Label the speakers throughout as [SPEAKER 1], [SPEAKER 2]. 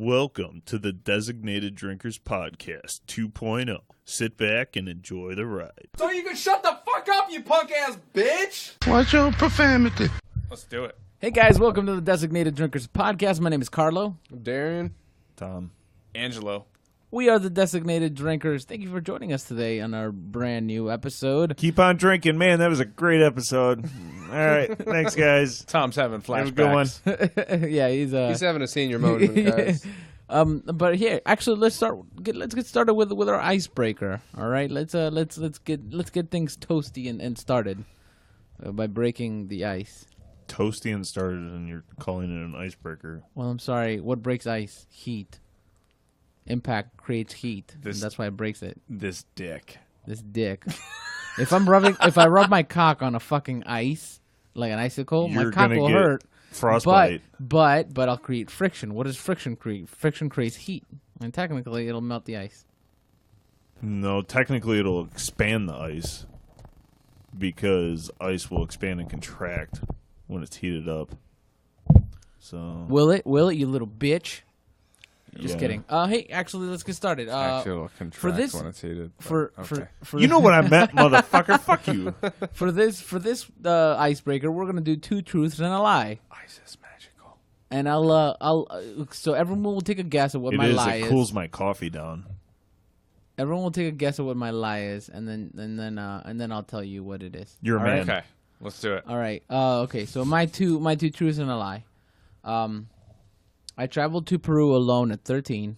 [SPEAKER 1] Welcome to the Designated Drinkers Podcast 2.0. Sit back and enjoy the ride.
[SPEAKER 2] So you can shut the fuck up, you punk-ass bitch!
[SPEAKER 3] Watch your profanity.
[SPEAKER 2] Let's do it.
[SPEAKER 4] Hey guys, welcome to the Designated Drinkers Podcast. My name is Carlo.
[SPEAKER 5] Darian.
[SPEAKER 1] Tom.
[SPEAKER 2] Angelo.
[SPEAKER 4] We are the Designated Drinkers. Thank you for joining us today on our brand new episode.
[SPEAKER 1] Keep on drinking. Man, that was a great episode. All right. Thanks, guys.
[SPEAKER 2] Tom's having
[SPEAKER 1] Have a good one.
[SPEAKER 2] flashbacks.
[SPEAKER 4] Yeah, he's
[SPEAKER 5] having a senior moment, guys.
[SPEAKER 4] But here, actually, let's get started with our icebreaker. All right, let's get things toasty and started by breaking the ice.
[SPEAKER 1] Toasty and started, and you're calling it an icebreaker.
[SPEAKER 4] Well, I'm sorry. What breaks ice? Heat. Impact creates heat. And that's why it breaks it.
[SPEAKER 2] This dick.
[SPEAKER 4] This dick. If I rub my cock on a fucking ice, like an icicle,
[SPEAKER 1] You're
[SPEAKER 4] my cock
[SPEAKER 1] gonna
[SPEAKER 4] will
[SPEAKER 1] get
[SPEAKER 4] hurt.
[SPEAKER 1] frostbite.
[SPEAKER 4] But I'll create friction. What does friction create? Friction creates heat. And technically, it'll melt the ice.
[SPEAKER 1] No, technically it'll expand the ice because ice will expand and contract when it's heated up. So
[SPEAKER 4] Will it? Will it, you little bitch? Just
[SPEAKER 1] yeah.
[SPEAKER 4] kidding. Hey, actually, let's get started.
[SPEAKER 2] Actually, it'll contract
[SPEAKER 4] for this,
[SPEAKER 2] when it's heated.
[SPEAKER 4] For
[SPEAKER 1] You know what I meant, motherfucker. Fuck you.
[SPEAKER 4] For this icebreaker, we're gonna do two truths and a lie.
[SPEAKER 2] Ice is magical.
[SPEAKER 4] And so everyone will take a guess at what my lie
[SPEAKER 1] It
[SPEAKER 4] is.
[SPEAKER 1] cools my coffee down.
[SPEAKER 4] Everyone will take a guess at what my lie is, and then I'll tell you what it is.
[SPEAKER 1] You're a
[SPEAKER 4] All
[SPEAKER 1] man.
[SPEAKER 4] right?
[SPEAKER 2] Okay, let's do it.
[SPEAKER 4] All right. Okay. So my two truths and a lie. I traveled to Peru alone at 13.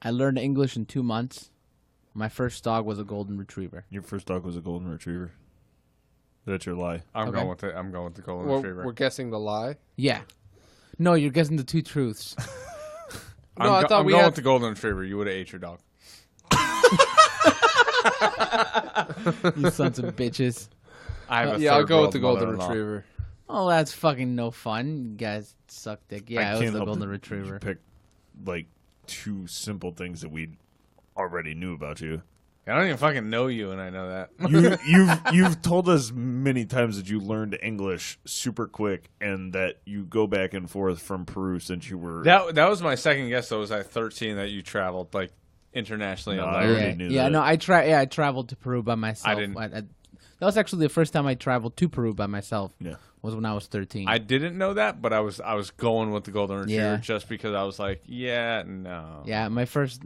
[SPEAKER 4] I learned English in 2 months. My first dog was a golden retriever.
[SPEAKER 1] Your first dog was a golden retriever. That's your lie.
[SPEAKER 2] I'm
[SPEAKER 4] Okay.
[SPEAKER 2] going with it. I'm going with the golden retriever.
[SPEAKER 5] We're guessing the lie.
[SPEAKER 4] Yeah. No, you're guessing the two truths.
[SPEAKER 5] No, I thought
[SPEAKER 2] I'm
[SPEAKER 5] we
[SPEAKER 2] going
[SPEAKER 5] had-
[SPEAKER 2] with the golden retriever. You would have ate your dog.
[SPEAKER 4] You sons of bitches.
[SPEAKER 2] I have a
[SPEAKER 5] Yeah, I'll
[SPEAKER 2] third
[SPEAKER 5] go with the
[SPEAKER 2] world
[SPEAKER 5] golden
[SPEAKER 2] mother-in-law.
[SPEAKER 5] retriever.
[SPEAKER 4] Oh, that's fucking no fun. You guys suck dick. Yeah, it was the
[SPEAKER 1] help
[SPEAKER 4] golden
[SPEAKER 1] that
[SPEAKER 4] retriever.
[SPEAKER 1] You picked like two simple things that we already knew about you.
[SPEAKER 2] I don't even fucking know you, and I know that.
[SPEAKER 1] You've told us many times that you learned English super quick and that you go back and forth from Peru since you were.
[SPEAKER 2] That was my second guess. Though, was at 13 that you traveled like internationally.
[SPEAKER 1] No,
[SPEAKER 2] on
[SPEAKER 1] I
[SPEAKER 2] that.
[SPEAKER 1] already
[SPEAKER 4] Yeah,
[SPEAKER 1] knew
[SPEAKER 4] yeah.
[SPEAKER 1] that.
[SPEAKER 4] No, I traveled to Peru by myself.
[SPEAKER 2] I didn't.
[SPEAKER 4] That was actually the first time I traveled to Peru by myself.
[SPEAKER 1] Yeah.
[SPEAKER 4] Was when I was 13.
[SPEAKER 2] I didn't know that, but I was going with the golden retriever
[SPEAKER 4] Yeah.
[SPEAKER 2] just because I was like, yeah, no.
[SPEAKER 4] Yeah, my first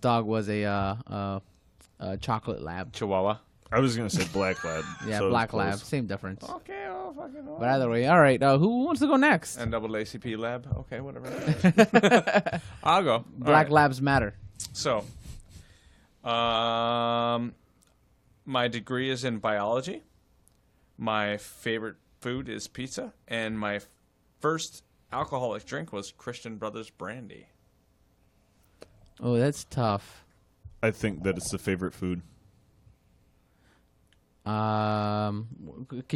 [SPEAKER 4] dog was a chocolate lab.
[SPEAKER 2] Chihuahua.
[SPEAKER 1] I was gonna say black lab.
[SPEAKER 4] Yeah,
[SPEAKER 1] so
[SPEAKER 4] black
[SPEAKER 1] close.
[SPEAKER 4] lab, same difference.
[SPEAKER 2] Okay, well, fucking
[SPEAKER 4] But either way, all right. Who wants to go next?
[SPEAKER 2] NAACP lab. Okay, whatever. I'll go.
[SPEAKER 4] Black
[SPEAKER 2] All right.
[SPEAKER 4] labs matter.
[SPEAKER 2] So, my degree is in biology. My favorite food is pizza, and my first alcoholic drink was Christian Brothers brandy.
[SPEAKER 4] Oh, that's tough.
[SPEAKER 1] I think that it's the favorite food.
[SPEAKER 4] Can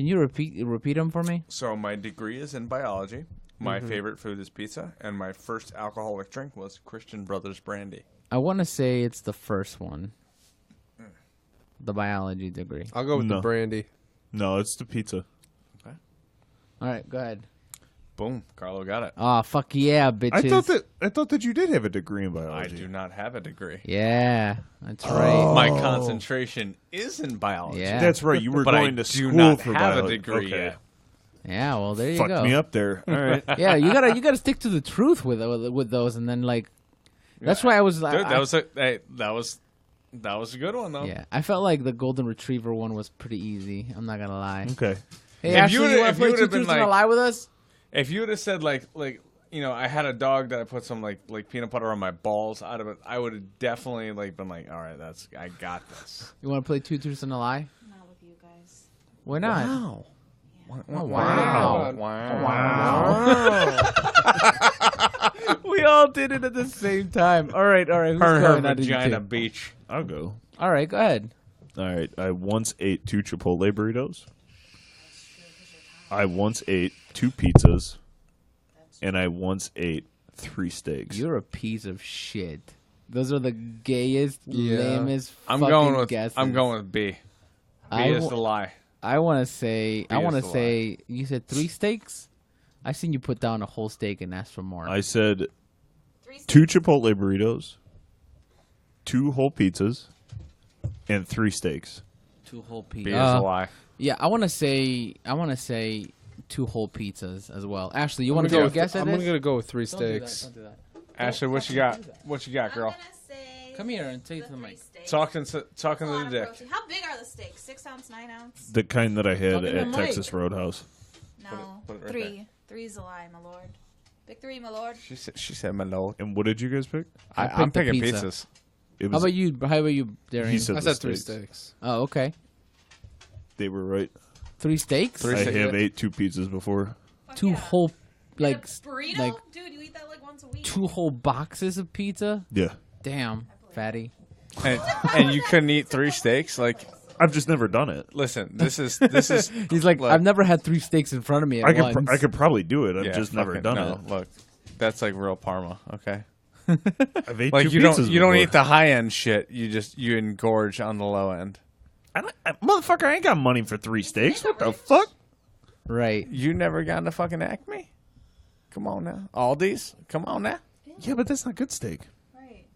[SPEAKER 4] you repeat them for me?
[SPEAKER 2] So my degree is in biology. My favorite food is pizza, and my first alcoholic drink was Christian Brothers brandy.
[SPEAKER 4] I want to say it's the first one. The biology degree.
[SPEAKER 5] I'll go with
[SPEAKER 1] No.
[SPEAKER 5] the brandy.
[SPEAKER 1] No, it's the pizza.
[SPEAKER 4] All right, go ahead.
[SPEAKER 2] Boom, Carlo got it.
[SPEAKER 4] Oh, fuck yeah, bitches.
[SPEAKER 1] I thought that you did have a degree in
[SPEAKER 2] I
[SPEAKER 1] biology.
[SPEAKER 2] do not have a degree.
[SPEAKER 4] Yeah, that's right.
[SPEAKER 2] My concentration is in biology.
[SPEAKER 4] Yeah.
[SPEAKER 1] That's right. You were
[SPEAKER 2] But I
[SPEAKER 1] going to
[SPEAKER 2] do
[SPEAKER 1] school
[SPEAKER 2] not
[SPEAKER 1] for
[SPEAKER 2] have a
[SPEAKER 1] biology.
[SPEAKER 2] degree
[SPEAKER 1] Okay.
[SPEAKER 2] yet.
[SPEAKER 4] Yeah, well, there you
[SPEAKER 1] Fucked
[SPEAKER 4] go.
[SPEAKER 1] me up there. All right.
[SPEAKER 4] Yeah, you gotta stick to the truth with those, and then like, that's why I was like,
[SPEAKER 2] Dude, that was a good one though.
[SPEAKER 4] yeah, I felt like the golden retriever one was pretty easy. I'm not gonna lie.
[SPEAKER 1] Okay.
[SPEAKER 4] Hey,
[SPEAKER 2] If
[SPEAKER 4] Ashley,
[SPEAKER 2] you would've-
[SPEAKER 4] you want
[SPEAKER 2] if
[SPEAKER 4] to
[SPEAKER 2] you
[SPEAKER 4] play
[SPEAKER 2] would've
[SPEAKER 4] two
[SPEAKER 2] been
[SPEAKER 4] truths and a
[SPEAKER 2] like-
[SPEAKER 4] lie with us?
[SPEAKER 2] If you would have said like I had a dog that I put some like peanut butter on my balls out of it, I would have definitely like been like, all right, I got this.
[SPEAKER 4] You want to play two truths and a lie?
[SPEAKER 6] Not with you guys.
[SPEAKER 4] Why not?
[SPEAKER 2] Wow.
[SPEAKER 4] Oh, wow.
[SPEAKER 2] Wow.
[SPEAKER 4] We all did it at the same time. All right. Who's
[SPEAKER 2] Her
[SPEAKER 4] going out of you
[SPEAKER 2] vagina
[SPEAKER 4] two?
[SPEAKER 2] beach.
[SPEAKER 1] I'll go.
[SPEAKER 4] All right, go ahead.
[SPEAKER 1] All right. I once ate 2 Chipotle burritos. I once ate 2 pizzas. And I once ate 3 steaks.
[SPEAKER 4] You're a piece of shit. Those are the gayest,
[SPEAKER 5] Yeah.
[SPEAKER 4] lamest
[SPEAKER 2] I'm
[SPEAKER 4] fucking
[SPEAKER 2] going with
[SPEAKER 4] guesses.
[SPEAKER 2] I'm going with B. B is the lie.
[SPEAKER 4] I want to say. I
[SPEAKER 2] is
[SPEAKER 4] want to
[SPEAKER 2] the
[SPEAKER 4] say. You said 3 steaks. I seen you put down a whole steak and ask for more.
[SPEAKER 1] I said
[SPEAKER 6] 3
[SPEAKER 1] 2 Chipotle burritos, 2 whole pizzas, and 3 steaks.
[SPEAKER 4] 2 whole
[SPEAKER 2] B
[SPEAKER 4] pizzas.
[SPEAKER 2] is a lie.
[SPEAKER 4] Yeah, I want to say 2 whole pizzas as well. Ashley, you
[SPEAKER 5] I'm
[SPEAKER 4] want to
[SPEAKER 5] gonna
[SPEAKER 4] go guess at
[SPEAKER 5] I'm
[SPEAKER 4] this?
[SPEAKER 5] gonna go with 3
[SPEAKER 4] Don't do that,
[SPEAKER 5] steaks.
[SPEAKER 4] don't do that.
[SPEAKER 2] Ashley, what you got? What you got, girl?
[SPEAKER 3] I'm gonna say
[SPEAKER 4] Come here and take
[SPEAKER 3] the
[SPEAKER 4] the
[SPEAKER 3] three
[SPEAKER 4] mic.
[SPEAKER 3] steaks.
[SPEAKER 2] Talking
[SPEAKER 3] That's
[SPEAKER 2] to
[SPEAKER 3] a
[SPEAKER 2] the
[SPEAKER 3] lot of
[SPEAKER 2] dick.
[SPEAKER 3] protein. How big are the steaks? 6 ounce, 9 ounce?
[SPEAKER 1] The kind that I had
[SPEAKER 4] Talking to
[SPEAKER 1] at
[SPEAKER 4] Mike.
[SPEAKER 1] Texas Roadhouse.
[SPEAKER 3] No,
[SPEAKER 2] put it right
[SPEAKER 3] 3. 3's a lie, my lord. Big 3, my lord.
[SPEAKER 2] She said my lord.
[SPEAKER 1] And what did you guys pick?
[SPEAKER 2] I'm
[SPEAKER 4] picked the
[SPEAKER 2] picking
[SPEAKER 4] pizza.
[SPEAKER 2] pizzas.
[SPEAKER 1] It
[SPEAKER 4] How about you, Darian?
[SPEAKER 1] He said
[SPEAKER 5] I
[SPEAKER 1] the
[SPEAKER 5] said 3
[SPEAKER 1] steaks.
[SPEAKER 5] steaks.
[SPEAKER 4] Oh, okay.
[SPEAKER 1] They were right.
[SPEAKER 4] 3 steaks?
[SPEAKER 2] Three
[SPEAKER 1] I
[SPEAKER 2] steaks.
[SPEAKER 1] have ate 2 pizzas before.
[SPEAKER 3] Fuck
[SPEAKER 4] 2
[SPEAKER 3] yeah.
[SPEAKER 4] whole, like,
[SPEAKER 3] And a burrito?
[SPEAKER 4] like
[SPEAKER 3] Dude, you eat that like once a week.
[SPEAKER 4] 2 whole boxes of pizza?
[SPEAKER 1] Yeah.
[SPEAKER 4] Damn, fatty.
[SPEAKER 2] And you couldn't eat 3 steaks? Like,
[SPEAKER 1] I've just never done it.
[SPEAKER 2] listen, this is
[SPEAKER 4] He's like,
[SPEAKER 2] Look.
[SPEAKER 4] I've never had 3 steaks in front of me at once.
[SPEAKER 1] I could probably do it. I've
[SPEAKER 2] yeah,
[SPEAKER 1] just never
[SPEAKER 2] fucking-
[SPEAKER 1] done
[SPEAKER 2] no,
[SPEAKER 1] it.
[SPEAKER 2] Look, that's like real Parma, okay?
[SPEAKER 1] I've ate
[SPEAKER 2] Like
[SPEAKER 1] 2
[SPEAKER 2] you
[SPEAKER 1] pizzas
[SPEAKER 2] don't
[SPEAKER 1] before.
[SPEAKER 2] eat the high end shit. You engorge on the low end.
[SPEAKER 1] Motherfucker, I ain't got money for 3 steaks. What the fuck?
[SPEAKER 4] Right.
[SPEAKER 2] You never gone to fucking Acme? Come on now. Aldi's? Come on now.
[SPEAKER 1] Yeah, but that's not good steak.
[SPEAKER 3] Right.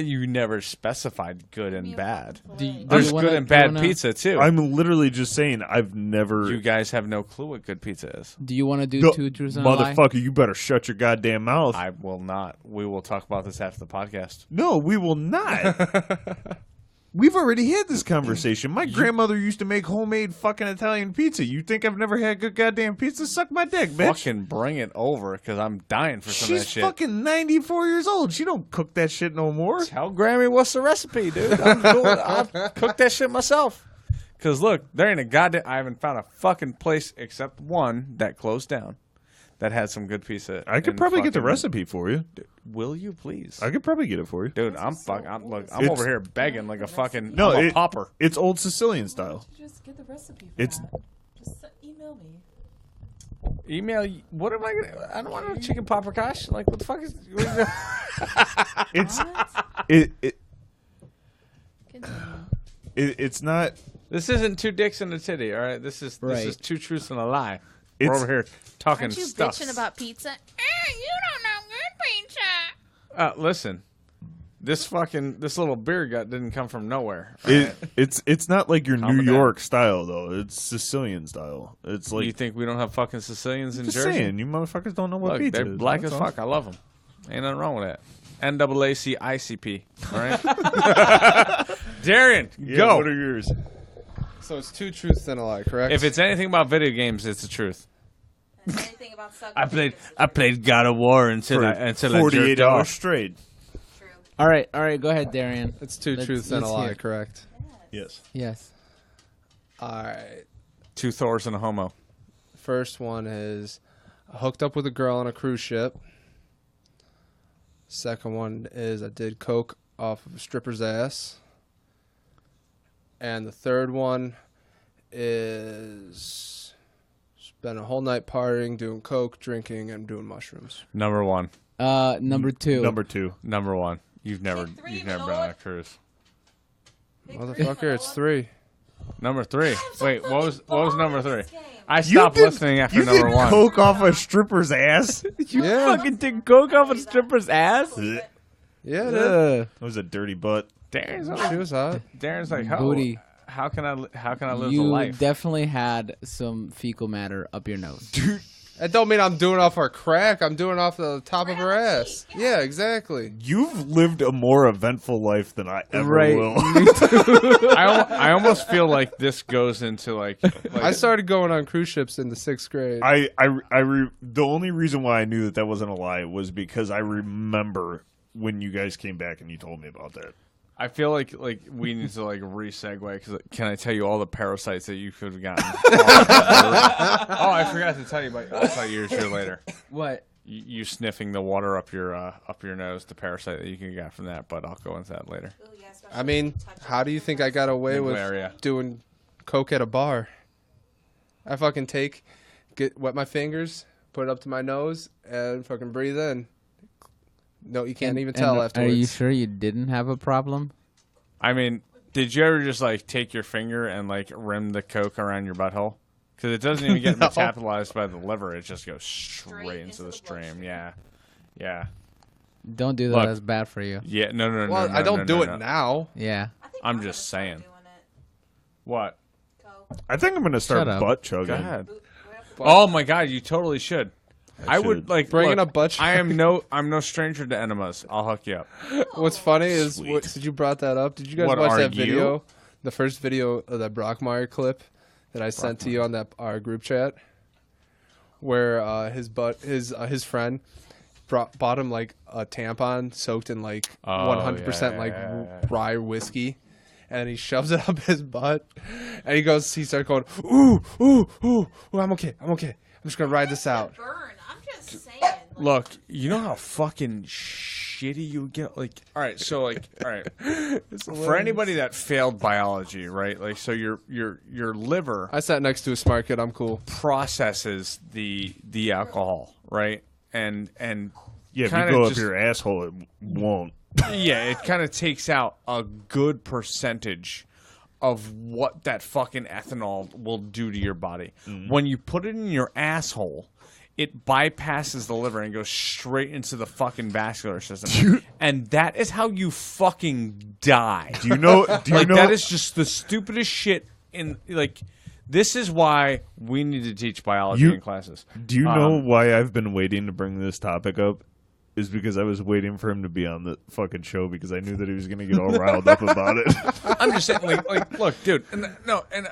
[SPEAKER 2] You never specified good and bad.
[SPEAKER 4] you
[SPEAKER 2] There's
[SPEAKER 4] wanna-
[SPEAKER 2] good and
[SPEAKER 4] do you
[SPEAKER 2] bad
[SPEAKER 4] wanna-
[SPEAKER 2] pizza too.
[SPEAKER 1] I'm literally just saying I've never.
[SPEAKER 2] You guys have no clue what good pizza is.
[SPEAKER 4] Do you want to do
[SPEAKER 1] No,
[SPEAKER 4] 2 truths and a lie?
[SPEAKER 1] motherfucker, you better shut your goddamn mouth.
[SPEAKER 2] I will not. We will talk about this after the podcast.
[SPEAKER 1] No, we will not. We've already had this conversation. My grandmother used to make homemade fucking Italian pizza. You think I've never had good goddamn pizza? Suck my dick, bitch.
[SPEAKER 2] Fucking bring it over, because I'm dying for some of that
[SPEAKER 1] She's
[SPEAKER 2] shit.
[SPEAKER 1] fucking 94 years old. She don't cook that shit no more.
[SPEAKER 2] Tell Grammy what's the recipe, dude. I'll cook that shit myself. Because look, there ain't a goddamn. I haven't found a fucking place except one that closed down that had some good pizza.
[SPEAKER 1] I could
[SPEAKER 2] and
[SPEAKER 1] probably get the
[SPEAKER 2] fucking-
[SPEAKER 1] recipe for you.
[SPEAKER 2] Will you please?
[SPEAKER 1] I could probably get it for you.
[SPEAKER 2] Dude, I'm look, I'm
[SPEAKER 1] It's-
[SPEAKER 2] over here begging like a fucking
[SPEAKER 1] No,
[SPEAKER 2] I'm a
[SPEAKER 1] it-
[SPEAKER 2] popper.
[SPEAKER 1] It's old Sicilian style.
[SPEAKER 3] Just get the recipe for
[SPEAKER 1] It's-
[SPEAKER 3] that. Just email me.
[SPEAKER 2] Email. What am I gonna? I don't want a chicken paprikash. Like what the fuck is? What is
[SPEAKER 1] It's
[SPEAKER 3] What?
[SPEAKER 1] it
[SPEAKER 3] Continue.
[SPEAKER 1] it's not.
[SPEAKER 2] this isn't 2 dicks and a titty. All right, this is
[SPEAKER 4] Right.
[SPEAKER 2] 2 truths and a lie. We're
[SPEAKER 1] It's-
[SPEAKER 2] over here talking
[SPEAKER 3] Aren't you
[SPEAKER 2] stuff.
[SPEAKER 3] bitching about pizza? You don't know good pizza.
[SPEAKER 2] Listen, this little beer gut didn't come from nowhere.
[SPEAKER 1] It's not like your
[SPEAKER 2] Calm
[SPEAKER 1] New
[SPEAKER 2] it down.
[SPEAKER 1] York style though. It's Sicilian style. It's like
[SPEAKER 2] You think we don't have fucking Sicilians in
[SPEAKER 1] just
[SPEAKER 2] Jersey?
[SPEAKER 1] saying, you motherfuckers don't know what
[SPEAKER 2] Look,
[SPEAKER 1] pizza
[SPEAKER 2] they're
[SPEAKER 1] is.
[SPEAKER 2] black
[SPEAKER 1] that's
[SPEAKER 2] as
[SPEAKER 1] all.
[SPEAKER 2] fuck. I love them. Ain't nothing wrong with that. NAACICP. All right. Darian,
[SPEAKER 1] Yeah,
[SPEAKER 2] go.
[SPEAKER 1] What are yours?
[SPEAKER 5] So it's 2 truths and a lie, correct?
[SPEAKER 2] If it's anything about video games, it's the truth.
[SPEAKER 3] And anything about sucking
[SPEAKER 2] I played
[SPEAKER 3] dick,
[SPEAKER 2] God of War until
[SPEAKER 1] For
[SPEAKER 2] I
[SPEAKER 1] 48
[SPEAKER 2] jerked
[SPEAKER 1] hours
[SPEAKER 2] off.
[SPEAKER 1] straight.
[SPEAKER 3] it's true.
[SPEAKER 4] All right, go ahead, Darian.
[SPEAKER 5] it's 2
[SPEAKER 4] Let's-
[SPEAKER 5] truths and a
[SPEAKER 4] let's
[SPEAKER 5] lie,
[SPEAKER 4] hear.
[SPEAKER 5] correct?
[SPEAKER 1] Yes.
[SPEAKER 4] Yes.
[SPEAKER 5] All right.
[SPEAKER 2] 2 Thors and a homo.
[SPEAKER 5] First one is I hooked up with a girl on a cruise ship. Second one is I did coke off of a stripper's ass. And the third one is spent a whole night partying, doing coke, drinking, and doing mushrooms.
[SPEAKER 2] Number 1.
[SPEAKER 4] Number 2.
[SPEAKER 1] Number 2.
[SPEAKER 2] Number 1. You've never
[SPEAKER 3] Pick 3,
[SPEAKER 2] been on
[SPEAKER 3] Lord.
[SPEAKER 2] a cruise.
[SPEAKER 3] Pick 3,
[SPEAKER 5] Motherfucker, it's
[SPEAKER 3] Lord.
[SPEAKER 5] 3.
[SPEAKER 2] Number 3.
[SPEAKER 3] so
[SPEAKER 2] Wait, what was number 3?
[SPEAKER 3] this game.
[SPEAKER 2] I stopped listening after
[SPEAKER 1] you
[SPEAKER 2] number
[SPEAKER 1] did
[SPEAKER 2] 1.
[SPEAKER 1] coke off a stripper's ass.
[SPEAKER 5] Yeah.
[SPEAKER 4] Fucking did coke off a stripper's ass?
[SPEAKER 1] That
[SPEAKER 5] Yeah, dude.
[SPEAKER 1] was a dirty butt.
[SPEAKER 2] Darren's
[SPEAKER 5] She was hot.
[SPEAKER 2] like, how,
[SPEAKER 4] Booty.
[SPEAKER 2] how can I live the
[SPEAKER 4] You
[SPEAKER 2] life?
[SPEAKER 4] definitely had some fecal matter up your nose.
[SPEAKER 5] That don't mean I'm doing off her crack. I'm doing off the top of her
[SPEAKER 3] Right on the
[SPEAKER 5] ass.
[SPEAKER 3] cheek,
[SPEAKER 5] Yeah, exactly.
[SPEAKER 1] You've lived a more eventful life than I ever
[SPEAKER 4] Right.
[SPEAKER 1] will.
[SPEAKER 2] I almost feel like this goes into like
[SPEAKER 5] I started going on cruise ships in the 6th grade.
[SPEAKER 1] The only reason why I knew that wasn't a lie was because I remember when you guys came back and you told me about that.
[SPEAKER 2] I feel like we need to like re-segue because can I tell you all the parasites that you could have gotten? Oh, I forgot to tell you, but I'll tell you here later.
[SPEAKER 4] What?
[SPEAKER 2] You sniffing the water up your nose, the parasite that you can get from that, but I'll go into that later.
[SPEAKER 3] Ooh, yeah, especially
[SPEAKER 5] I mean,
[SPEAKER 3] touch it.
[SPEAKER 5] how do you think I got away with
[SPEAKER 2] Malaria.
[SPEAKER 5] doing coke at a bar? I fucking wet my fingers, put it up to my nose, and fucking breathe in. No, you can't even tell
[SPEAKER 4] And
[SPEAKER 5] afterwards.
[SPEAKER 4] Are you sure you didn't have a problem?
[SPEAKER 2] I mean, did you ever just like take your finger and like rim the coke around your butthole? Because it doesn't even get
[SPEAKER 5] No.
[SPEAKER 2] metabolized by the liver; it just goes straight into
[SPEAKER 3] into
[SPEAKER 2] the
[SPEAKER 3] the
[SPEAKER 2] stream.
[SPEAKER 3] bloodstream.
[SPEAKER 2] Yeah, yeah.
[SPEAKER 4] Don't do that.
[SPEAKER 2] Look.
[SPEAKER 4] That's bad for you.
[SPEAKER 2] Yeah, no.
[SPEAKER 5] Well,
[SPEAKER 2] no,
[SPEAKER 5] I don't
[SPEAKER 2] no,
[SPEAKER 5] do
[SPEAKER 2] no,
[SPEAKER 5] it
[SPEAKER 2] no.
[SPEAKER 5] now.
[SPEAKER 4] Yeah.
[SPEAKER 6] I think
[SPEAKER 2] I'm
[SPEAKER 6] both
[SPEAKER 2] just
[SPEAKER 6] of us are
[SPEAKER 2] saying.
[SPEAKER 6] doing it.
[SPEAKER 2] What?
[SPEAKER 6] Go.
[SPEAKER 1] I think I'm gonna start
[SPEAKER 4] Shut up.
[SPEAKER 1] butt chugging.
[SPEAKER 2] Go ahead.
[SPEAKER 5] But
[SPEAKER 2] Oh my God, you totally should. I would
[SPEAKER 1] should.
[SPEAKER 2] like
[SPEAKER 5] Bringing
[SPEAKER 2] look,
[SPEAKER 5] up butt
[SPEAKER 2] I'm no stranger to enemas. I'll hook you up.
[SPEAKER 5] What's funny is,
[SPEAKER 1] Sweet.
[SPEAKER 5] since you brought that up, did you guys
[SPEAKER 2] What
[SPEAKER 5] watch
[SPEAKER 2] are
[SPEAKER 5] that
[SPEAKER 2] you?
[SPEAKER 5] video? The first video of that Brockmeyer clip that I sent to you on that our group chat, where his friend bought him like a tampon soaked in like 100% like rye whiskey, and he shoves it up his butt, and he started going, ooh, I'm okay, I'm just gonna ride this out.
[SPEAKER 6] Burn. I'm just saying. Like,
[SPEAKER 2] Look, you know how fucking shitty you get. Like, all right, for anybody that failed biology, right? Like, so your liver
[SPEAKER 5] I sat next to a smart kid. I'm cool.
[SPEAKER 2] processes the alcohol, right? And
[SPEAKER 1] Yeah, if you
[SPEAKER 2] kinda
[SPEAKER 1] go
[SPEAKER 2] just-
[SPEAKER 1] up your asshole, it won't.
[SPEAKER 2] yeah, it kind of takes out a good percentage of what that fucking ethanol will do to your body. When you put it in your asshole, it bypasses the liver and goes straight into the fucking vascular system. And that is how you fucking die.
[SPEAKER 1] Do you know? Do you
[SPEAKER 2] Like,
[SPEAKER 1] know?
[SPEAKER 2] that is just the stupidest shit in, like, this is why we need to teach biology in classes.
[SPEAKER 1] Do you know why I've been waiting to bring this topic up? Is because I was waiting for him to be on the fucking show because I knew that he was going to get all riled up about it.
[SPEAKER 2] I'm just saying, like, look, dude, and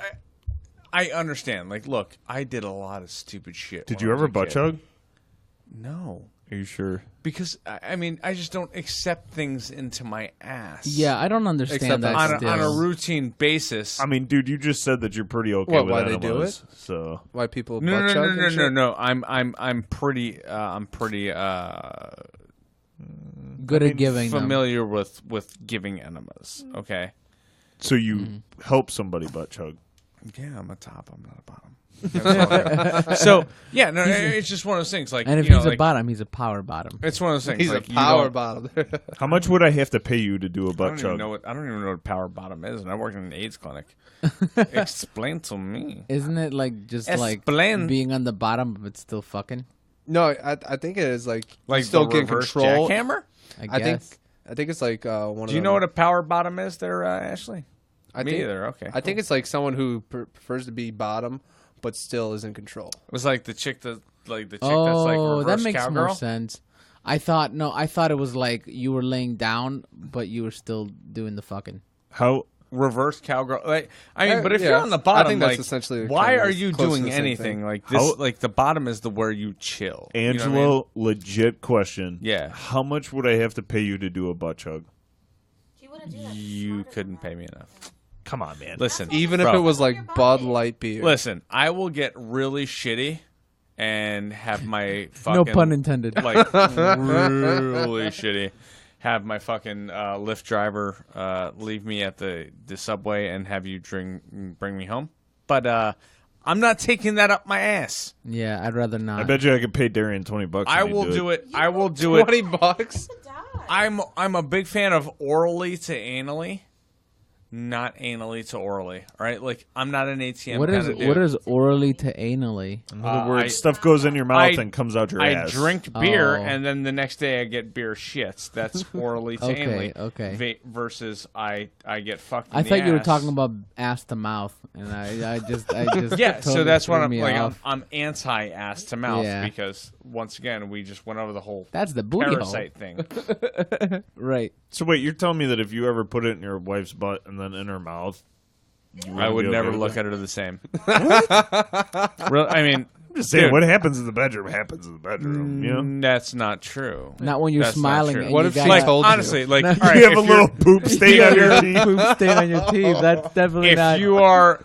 [SPEAKER 2] I understand. Like, look, I did a lot of stupid shit.
[SPEAKER 1] Did
[SPEAKER 2] when
[SPEAKER 1] you
[SPEAKER 2] I was
[SPEAKER 1] ever
[SPEAKER 2] a
[SPEAKER 1] butt
[SPEAKER 2] kid.
[SPEAKER 1] chug?
[SPEAKER 2] No,
[SPEAKER 1] Are you sure?
[SPEAKER 2] because I mean, I just don't accept things into my ass.
[SPEAKER 4] Yeah, I don't understand
[SPEAKER 5] Except
[SPEAKER 4] that
[SPEAKER 2] on
[SPEAKER 4] still.
[SPEAKER 2] on a routine basis.
[SPEAKER 1] I mean, dude, you just said that you're pretty okay
[SPEAKER 5] What,
[SPEAKER 1] with
[SPEAKER 5] why they do
[SPEAKER 1] enemas, so
[SPEAKER 5] Why people
[SPEAKER 2] no,
[SPEAKER 5] butt
[SPEAKER 2] no,
[SPEAKER 5] chug
[SPEAKER 2] no,
[SPEAKER 5] and
[SPEAKER 2] no, no,
[SPEAKER 5] shit?
[SPEAKER 2] no. I'm pretty
[SPEAKER 4] Good at giving them.
[SPEAKER 2] familiar with giving enemas. Okay.
[SPEAKER 1] so you help somebody butt chug.
[SPEAKER 2] Yeah, I'm a top. I'm not a bottom. That's all. So yeah, no, it's just one of those things. Like,
[SPEAKER 4] And if
[SPEAKER 2] you know,
[SPEAKER 4] he's a
[SPEAKER 2] like,
[SPEAKER 4] bottom, he's a power bottom.
[SPEAKER 2] it's one of those things.
[SPEAKER 5] He's
[SPEAKER 2] like,
[SPEAKER 5] a
[SPEAKER 2] you
[SPEAKER 5] power
[SPEAKER 2] don't-
[SPEAKER 5] bottom.
[SPEAKER 1] How much would I have to pay you to do a
[SPEAKER 2] I
[SPEAKER 1] butt
[SPEAKER 2] don't
[SPEAKER 1] chug?
[SPEAKER 2] even know what power bottom is, and I work in an AIDS clinic. Explain to me.
[SPEAKER 4] Isn't it like just
[SPEAKER 2] Explain.
[SPEAKER 4] like being on the bottom but still fucking?
[SPEAKER 5] No, I think it is like
[SPEAKER 2] Like
[SPEAKER 5] still
[SPEAKER 2] the
[SPEAKER 5] getting
[SPEAKER 2] reverse
[SPEAKER 5] control.
[SPEAKER 2] jackhammer?
[SPEAKER 4] I guess.
[SPEAKER 5] I think it's like one.
[SPEAKER 2] Do you know what a power bottom is, there, Ashley?
[SPEAKER 5] I
[SPEAKER 2] Me
[SPEAKER 5] think,
[SPEAKER 2] either. Okay.
[SPEAKER 5] I think it's like someone who prefers to be bottom, but still is in control.
[SPEAKER 2] It was like the chick that's like reverse
[SPEAKER 4] that makes
[SPEAKER 2] cowgirl.
[SPEAKER 4] more sense. I thought it was like you were laying down, but you were still doing the fucking.
[SPEAKER 1] How?
[SPEAKER 2] Reverse cowgirl. Like, I mean, but if
[SPEAKER 5] yeah.
[SPEAKER 2] you're on the
[SPEAKER 5] I
[SPEAKER 2] bottom,
[SPEAKER 5] think that's
[SPEAKER 2] like,
[SPEAKER 5] essentially
[SPEAKER 2] why
[SPEAKER 5] kind of
[SPEAKER 2] are you
[SPEAKER 5] close to
[SPEAKER 2] doing
[SPEAKER 5] the same
[SPEAKER 2] anything
[SPEAKER 5] thing.
[SPEAKER 2] like this?
[SPEAKER 1] How-
[SPEAKER 2] Like the bottom is the where you chill. You know what I
[SPEAKER 1] Angelo,
[SPEAKER 2] mean?
[SPEAKER 1] legit question.
[SPEAKER 2] Yeah.
[SPEAKER 1] How much would I have to pay you to do a butt chug?
[SPEAKER 6] he wouldn't do that. He's
[SPEAKER 2] You
[SPEAKER 6] smarter
[SPEAKER 2] couldn't
[SPEAKER 6] than
[SPEAKER 2] pay
[SPEAKER 6] that.
[SPEAKER 2] me enough.
[SPEAKER 1] Come on, man.
[SPEAKER 2] Listen,
[SPEAKER 5] Even
[SPEAKER 2] bro,
[SPEAKER 5] if it was like
[SPEAKER 6] Your body.
[SPEAKER 5] Bud Light beer.
[SPEAKER 2] listen, I will get really shitty and have my fucking
[SPEAKER 4] No pun intended.
[SPEAKER 2] like really shitty. Have my fucking Lyft driver leave me at the subway and have you bring me home. But I'm not taking that up my ass.
[SPEAKER 4] Yeah, I'd rather not.
[SPEAKER 1] I bet you I could pay Darian $20.
[SPEAKER 2] I
[SPEAKER 1] and he'd
[SPEAKER 2] will
[SPEAKER 1] do
[SPEAKER 2] do it. I will do it.
[SPEAKER 5] $20.
[SPEAKER 6] To die.
[SPEAKER 2] I'm a big fan of orally to anally, not anally to orally. All right, like I'm not an ATM.
[SPEAKER 4] What is
[SPEAKER 2] kinda dude.
[SPEAKER 4] what is orally to anally?
[SPEAKER 1] In other words,
[SPEAKER 2] I-
[SPEAKER 1] stuff goes in your mouth
[SPEAKER 2] I-
[SPEAKER 1] and comes out your
[SPEAKER 2] I
[SPEAKER 1] ass.
[SPEAKER 2] drink beer
[SPEAKER 4] Oh.
[SPEAKER 2] and then the next day I get beer shits. That's orally to
[SPEAKER 4] Okay,
[SPEAKER 2] anally.
[SPEAKER 4] okay.
[SPEAKER 2] Versus I get fucked. In
[SPEAKER 4] I
[SPEAKER 2] the
[SPEAKER 4] thought you were
[SPEAKER 2] ass.
[SPEAKER 4] talking about ass to mouth, and I just
[SPEAKER 2] Yeah, so
[SPEAKER 4] totally
[SPEAKER 2] that's what
[SPEAKER 4] threw
[SPEAKER 2] I'm
[SPEAKER 4] me
[SPEAKER 2] like.
[SPEAKER 4] off.
[SPEAKER 2] I'm anti ass to mouth
[SPEAKER 4] Yeah.
[SPEAKER 2] because once again we just went over the whole
[SPEAKER 4] That's the booty hole,
[SPEAKER 2] parasite thing.
[SPEAKER 4] right?
[SPEAKER 1] So wait, you're telling me that if you ever put it in your wife's butt and then in her mouth, you
[SPEAKER 2] I
[SPEAKER 1] wouldn't
[SPEAKER 2] would
[SPEAKER 1] be okay
[SPEAKER 2] never
[SPEAKER 1] with
[SPEAKER 2] look
[SPEAKER 1] it?
[SPEAKER 2] at her the same. Real, I mean,
[SPEAKER 1] I'm just saying,
[SPEAKER 2] dude.
[SPEAKER 1] what happens in the bedroom happens in the bedroom. You know,
[SPEAKER 2] That's not true.
[SPEAKER 4] Not when you're
[SPEAKER 2] That's not
[SPEAKER 4] smiling.
[SPEAKER 2] true.
[SPEAKER 4] and
[SPEAKER 5] What
[SPEAKER 4] you
[SPEAKER 5] if she
[SPEAKER 4] got
[SPEAKER 2] Like
[SPEAKER 5] told you?
[SPEAKER 2] honestly, like
[SPEAKER 4] No.
[SPEAKER 2] all right,
[SPEAKER 1] you have
[SPEAKER 2] if
[SPEAKER 1] a little poop stain on your teeth.
[SPEAKER 4] poop stain on your teeth. That's definitely not.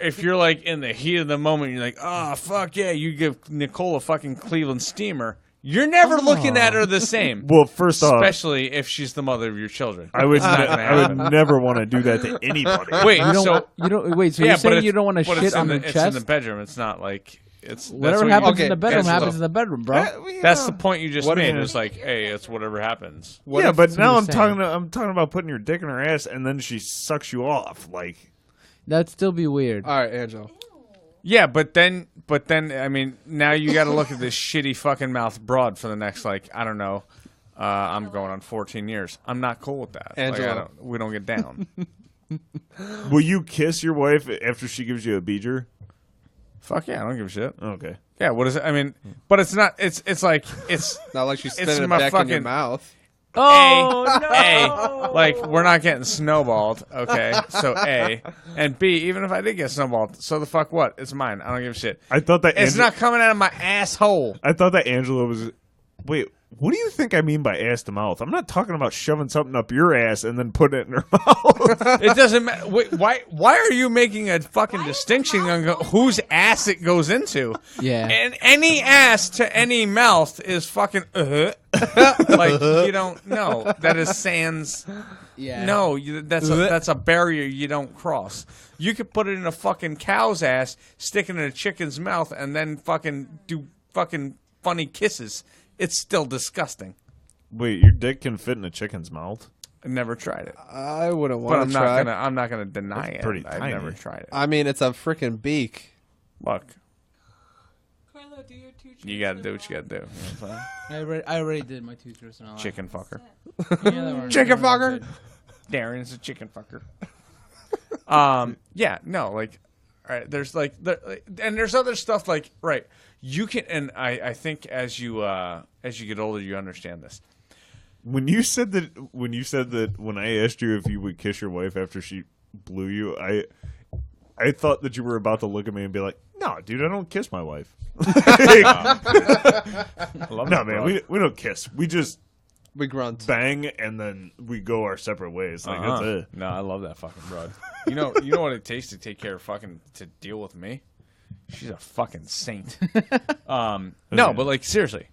[SPEAKER 2] if you're like in the heat of the moment, you're like, oh fuck yeah, you give Nicole a fucking Cleveland steamer. You're never looking at her the same.
[SPEAKER 1] Well, first off,
[SPEAKER 2] Especially if she's the mother of your children.
[SPEAKER 1] I would
[SPEAKER 2] not gonna
[SPEAKER 1] I would
[SPEAKER 2] happen.
[SPEAKER 1] never want to do that to anybody.
[SPEAKER 2] Wait,
[SPEAKER 4] you don't.
[SPEAKER 2] so
[SPEAKER 4] you don't. Wait. So
[SPEAKER 2] yeah,
[SPEAKER 4] you're
[SPEAKER 2] but
[SPEAKER 4] saying
[SPEAKER 2] it's-
[SPEAKER 4] you don't want to
[SPEAKER 2] but
[SPEAKER 4] shit
[SPEAKER 2] it's in
[SPEAKER 4] on
[SPEAKER 2] the,
[SPEAKER 4] her
[SPEAKER 2] it's
[SPEAKER 4] chest?
[SPEAKER 2] in the bedroom. It's not like it's
[SPEAKER 4] Whatever
[SPEAKER 2] that's
[SPEAKER 4] happens
[SPEAKER 2] what you,
[SPEAKER 4] in the bedroom
[SPEAKER 2] that's
[SPEAKER 4] happens in the bedroom, bro.
[SPEAKER 2] That's the point you just
[SPEAKER 5] What
[SPEAKER 2] made.
[SPEAKER 5] if-
[SPEAKER 2] It's like, hey, it's whatever happens.
[SPEAKER 5] What
[SPEAKER 1] yeah,
[SPEAKER 5] if-
[SPEAKER 1] but
[SPEAKER 4] what
[SPEAKER 1] now
[SPEAKER 4] you're
[SPEAKER 1] I'm
[SPEAKER 4] saying.
[SPEAKER 1] I'm talking about putting your dick in her ass and then she sucks you off. Like,
[SPEAKER 4] That'd still be weird.
[SPEAKER 5] All right, Angelo.
[SPEAKER 2] Yeah, but then, I mean, now you got to look at this shitty fucking mouth broad for the next, like, I don't know, I'm going on 14 years. I'm not cool with that.
[SPEAKER 5] Angela.
[SPEAKER 2] We don't get down.
[SPEAKER 1] Will you kiss your wife after she gives you a beeger?
[SPEAKER 2] Fuck yeah, I don't give a shit.
[SPEAKER 1] Okay.
[SPEAKER 2] Yeah, what is it? I mean, but it's not. It's like it's.
[SPEAKER 5] Not like she's
[SPEAKER 2] It's
[SPEAKER 5] spinning it
[SPEAKER 2] my
[SPEAKER 5] back in your
[SPEAKER 2] fucking-
[SPEAKER 5] mouth.
[SPEAKER 4] Oh no!
[SPEAKER 2] A, like we're not getting snowballed, okay? So A, and B, even if I did get snowballed, so the fuck what? It's mine. I don't give a shit.
[SPEAKER 1] I thought that
[SPEAKER 2] It's not coming out of my asshole.
[SPEAKER 1] I thought that Angela was. Wait, what do you think I mean by ass to mouth? I'm not talking about shoving something up your ass and then putting it in her mouth.
[SPEAKER 2] It doesn't matter. Wait, why are you making a fucking distinction on whose ass it goes into?
[SPEAKER 4] Yeah.
[SPEAKER 2] And any ass to any mouth is fucking like you don't know. That is sans.
[SPEAKER 4] Yeah.
[SPEAKER 2] No, that's a barrier you don't cross. You could put it in a fucking cow's ass, stick it in a chicken's mouth, and then fucking do fucking funny kisses. It's still disgusting.
[SPEAKER 1] Wait, your dick can fit in a chicken's mouth?
[SPEAKER 2] I never tried it,
[SPEAKER 5] I wouldn't
[SPEAKER 2] but
[SPEAKER 5] want
[SPEAKER 2] I'm
[SPEAKER 5] to
[SPEAKER 2] not
[SPEAKER 5] try.
[SPEAKER 2] gonna. I'm not gonna deny
[SPEAKER 1] That's
[SPEAKER 2] it.
[SPEAKER 1] pretty
[SPEAKER 2] I've
[SPEAKER 1] tiny.
[SPEAKER 2] never tried it.
[SPEAKER 5] I mean, it's a freaking beak.
[SPEAKER 2] Look,
[SPEAKER 3] Carlo, do your two
[SPEAKER 2] you gotta do what you gotta do. You know what I'm saying?
[SPEAKER 4] I already did my 2 truths and a lie.
[SPEAKER 2] Chicken fucker.
[SPEAKER 4] Yeah, they weren't-
[SPEAKER 5] Chicken
[SPEAKER 4] they weren't
[SPEAKER 5] fucker.
[SPEAKER 4] good.
[SPEAKER 2] Darren's a chicken fucker. Yeah, no, like, all right, there's like, and there's other stuff like, right, you can, and I think as you get older, you understand this.
[SPEAKER 1] When you said that when I asked you if you would kiss your wife after she blew you, I thought that you were about to look at me and be like, "No, dude, I don't kiss my wife."
[SPEAKER 2] I love
[SPEAKER 1] No,
[SPEAKER 2] that,
[SPEAKER 1] man,
[SPEAKER 2] bro.
[SPEAKER 1] we don't kiss. We just
[SPEAKER 5] We grunt.
[SPEAKER 1] bang and then we go our separate ways. Like that's it.
[SPEAKER 2] No, I love that fucking broad. You know what it takes to take care of fucking to deal with me. She's a fucking saint. No, but like seriously.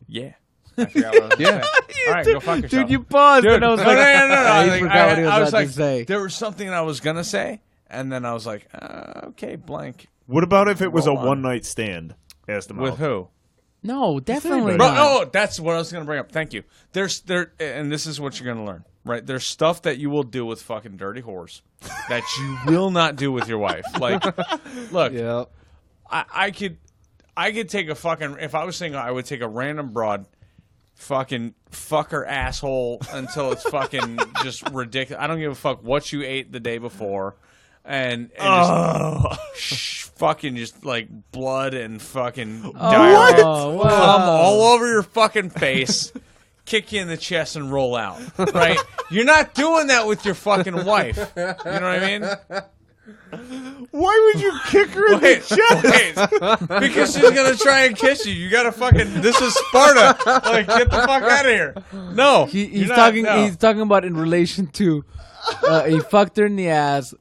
[SPEAKER 2] Yeah. I forgot what I was
[SPEAKER 5] Yeah.
[SPEAKER 2] saying. All right, go fuck yourself.
[SPEAKER 4] Dude, you paused,
[SPEAKER 2] Dude,
[SPEAKER 4] and I was
[SPEAKER 2] no,
[SPEAKER 4] like,
[SPEAKER 2] no.
[SPEAKER 4] He
[SPEAKER 2] Like,
[SPEAKER 4] forgot what he was
[SPEAKER 2] I was
[SPEAKER 4] about to
[SPEAKER 2] like,
[SPEAKER 4] say.
[SPEAKER 2] there was something I was gonna say, and then I was like, okay, blank.
[SPEAKER 1] What about if it was
[SPEAKER 2] Roll
[SPEAKER 1] a
[SPEAKER 2] on.
[SPEAKER 1] one night stand? Asked him
[SPEAKER 2] With
[SPEAKER 1] out.
[SPEAKER 2] who?
[SPEAKER 4] No, definitely
[SPEAKER 1] anybody.
[SPEAKER 2] Bro,
[SPEAKER 4] not.
[SPEAKER 2] oh, that's what I was gonna bring up. Thank you. And this is what you're gonna learn, right? There's stuff that you will do with fucking dirty whores that you will not do with your wife. Like, look,
[SPEAKER 5] Yeah.
[SPEAKER 2] I could take a fucking, if I was single, I would take a random broad, fucking fuck her asshole until it's fucking just ridiculous. I don't give a fuck what you ate the day before, and just fucking just like blood and fucking diarrhea
[SPEAKER 4] Oh, wow.
[SPEAKER 2] come all over your fucking face, kick you in the chest and roll out. Right? You're not doing that with your fucking wife. You know what I mean?
[SPEAKER 1] Why would you kick her in the chest?
[SPEAKER 2] Wait, because she's gonna try and kiss you. You gotta fucking. This is Sparta. Like, get the fuck out of here. No,
[SPEAKER 4] He's
[SPEAKER 2] you're not-
[SPEAKER 4] talking.
[SPEAKER 2] no.
[SPEAKER 4] He's talking about in relation to. He fucked her in the ass.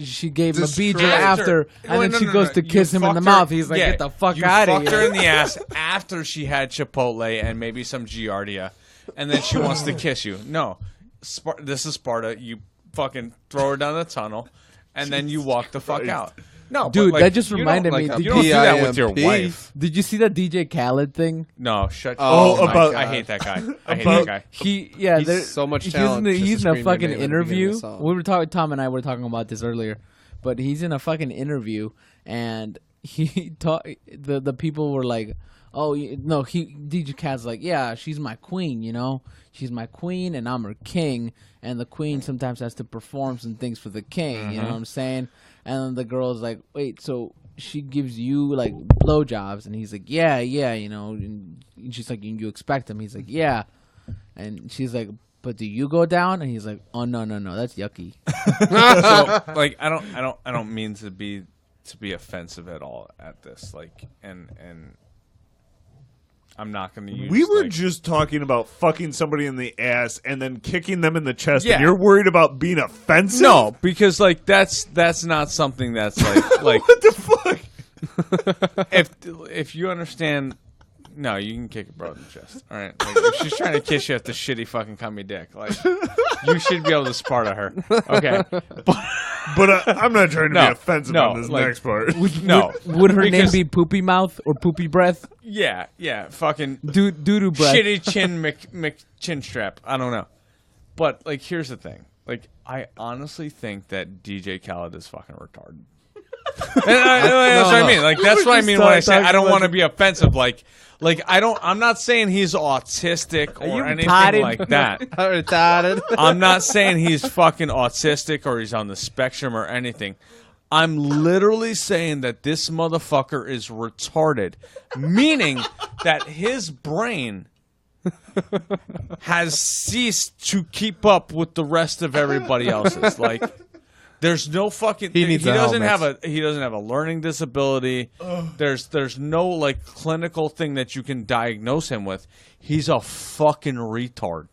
[SPEAKER 4] She gave him a beater
[SPEAKER 5] Destroyed
[SPEAKER 4] after,
[SPEAKER 2] Wait,
[SPEAKER 4] and then
[SPEAKER 2] no,
[SPEAKER 4] she
[SPEAKER 2] no,
[SPEAKER 4] goes
[SPEAKER 2] no.
[SPEAKER 4] to
[SPEAKER 2] You
[SPEAKER 4] kiss him in the
[SPEAKER 2] fucked
[SPEAKER 4] mouth.
[SPEAKER 2] her-
[SPEAKER 4] He's like,
[SPEAKER 2] yeah,
[SPEAKER 4] "Get the fuck
[SPEAKER 2] you
[SPEAKER 4] out of
[SPEAKER 2] fucked her
[SPEAKER 4] here!"
[SPEAKER 2] in the ass after she had Chipotle and maybe some Giardia, and then she wants to kiss you. No, this is Sparta. You fucking throw her down the tunnel, and then you walk the fuck out. No,
[SPEAKER 4] Dude,
[SPEAKER 2] but, like,
[SPEAKER 4] that just
[SPEAKER 2] you don't-
[SPEAKER 4] reminded
[SPEAKER 5] like
[SPEAKER 4] me.
[SPEAKER 5] a
[SPEAKER 2] You don't do that with your
[SPEAKER 5] PIMP.
[SPEAKER 2] wife.
[SPEAKER 4] Did you see that DJ Khaled thing?
[SPEAKER 2] No, shut.
[SPEAKER 5] Oh,
[SPEAKER 2] my
[SPEAKER 1] about-
[SPEAKER 2] God. I hate that guy. I hate
[SPEAKER 1] about-
[SPEAKER 2] that guy.
[SPEAKER 5] He's
[SPEAKER 4] there-
[SPEAKER 5] so much
[SPEAKER 4] he's
[SPEAKER 5] talent
[SPEAKER 4] in,
[SPEAKER 5] just
[SPEAKER 4] he's
[SPEAKER 5] to
[SPEAKER 4] in a
[SPEAKER 5] scream your
[SPEAKER 4] fucking
[SPEAKER 5] name at the beginning of
[SPEAKER 4] interview.
[SPEAKER 5] the song.
[SPEAKER 4] We were talking. Tom and I were talking about this earlier, but he's in a fucking interview, and he the people were like, "Oh no, DJ Khaled's like, yeah, she's my queen, you know, she's my queen, and I'm her king, and the queen sometimes has to perform some things for the king, you know what I'm saying?" And then the girl's like, "Wait, so?" She gives you like blowjobs, and he's like, yeah, you know. And she's like, you expect him? He's like, yeah. And she's like, but do you go down? And he's like, oh no, that's yucky.
[SPEAKER 2] So, like, I don't mean to be offensive at all at this. Like, and I'm not going to use.
[SPEAKER 1] We were
[SPEAKER 2] like,
[SPEAKER 1] just talking about fucking somebody in the ass and then kicking them in the chest.
[SPEAKER 2] Yeah.
[SPEAKER 1] And you're worried about being offensive?
[SPEAKER 2] no, because like that's not something that's like
[SPEAKER 1] What the fuck?
[SPEAKER 2] if you understand. No, you can kick a bro in the chest. All right, like, if she's trying to kiss you at the shitty fucking cummy dick, like you should be able to Sparta her. Okay,
[SPEAKER 1] But I'm not trying to
[SPEAKER 2] No,
[SPEAKER 1] be offensive
[SPEAKER 2] no,
[SPEAKER 1] on this
[SPEAKER 2] like-
[SPEAKER 1] next part.
[SPEAKER 2] no,
[SPEAKER 4] Would her name
[SPEAKER 2] Because-
[SPEAKER 4] be Poopy Mouth or Poopy Breath?
[SPEAKER 2] yeah, fucking
[SPEAKER 4] Doo-doo Breath.
[SPEAKER 2] shitty chin chin strap. I don't know, but like here's the thing. Like I honestly think that DJ Khaled is fucking retarded. That's what I mean. Like that's what I mean when I say I don't
[SPEAKER 4] talking
[SPEAKER 2] want to be offensive. Like I'm not saying he's autistic
[SPEAKER 4] you
[SPEAKER 2] or anything
[SPEAKER 4] retarded?
[SPEAKER 2] like that.
[SPEAKER 5] Retarded.
[SPEAKER 2] I'm not saying he's fucking autistic or he's on the spectrum or anything. I'm literally saying that this motherfucker is retarded, meaning that his brain has ceased to keep up with the rest of everybody else's. Like, there's no fucking. He doesn't have a learning disability. There's no like clinical thing that you can diagnose him with. He's a fucking retard.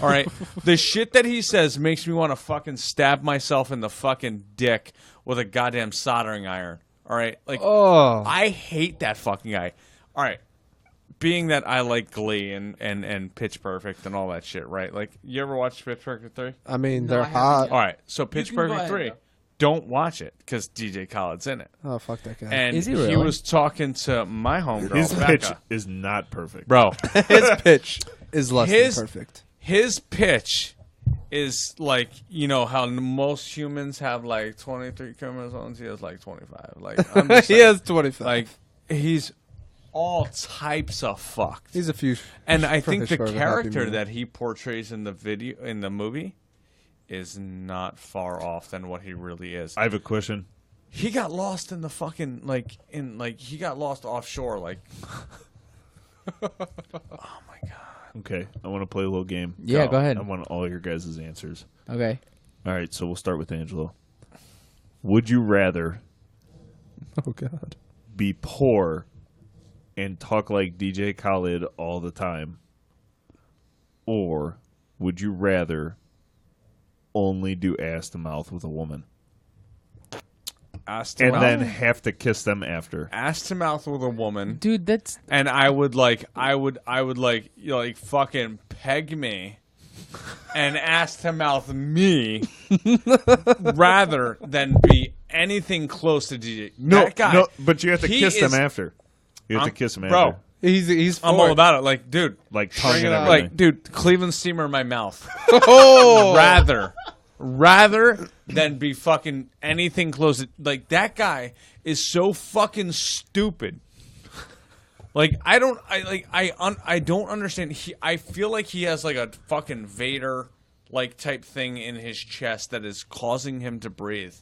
[SPEAKER 2] All right, the shit that he says makes me want to fucking stab myself in the fucking dick with a goddamn soldering iron. All right, like I hate that fucking guy. All right, being that I like Glee and Pitch Perfect and all that shit, right? Like, you ever watch Pitch Perfect 3?
[SPEAKER 5] I mean,
[SPEAKER 4] No,
[SPEAKER 5] they're
[SPEAKER 4] I haven't
[SPEAKER 5] hot.
[SPEAKER 4] yet.
[SPEAKER 2] All right, so Pitch
[SPEAKER 4] can go
[SPEAKER 2] Perfect
[SPEAKER 4] ahead,
[SPEAKER 2] 3,
[SPEAKER 4] though.
[SPEAKER 2] don't watch it because DJ Khaled's in it.
[SPEAKER 5] Oh, fuck that guy.
[SPEAKER 2] And
[SPEAKER 4] Is he
[SPEAKER 2] he
[SPEAKER 4] really?
[SPEAKER 2] was talking to my homegirl,
[SPEAKER 1] His
[SPEAKER 2] Becca.
[SPEAKER 1] pitch is not perfect.
[SPEAKER 2] Bro,
[SPEAKER 5] His pitch is less
[SPEAKER 2] His-
[SPEAKER 5] than perfect.
[SPEAKER 2] his pitch is like, you know how most humans have like 23 chromosomes. He has like 25. Like, I'm just
[SPEAKER 5] He
[SPEAKER 2] saying,
[SPEAKER 5] has 25.
[SPEAKER 2] like, he's all types of fucked.
[SPEAKER 5] He's a few.
[SPEAKER 2] And I think the
[SPEAKER 5] short of a Happy
[SPEAKER 2] character
[SPEAKER 5] Meal.
[SPEAKER 2] that he portrays in the movie is not far off than what he really is.
[SPEAKER 1] I have a question.
[SPEAKER 2] He got lost in the fucking he got lost offshore. Like, oh my god.
[SPEAKER 1] Okay, I want to play a little game.
[SPEAKER 4] Yeah, go ahead.
[SPEAKER 1] I want all your guys' answers.
[SPEAKER 4] Okay.
[SPEAKER 1] All right, so we'll start with Angelo. Would you rather
[SPEAKER 5] Oh God.
[SPEAKER 1] be poor and talk like DJ Khaled all the time, or would you rather only do ass to mouth with a woman
[SPEAKER 2] Ass to
[SPEAKER 1] and
[SPEAKER 2] mouth.
[SPEAKER 1] then have to kiss them after?
[SPEAKER 2] Ass to mouth with a woman.
[SPEAKER 4] Dude, that's
[SPEAKER 2] And I would fucking peg me and ass to mouth me rather than be anything close to DJ. That guy,
[SPEAKER 1] no, but you have to
[SPEAKER 2] he
[SPEAKER 1] kiss them
[SPEAKER 2] is-
[SPEAKER 1] after. You have to kiss them after.
[SPEAKER 2] bro.
[SPEAKER 5] He's.
[SPEAKER 2] I'm all about it. Like, dude,
[SPEAKER 1] Like tongue
[SPEAKER 5] Bring
[SPEAKER 1] and
[SPEAKER 5] it on.
[SPEAKER 1] everything.
[SPEAKER 2] like, dude, Cleveland steamer in my mouth.
[SPEAKER 5] Oh.
[SPEAKER 2] rather than be fucking anything close to, like, that guy is so fucking stupid. Like, I don't understand. I feel like he has like a fucking Vader like type thing in his chest that is causing him to breathe,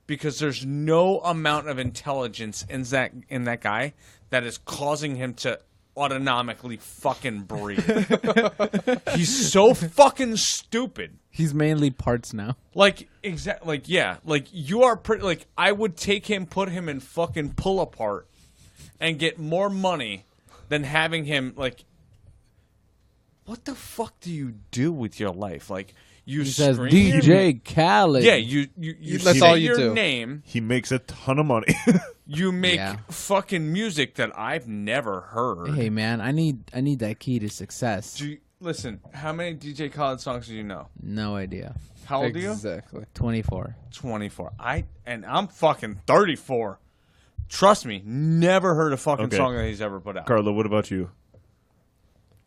[SPEAKER 2] because there's no amount of intelligence in that guy that is causing him to autonomically fucking breathe. He's so fucking stupid.
[SPEAKER 4] he's mainly parts now.
[SPEAKER 2] Like, like, yeah, like, you are pretty, like, I would take him, put him in fucking pull apart and get more money than having him, like, what the fuck do you do with your life? Like, you
[SPEAKER 4] He says
[SPEAKER 2] scream,
[SPEAKER 4] DJ Khaled.
[SPEAKER 2] yeah, you
[SPEAKER 5] That's
[SPEAKER 2] say
[SPEAKER 5] all you
[SPEAKER 2] your
[SPEAKER 5] do.
[SPEAKER 2] name,
[SPEAKER 1] He makes a ton of money.
[SPEAKER 2] you make
[SPEAKER 4] Yeah.
[SPEAKER 2] fucking music that I've never heard.
[SPEAKER 4] Hey man, I need that key to success.
[SPEAKER 2] Listen, how many DJ Khaled songs do you know?
[SPEAKER 4] No idea.
[SPEAKER 2] How old are you?
[SPEAKER 5] Exactly.
[SPEAKER 4] 24.
[SPEAKER 2] 24. I'm fucking 34. Trust me, never heard a fucking
[SPEAKER 1] Okay.
[SPEAKER 2] song that he's ever put out.
[SPEAKER 1] Carla, what about you?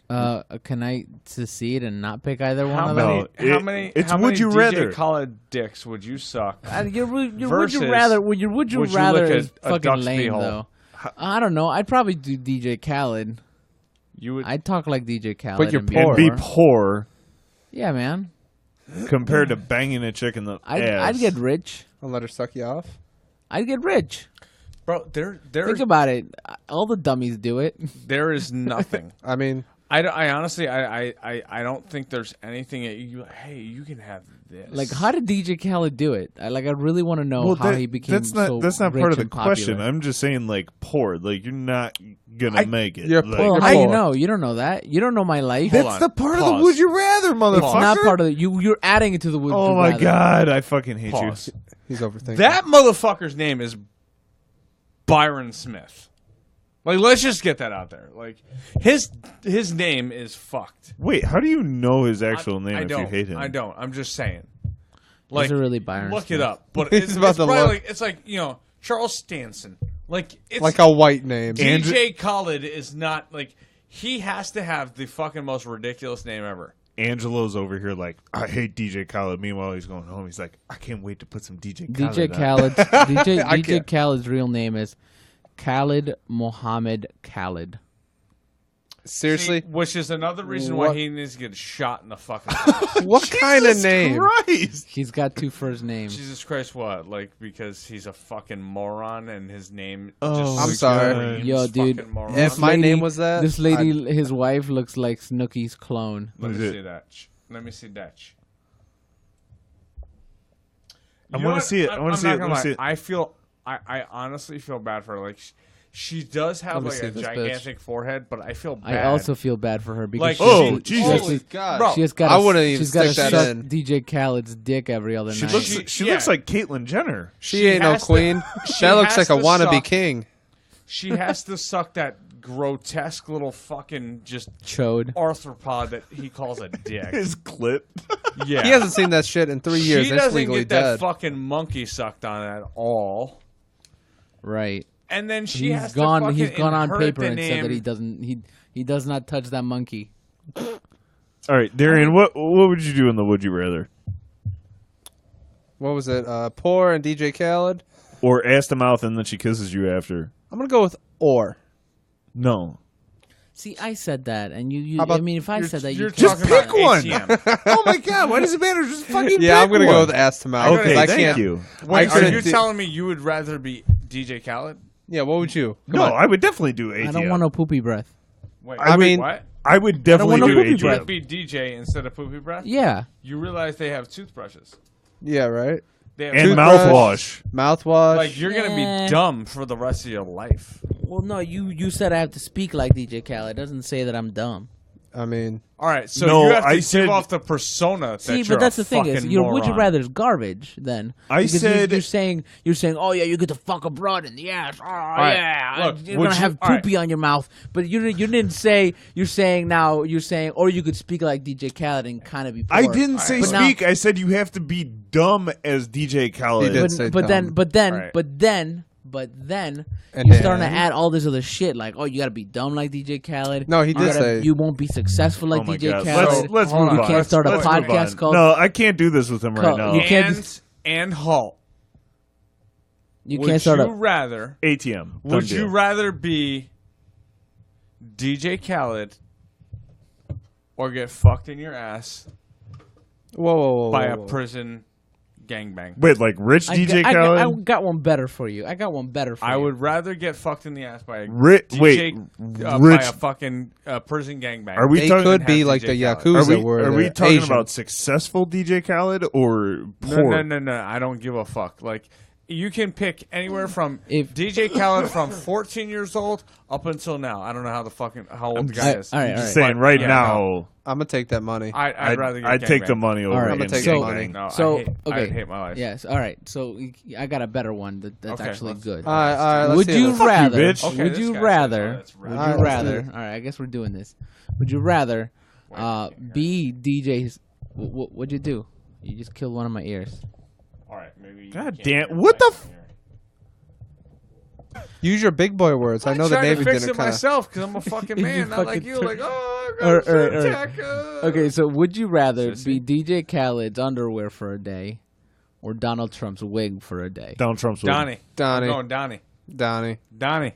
[SPEAKER 4] Can I secede and not pick either one
[SPEAKER 2] How
[SPEAKER 4] of
[SPEAKER 2] many?
[SPEAKER 4] them?
[SPEAKER 1] No,
[SPEAKER 2] how
[SPEAKER 1] it-
[SPEAKER 2] many?
[SPEAKER 1] it's
[SPEAKER 2] how
[SPEAKER 1] would
[SPEAKER 2] many
[SPEAKER 1] you
[SPEAKER 2] DJ
[SPEAKER 1] rather.
[SPEAKER 2] Khaled dicks would you suck?
[SPEAKER 4] Would
[SPEAKER 2] Versus,
[SPEAKER 4] you rather? Would you
[SPEAKER 2] would you
[SPEAKER 4] rather
[SPEAKER 2] lick a-
[SPEAKER 4] is
[SPEAKER 2] a
[SPEAKER 4] fucking
[SPEAKER 2] duck's
[SPEAKER 4] lame
[SPEAKER 2] beehole?
[SPEAKER 4] though. I don't know. I'd probably do DJ Khaled.
[SPEAKER 2] You would.
[SPEAKER 4] I'd talk like DJ Khaled.
[SPEAKER 5] But you're
[SPEAKER 4] and be
[SPEAKER 5] poor.
[SPEAKER 1] And be poor
[SPEAKER 4] Yeah, man.
[SPEAKER 1] compared to banging a chick in the
[SPEAKER 4] I'd
[SPEAKER 1] ass.
[SPEAKER 4] get rich.
[SPEAKER 5] I'll let her suck you off.
[SPEAKER 4] I'd get rich.
[SPEAKER 2] Bro, there
[SPEAKER 4] Think about it. All the dummies do it.
[SPEAKER 2] there is nothing.
[SPEAKER 5] I mean,
[SPEAKER 2] I honestly, I don't think there's anything that hey, you can have this.
[SPEAKER 4] Like, how did DJ Khaled do it? I really want to know how he became.
[SPEAKER 1] That's not
[SPEAKER 4] so
[SPEAKER 1] part of
[SPEAKER 4] rich
[SPEAKER 1] the
[SPEAKER 4] and popular.
[SPEAKER 1] question. I'm just saying, like, poor. Like, you're not gonna make it.
[SPEAKER 5] you're
[SPEAKER 1] Like,
[SPEAKER 5] poor.
[SPEAKER 4] Well, how you
[SPEAKER 5] poor.
[SPEAKER 4] know? You don't know that. You don't know my life.
[SPEAKER 2] Hold
[SPEAKER 1] that's
[SPEAKER 2] on.
[SPEAKER 1] the part of the
[SPEAKER 2] Pause.
[SPEAKER 1] would you rather, motherfucker.
[SPEAKER 4] It's not part of the. You're adding it to the would
[SPEAKER 1] Oh
[SPEAKER 4] you
[SPEAKER 1] my
[SPEAKER 4] rather.
[SPEAKER 1] god, I fucking hate
[SPEAKER 2] Pause.
[SPEAKER 1] you.
[SPEAKER 5] he's overthinking.
[SPEAKER 2] That motherfucker's name is Byron Smith. Like, let's just get that out there. Like, his name is fucked.
[SPEAKER 1] Wait, how do you know his actual name
[SPEAKER 2] I
[SPEAKER 1] if
[SPEAKER 2] don't.
[SPEAKER 1] you hate him?
[SPEAKER 2] I don't. I'm just saying.
[SPEAKER 4] Is
[SPEAKER 2] Like,
[SPEAKER 4] it really Byron?
[SPEAKER 2] look
[SPEAKER 4] Smith?
[SPEAKER 2] it up. But
[SPEAKER 5] He's
[SPEAKER 2] it's,
[SPEAKER 5] about
[SPEAKER 2] it's
[SPEAKER 5] to
[SPEAKER 2] probably
[SPEAKER 5] look.
[SPEAKER 2] like, it's like, you know, Charles Stanson. Like, it's
[SPEAKER 5] like a white name.
[SPEAKER 2] DJ Khaled is not like, he has to have the fucking most ridiculous name ever.
[SPEAKER 1] Angelo's over here like, I hate DJ Khaled. Meanwhile, he's going home. He's like, I can't wait to put some DJ Khaled
[SPEAKER 4] DJ
[SPEAKER 1] on.
[SPEAKER 4] Khaled's DJ
[SPEAKER 5] can't.
[SPEAKER 4] Khaled's real name is Khaled Mohammed Khaled.
[SPEAKER 5] Seriously,
[SPEAKER 2] Which is another reason
[SPEAKER 5] What?
[SPEAKER 2] why he needs to get shot in the fucking face.
[SPEAKER 5] what kind of name?
[SPEAKER 1] Christ.
[SPEAKER 4] He's got two first names.
[SPEAKER 2] Jesus Christ, what? Like, because he's a fucking moron and his name
[SPEAKER 1] Oh,
[SPEAKER 2] just
[SPEAKER 5] I'm sorry.
[SPEAKER 2] screams
[SPEAKER 4] Yo, dude,
[SPEAKER 2] fucking moron.
[SPEAKER 5] If my name was that,
[SPEAKER 4] This lady, his wife, looks like Snooki's clone.
[SPEAKER 2] Let
[SPEAKER 1] Is
[SPEAKER 2] me
[SPEAKER 1] it-
[SPEAKER 2] see that. Let me see that.
[SPEAKER 1] I
[SPEAKER 2] You know
[SPEAKER 1] wanna
[SPEAKER 2] what?
[SPEAKER 1] see it. I wanna
[SPEAKER 2] I'm
[SPEAKER 1] see
[SPEAKER 2] not
[SPEAKER 1] it. I
[SPEAKER 2] gonna
[SPEAKER 1] wanna
[SPEAKER 2] lie.
[SPEAKER 1] see it.
[SPEAKER 2] I honestly feel bad for her. Like, she does have
[SPEAKER 5] Let me
[SPEAKER 2] like
[SPEAKER 5] see
[SPEAKER 2] a
[SPEAKER 5] this bitch.
[SPEAKER 2] gigantic forehead, but I feel bad.
[SPEAKER 4] I also feel bad for her because
[SPEAKER 2] Like,
[SPEAKER 1] Oh,
[SPEAKER 4] she,
[SPEAKER 1] Jesus.
[SPEAKER 5] Holy God.
[SPEAKER 2] Bro,
[SPEAKER 4] she just got.
[SPEAKER 5] I wouldn't even
[SPEAKER 4] she's got to
[SPEAKER 5] stick that
[SPEAKER 4] suck
[SPEAKER 5] in.
[SPEAKER 4] DJ Khaled's dick every other
[SPEAKER 1] She
[SPEAKER 4] night.
[SPEAKER 1] looks. She
[SPEAKER 2] yeah.
[SPEAKER 1] looks like Caitlyn Jenner.
[SPEAKER 5] She ain't no
[SPEAKER 2] has to-
[SPEAKER 5] queen.
[SPEAKER 2] she
[SPEAKER 5] That looks
[SPEAKER 2] has
[SPEAKER 5] like a
[SPEAKER 2] to
[SPEAKER 5] wannabe
[SPEAKER 2] suck.
[SPEAKER 5] king.
[SPEAKER 2] She has to suck that grotesque little fucking just
[SPEAKER 4] Chode.
[SPEAKER 2] arthropod that he calls a dick.
[SPEAKER 1] His clip.
[SPEAKER 2] Yeah,
[SPEAKER 5] He hasn't seen that shit in 3 years.
[SPEAKER 2] She
[SPEAKER 5] That's
[SPEAKER 2] doesn't
[SPEAKER 5] legally
[SPEAKER 2] get that
[SPEAKER 5] dead.
[SPEAKER 2] fucking monkey sucked on at all.
[SPEAKER 4] Right.
[SPEAKER 2] And then she has
[SPEAKER 4] He's gone.
[SPEAKER 2] to fucking
[SPEAKER 4] He's gone on
[SPEAKER 2] inherit
[SPEAKER 4] paper
[SPEAKER 2] the
[SPEAKER 4] and said that he
[SPEAKER 2] name.
[SPEAKER 4] doesn't. He does not touch that monkey.
[SPEAKER 1] All right, Darian. What would you do in the Would You Rather?
[SPEAKER 5] What was it? Poor and DJ Khaled.
[SPEAKER 1] Or ask the mouth and then she kisses you after?
[SPEAKER 5] I'm gonna go with or.
[SPEAKER 1] No.
[SPEAKER 4] See, I said that, and you.
[SPEAKER 5] How about-
[SPEAKER 4] I mean, if I said that,
[SPEAKER 2] You're
[SPEAKER 4] you
[SPEAKER 1] Just
[SPEAKER 2] talking
[SPEAKER 1] pick
[SPEAKER 2] about
[SPEAKER 1] one.
[SPEAKER 2] ATM.
[SPEAKER 1] Oh my God! Why does it matter? Just fucking.
[SPEAKER 5] Yeah, I'm
[SPEAKER 1] pick
[SPEAKER 5] gonna go
[SPEAKER 1] one.
[SPEAKER 5] with ass to mouth.
[SPEAKER 1] Okay,
[SPEAKER 5] I
[SPEAKER 1] thank
[SPEAKER 5] can't.
[SPEAKER 1] you.
[SPEAKER 2] Wait, are
[SPEAKER 5] couldn't
[SPEAKER 2] you
[SPEAKER 5] do-
[SPEAKER 2] telling me you would rather be DJ Khaled?
[SPEAKER 5] Yeah, what would you? Come
[SPEAKER 1] No,
[SPEAKER 5] on.
[SPEAKER 1] I would definitely do ATM.
[SPEAKER 4] I don't want no poopy breath.
[SPEAKER 2] Wait,
[SPEAKER 5] I mean-
[SPEAKER 2] what?
[SPEAKER 1] I would definitely
[SPEAKER 4] want no
[SPEAKER 1] do
[SPEAKER 4] poopy breath.
[SPEAKER 1] ATM.
[SPEAKER 2] Be DJ instead of poopy breath.
[SPEAKER 4] Yeah.
[SPEAKER 2] You realize they have toothbrushes.
[SPEAKER 5] Yeah, right.
[SPEAKER 2] They have
[SPEAKER 1] And
[SPEAKER 5] Toothbrush.
[SPEAKER 1] mouthwash.
[SPEAKER 5] Mouthwash.
[SPEAKER 2] Like you're gonna
[SPEAKER 4] Eh.
[SPEAKER 2] be dumb for the rest of your life.
[SPEAKER 4] Well, no, you said I have to speak like DJ Khaled. It doesn't say that I'm dumb.
[SPEAKER 5] I mean,
[SPEAKER 2] All right, so
[SPEAKER 1] No,
[SPEAKER 2] you have to
[SPEAKER 1] I
[SPEAKER 2] give
[SPEAKER 1] said-
[SPEAKER 2] off the persona that
[SPEAKER 4] See,
[SPEAKER 2] you're
[SPEAKER 4] but that's
[SPEAKER 2] a
[SPEAKER 4] the thing is,
[SPEAKER 2] fucking
[SPEAKER 4] your would you
[SPEAKER 2] moron.
[SPEAKER 4] rather is garbage. Then
[SPEAKER 1] I
[SPEAKER 4] Because
[SPEAKER 1] said-
[SPEAKER 4] you're saying, oh yeah, you get to fuck a broad in the ass. Oh
[SPEAKER 2] right,
[SPEAKER 4] yeah,
[SPEAKER 2] look,
[SPEAKER 4] you're
[SPEAKER 2] would
[SPEAKER 4] gonna
[SPEAKER 2] you-
[SPEAKER 4] have
[SPEAKER 2] all right.
[SPEAKER 4] poopy on your mouth. But you didn't say. You're saying, or you could speak like DJ Khaled and kind of be. Poor.
[SPEAKER 1] I didn't say
[SPEAKER 4] But now-
[SPEAKER 1] speak. I said you have to be dumb as DJ Khaled.
[SPEAKER 5] He did. say
[SPEAKER 4] But then,
[SPEAKER 5] dumb.
[SPEAKER 4] but then,
[SPEAKER 5] And
[SPEAKER 4] you're starting to
[SPEAKER 5] then?
[SPEAKER 4] add all this other shit like, oh, you gotta be dumb like DJ Khaled.
[SPEAKER 5] No, he
[SPEAKER 4] You
[SPEAKER 5] did say-
[SPEAKER 4] you won't be successful like
[SPEAKER 1] Oh my
[SPEAKER 4] DJ
[SPEAKER 1] God.
[SPEAKER 4] Khaled.
[SPEAKER 1] Let's
[SPEAKER 2] Hold
[SPEAKER 1] move
[SPEAKER 2] on.
[SPEAKER 1] on.
[SPEAKER 4] You can't start a
[SPEAKER 1] Let's move
[SPEAKER 4] podcast
[SPEAKER 1] on.
[SPEAKER 4] called-
[SPEAKER 1] No, I can't do this with him right
[SPEAKER 4] Called-
[SPEAKER 1] now.
[SPEAKER 4] you can't
[SPEAKER 2] And halt.
[SPEAKER 4] You
[SPEAKER 2] Would
[SPEAKER 4] can't start
[SPEAKER 2] you
[SPEAKER 4] a.
[SPEAKER 2] rather?
[SPEAKER 1] ATM.
[SPEAKER 2] Would
[SPEAKER 1] Done
[SPEAKER 2] you
[SPEAKER 1] deal.
[SPEAKER 2] rather be DJ Khaled or get fucked in your ass
[SPEAKER 5] whoa,
[SPEAKER 2] by a
[SPEAKER 5] whoa.
[SPEAKER 2] prison gangbang?
[SPEAKER 1] Wait, like rich DJ
[SPEAKER 4] I
[SPEAKER 1] Khaled?
[SPEAKER 4] got one better for you. I got one better for you.
[SPEAKER 2] I would rather get fucked in the ass by a
[SPEAKER 1] Wait,
[SPEAKER 2] DJ, by
[SPEAKER 1] rich.
[SPEAKER 2] a fucking prison gangbang.
[SPEAKER 1] Are we
[SPEAKER 5] They
[SPEAKER 1] talking?
[SPEAKER 5] could be
[SPEAKER 2] have
[SPEAKER 5] like
[SPEAKER 2] DJ
[SPEAKER 5] the
[SPEAKER 2] Khaled.
[SPEAKER 5] Yakuza
[SPEAKER 1] Are
[SPEAKER 5] where
[SPEAKER 1] we
[SPEAKER 5] they're
[SPEAKER 1] talking
[SPEAKER 5] Asian.
[SPEAKER 1] about successful DJ Khaled or poor?
[SPEAKER 2] No. I don't give a fuck. Like, you can pick anywhere from
[SPEAKER 4] If-
[SPEAKER 2] DJ Khaled from 14 years old up until now. I don't know how old the guy is.
[SPEAKER 4] all right,
[SPEAKER 1] I'm
[SPEAKER 4] all
[SPEAKER 1] just
[SPEAKER 4] right.
[SPEAKER 1] saying right
[SPEAKER 2] Yeah,
[SPEAKER 1] now,
[SPEAKER 5] I'm gonna take that money.
[SPEAKER 2] I'd rather get
[SPEAKER 1] I'd take
[SPEAKER 2] gangbanged.
[SPEAKER 1] the money over
[SPEAKER 4] All right,
[SPEAKER 5] I'm gonna
[SPEAKER 1] getting
[SPEAKER 5] take the
[SPEAKER 4] so-
[SPEAKER 5] money.
[SPEAKER 2] No,
[SPEAKER 4] So,
[SPEAKER 2] I'd
[SPEAKER 4] okay.
[SPEAKER 2] hate my life.
[SPEAKER 4] Yes. All right. So I got a better one that's
[SPEAKER 2] Okay,
[SPEAKER 4] actually
[SPEAKER 2] let's-
[SPEAKER 4] good.
[SPEAKER 5] All right, let's
[SPEAKER 4] Would
[SPEAKER 5] see
[SPEAKER 4] you
[SPEAKER 5] it.
[SPEAKER 4] rather?
[SPEAKER 1] bitch.
[SPEAKER 2] Okay,
[SPEAKER 4] would
[SPEAKER 2] this
[SPEAKER 4] you
[SPEAKER 2] guy
[SPEAKER 4] rather?
[SPEAKER 2] said, "Oh, that's
[SPEAKER 4] Would
[SPEAKER 2] right."
[SPEAKER 4] you
[SPEAKER 5] All right, let's do
[SPEAKER 4] rather?
[SPEAKER 5] it.
[SPEAKER 4] All right. I guess we're doing this. Would you rather be DJ's? What'd you do? You just killed one of my ears.
[SPEAKER 2] All right, maybe. you
[SPEAKER 1] God
[SPEAKER 2] can't
[SPEAKER 1] damn,
[SPEAKER 2] hear
[SPEAKER 1] what
[SPEAKER 2] back
[SPEAKER 1] the
[SPEAKER 2] here.
[SPEAKER 5] Use your big boy words. I know the
[SPEAKER 2] tried
[SPEAKER 5] Navy
[SPEAKER 2] to fix
[SPEAKER 5] didn't
[SPEAKER 2] it
[SPEAKER 5] kind of.
[SPEAKER 2] myself because I'm a fucking man, not like
[SPEAKER 4] fucking
[SPEAKER 2] you. Like, oh, I
[SPEAKER 4] All
[SPEAKER 2] got
[SPEAKER 4] right,
[SPEAKER 2] a
[SPEAKER 4] all right.
[SPEAKER 2] tech.
[SPEAKER 4] Okay. So would you rather
[SPEAKER 2] Sissy.
[SPEAKER 4] be DJ Khaled's underwear for a day, or Donald Trump's wig for a day?
[SPEAKER 1] Donald Trump's wig.
[SPEAKER 2] Donnie.
[SPEAKER 5] Donnie.
[SPEAKER 2] I'm going Donnie.
[SPEAKER 5] Donnie.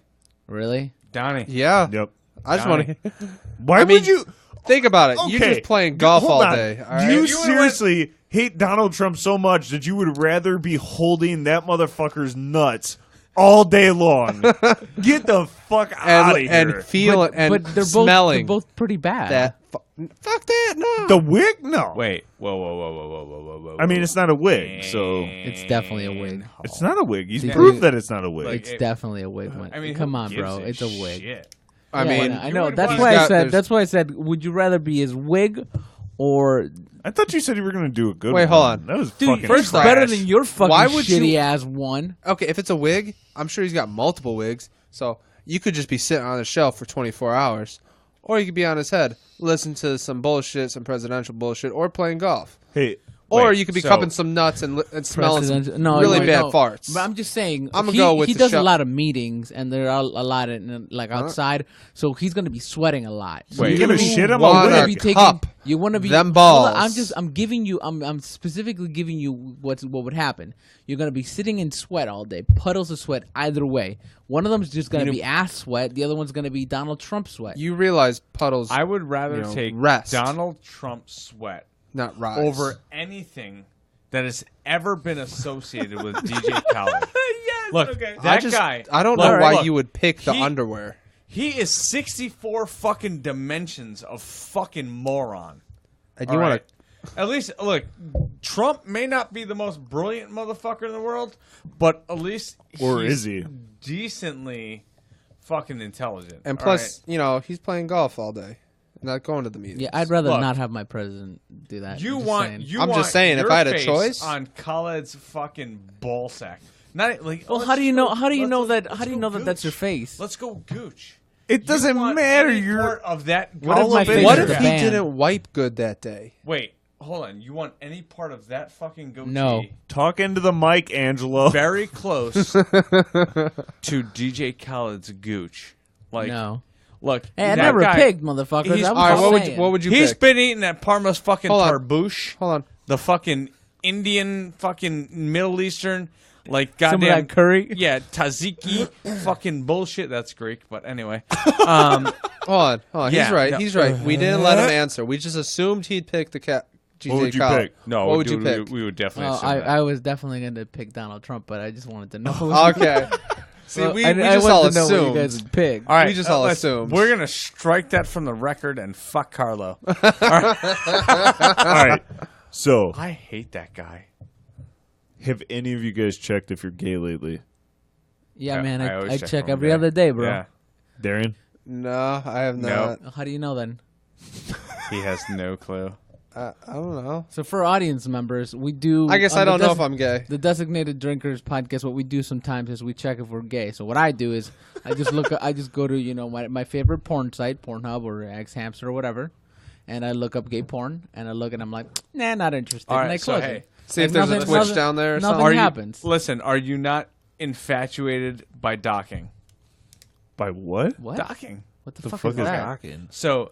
[SPEAKER 4] Really?
[SPEAKER 2] Donnie.
[SPEAKER 5] Yeah.
[SPEAKER 1] Yep.
[SPEAKER 5] I just want to
[SPEAKER 1] Why
[SPEAKER 5] I mean,
[SPEAKER 1] would you?
[SPEAKER 5] think about it. You're
[SPEAKER 1] Okay.
[SPEAKER 5] just playing golf
[SPEAKER 1] Hold
[SPEAKER 5] all
[SPEAKER 1] on.
[SPEAKER 5] day. All right.
[SPEAKER 1] You
[SPEAKER 2] If you would've
[SPEAKER 1] seriously hate Donald Trump so much that you would rather be holding that motherfucker's nuts all day long. Get the fuck out of here.
[SPEAKER 5] and feel it and
[SPEAKER 4] but they're
[SPEAKER 5] smelling
[SPEAKER 4] both pretty bad.
[SPEAKER 5] that. Fuck that. No.
[SPEAKER 1] the wig? No.
[SPEAKER 2] Wait. Whoa.
[SPEAKER 1] I mean, it's not a wig, so
[SPEAKER 4] It's definitely a wig.
[SPEAKER 1] it's not a wig. He's
[SPEAKER 4] Yeah.
[SPEAKER 1] proved that it's not a wig.
[SPEAKER 2] Like,
[SPEAKER 4] It's definitely a wig. One.
[SPEAKER 2] I mean,
[SPEAKER 4] Come
[SPEAKER 2] who
[SPEAKER 4] on,
[SPEAKER 2] gives
[SPEAKER 4] bro. It's a wig.
[SPEAKER 2] Shit.
[SPEAKER 5] I
[SPEAKER 4] Yeah,
[SPEAKER 5] mean,
[SPEAKER 4] I
[SPEAKER 2] you
[SPEAKER 4] know.
[SPEAKER 2] would
[SPEAKER 4] That's
[SPEAKER 2] want-
[SPEAKER 4] why I
[SPEAKER 5] He's got-
[SPEAKER 4] said.
[SPEAKER 5] there's-
[SPEAKER 4] That's why I said. Would you rather be his wig, or
[SPEAKER 1] I thought you said you were going to do a good
[SPEAKER 5] Wait,
[SPEAKER 1] one.
[SPEAKER 5] hold on.
[SPEAKER 1] That was
[SPEAKER 4] dude?
[SPEAKER 1] fucking
[SPEAKER 5] first
[SPEAKER 1] trash.
[SPEAKER 5] off-
[SPEAKER 4] better than your fucking
[SPEAKER 5] Why would you-
[SPEAKER 4] shitty ass one.
[SPEAKER 5] okay, if it's a wig, I'm sure he's got multiple wigs. So you could just be sitting on a shelf for 24 hours. Or you could be on his head, listen to some bullshit, some presidential bullshit, or playing golf.
[SPEAKER 1] Hey,
[SPEAKER 5] Or
[SPEAKER 1] wait,
[SPEAKER 5] you could be
[SPEAKER 1] so-
[SPEAKER 5] cupping some nuts and smelling some
[SPEAKER 4] Presidential-
[SPEAKER 5] really
[SPEAKER 4] no,
[SPEAKER 5] bad
[SPEAKER 4] no.
[SPEAKER 5] farts.
[SPEAKER 4] But I'm just saying.
[SPEAKER 5] I'ma
[SPEAKER 4] he,
[SPEAKER 5] go with
[SPEAKER 4] he
[SPEAKER 5] the
[SPEAKER 4] does
[SPEAKER 5] shell.
[SPEAKER 4] a lot of meetings, and there are a lot of like outside. So he's gonna be sweating a lot. So
[SPEAKER 1] Wait,
[SPEAKER 4] you're
[SPEAKER 1] you
[SPEAKER 4] gonna
[SPEAKER 1] give a
[SPEAKER 4] be
[SPEAKER 1] shit? I'm
[SPEAKER 5] want
[SPEAKER 1] a
[SPEAKER 5] a
[SPEAKER 1] wig.
[SPEAKER 5] cup.
[SPEAKER 4] You want to be
[SPEAKER 5] Them
[SPEAKER 4] hold on,
[SPEAKER 5] balls.
[SPEAKER 4] I'm giving you. I'm specifically giving you what would happen. You're gonna be sitting in sweat all day, puddles of sweat either way. One of them's just gonna be ass sweat. The other one's gonna be Donald Trump sweat.
[SPEAKER 5] You realize puddles,
[SPEAKER 2] I would rather
[SPEAKER 5] You know,
[SPEAKER 2] take
[SPEAKER 5] rest.
[SPEAKER 2] Donald Trump sweat
[SPEAKER 5] not rise.
[SPEAKER 2] over anything that has ever been associated with DJ Khaled.
[SPEAKER 4] Yes.
[SPEAKER 2] Look,
[SPEAKER 4] Okay.
[SPEAKER 2] that guy.
[SPEAKER 5] I don't
[SPEAKER 2] Look,
[SPEAKER 5] know why
[SPEAKER 2] look,
[SPEAKER 5] you would pick the
[SPEAKER 2] he-
[SPEAKER 5] underwear.
[SPEAKER 2] He is 64 fucking dimensions of fucking moron.
[SPEAKER 5] And
[SPEAKER 2] All
[SPEAKER 5] you want
[SPEAKER 2] right? At least, look, Trump may not be the most brilliant motherfucker in the world, but at least
[SPEAKER 1] Or
[SPEAKER 2] he's
[SPEAKER 1] is he?
[SPEAKER 2] decently fucking intelligent.
[SPEAKER 5] and
[SPEAKER 2] all
[SPEAKER 5] plus, you know, he's playing golf all day, not going to the meetings.
[SPEAKER 4] Yeah, I'd rather
[SPEAKER 2] Look,
[SPEAKER 4] not have my president do that.
[SPEAKER 2] You
[SPEAKER 4] I'm just
[SPEAKER 2] want
[SPEAKER 4] saying.
[SPEAKER 2] you
[SPEAKER 5] I'm
[SPEAKER 2] want
[SPEAKER 5] just saying, if
[SPEAKER 2] your
[SPEAKER 5] I had a
[SPEAKER 2] face
[SPEAKER 5] choice-
[SPEAKER 2] on Khaled's fucking ball sack. Not like.
[SPEAKER 4] Well,
[SPEAKER 2] let's
[SPEAKER 4] how do you
[SPEAKER 2] just
[SPEAKER 4] know?
[SPEAKER 2] go-
[SPEAKER 4] How do you
[SPEAKER 2] let's
[SPEAKER 4] know
[SPEAKER 2] go-
[SPEAKER 4] that?
[SPEAKER 2] let's
[SPEAKER 4] How do you
[SPEAKER 2] go
[SPEAKER 4] know that that's your
[SPEAKER 2] gooch.
[SPEAKER 4] face?
[SPEAKER 2] Let's go gooch.
[SPEAKER 1] It
[SPEAKER 2] You
[SPEAKER 1] doesn't
[SPEAKER 2] want
[SPEAKER 1] matter.
[SPEAKER 2] any
[SPEAKER 1] You're
[SPEAKER 2] part of that.
[SPEAKER 4] What if
[SPEAKER 2] all
[SPEAKER 4] my
[SPEAKER 2] up in
[SPEAKER 4] face
[SPEAKER 5] What
[SPEAKER 2] your
[SPEAKER 4] is
[SPEAKER 5] if
[SPEAKER 4] a
[SPEAKER 5] he
[SPEAKER 4] band?
[SPEAKER 5] didn't wipe good that day?
[SPEAKER 2] Wait, hold on. You want any part of that fucking goatee?
[SPEAKER 4] No.
[SPEAKER 1] talk into the mic, Angelo.
[SPEAKER 2] Very close to DJ Khaled's gooch. Like,
[SPEAKER 4] No.
[SPEAKER 2] look,
[SPEAKER 4] Hey, I
[SPEAKER 2] that
[SPEAKER 4] never
[SPEAKER 2] guy,
[SPEAKER 4] picked, motherfuckers.
[SPEAKER 2] he's-
[SPEAKER 4] I was
[SPEAKER 5] All right,
[SPEAKER 4] just
[SPEAKER 5] what would
[SPEAKER 4] saying.
[SPEAKER 5] you, what would you
[SPEAKER 2] He's
[SPEAKER 5] pick?
[SPEAKER 2] been eating that Parma's fucking
[SPEAKER 5] Hold on.
[SPEAKER 2] tarbouche,
[SPEAKER 5] Hold on.
[SPEAKER 2] the fucking Indian, fucking Middle Eastern, like
[SPEAKER 4] Some of
[SPEAKER 2] goddamn
[SPEAKER 4] that curry?
[SPEAKER 2] Yeah, tzatziki, fucking bullshit. That's Greek, but anyway.
[SPEAKER 5] Hold on.
[SPEAKER 2] Yeah,
[SPEAKER 5] He's right.
[SPEAKER 2] no.
[SPEAKER 5] He's right. We didn't let him answer. We just assumed he'd pick the cat. GJ
[SPEAKER 1] What would you
[SPEAKER 5] Khaled.
[SPEAKER 1] pick?
[SPEAKER 2] No,
[SPEAKER 5] What would
[SPEAKER 2] dude,
[SPEAKER 5] you pick?
[SPEAKER 2] We would definitely.
[SPEAKER 4] Oh,
[SPEAKER 2] assume that.
[SPEAKER 4] I was definitely going to pick Donald Trump, but I just wanted to know.
[SPEAKER 5] Okay. See,
[SPEAKER 4] Well,
[SPEAKER 5] we
[SPEAKER 4] I
[SPEAKER 5] just
[SPEAKER 4] wanted
[SPEAKER 5] all
[SPEAKER 4] to know what you
[SPEAKER 5] assumed.
[SPEAKER 4] guys would pick.
[SPEAKER 2] All right,
[SPEAKER 5] we just all
[SPEAKER 2] let's-
[SPEAKER 5] assumed.
[SPEAKER 2] We're gonna strike that from the record and fuck Carlo.
[SPEAKER 1] All right. So,
[SPEAKER 2] I hate that guy.
[SPEAKER 1] have any of you guys checked if you're gay lately?
[SPEAKER 4] Yeah, man,
[SPEAKER 2] I always
[SPEAKER 4] I
[SPEAKER 2] check
[SPEAKER 4] check
[SPEAKER 2] from
[SPEAKER 4] every
[SPEAKER 2] there.
[SPEAKER 4] other day, bro.
[SPEAKER 2] Yeah,
[SPEAKER 1] Darian?
[SPEAKER 5] No, I have
[SPEAKER 2] No.
[SPEAKER 5] not.
[SPEAKER 4] How do you know then?
[SPEAKER 2] he has no clue.
[SPEAKER 5] I don't know.
[SPEAKER 4] So for audience members, we do.
[SPEAKER 5] I guess
[SPEAKER 4] on
[SPEAKER 5] I
[SPEAKER 4] the
[SPEAKER 5] don't know if I'm gay.
[SPEAKER 4] The Designated Drinkers podcast. What we do sometimes is we check if we're gay. So what I do is I just look. I just go to my favorite porn site, Pornhub or X Hamster or whatever, and I look up gay porn and I look and I'm like, nah, not interested.
[SPEAKER 2] All
[SPEAKER 4] and I
[SPEAKER 2] right, so
[SPEAKER 4] close
[SPEAKER 2] hey,
[SPEAKER 4] it.
[SPEAKER 5] See if
[SPEAKER 4] Like,
[SPEAKER 5] there's a Twitch down there or
[SPEAKER 4] nothing
[SPEAKER 5] something.
[SPEAKER 4] happens.
[SPEAKER 2] Listen, are you not infatuated by docking?
[SPEAKER 1] By what?
[SPEAKER 4] What?
[SPEAKER 2] Docking.
[SPEAKER 4] What the,
[SPEAKER 1] The
[SPEAKER 4] fuck,
[SPEAKER 1] fuck
[SPEAKER 4] is
[SPEAKER 1] is
[SPEAKER 4] that?
[SPEAKER 1] docking?
[SPEAKER 2] So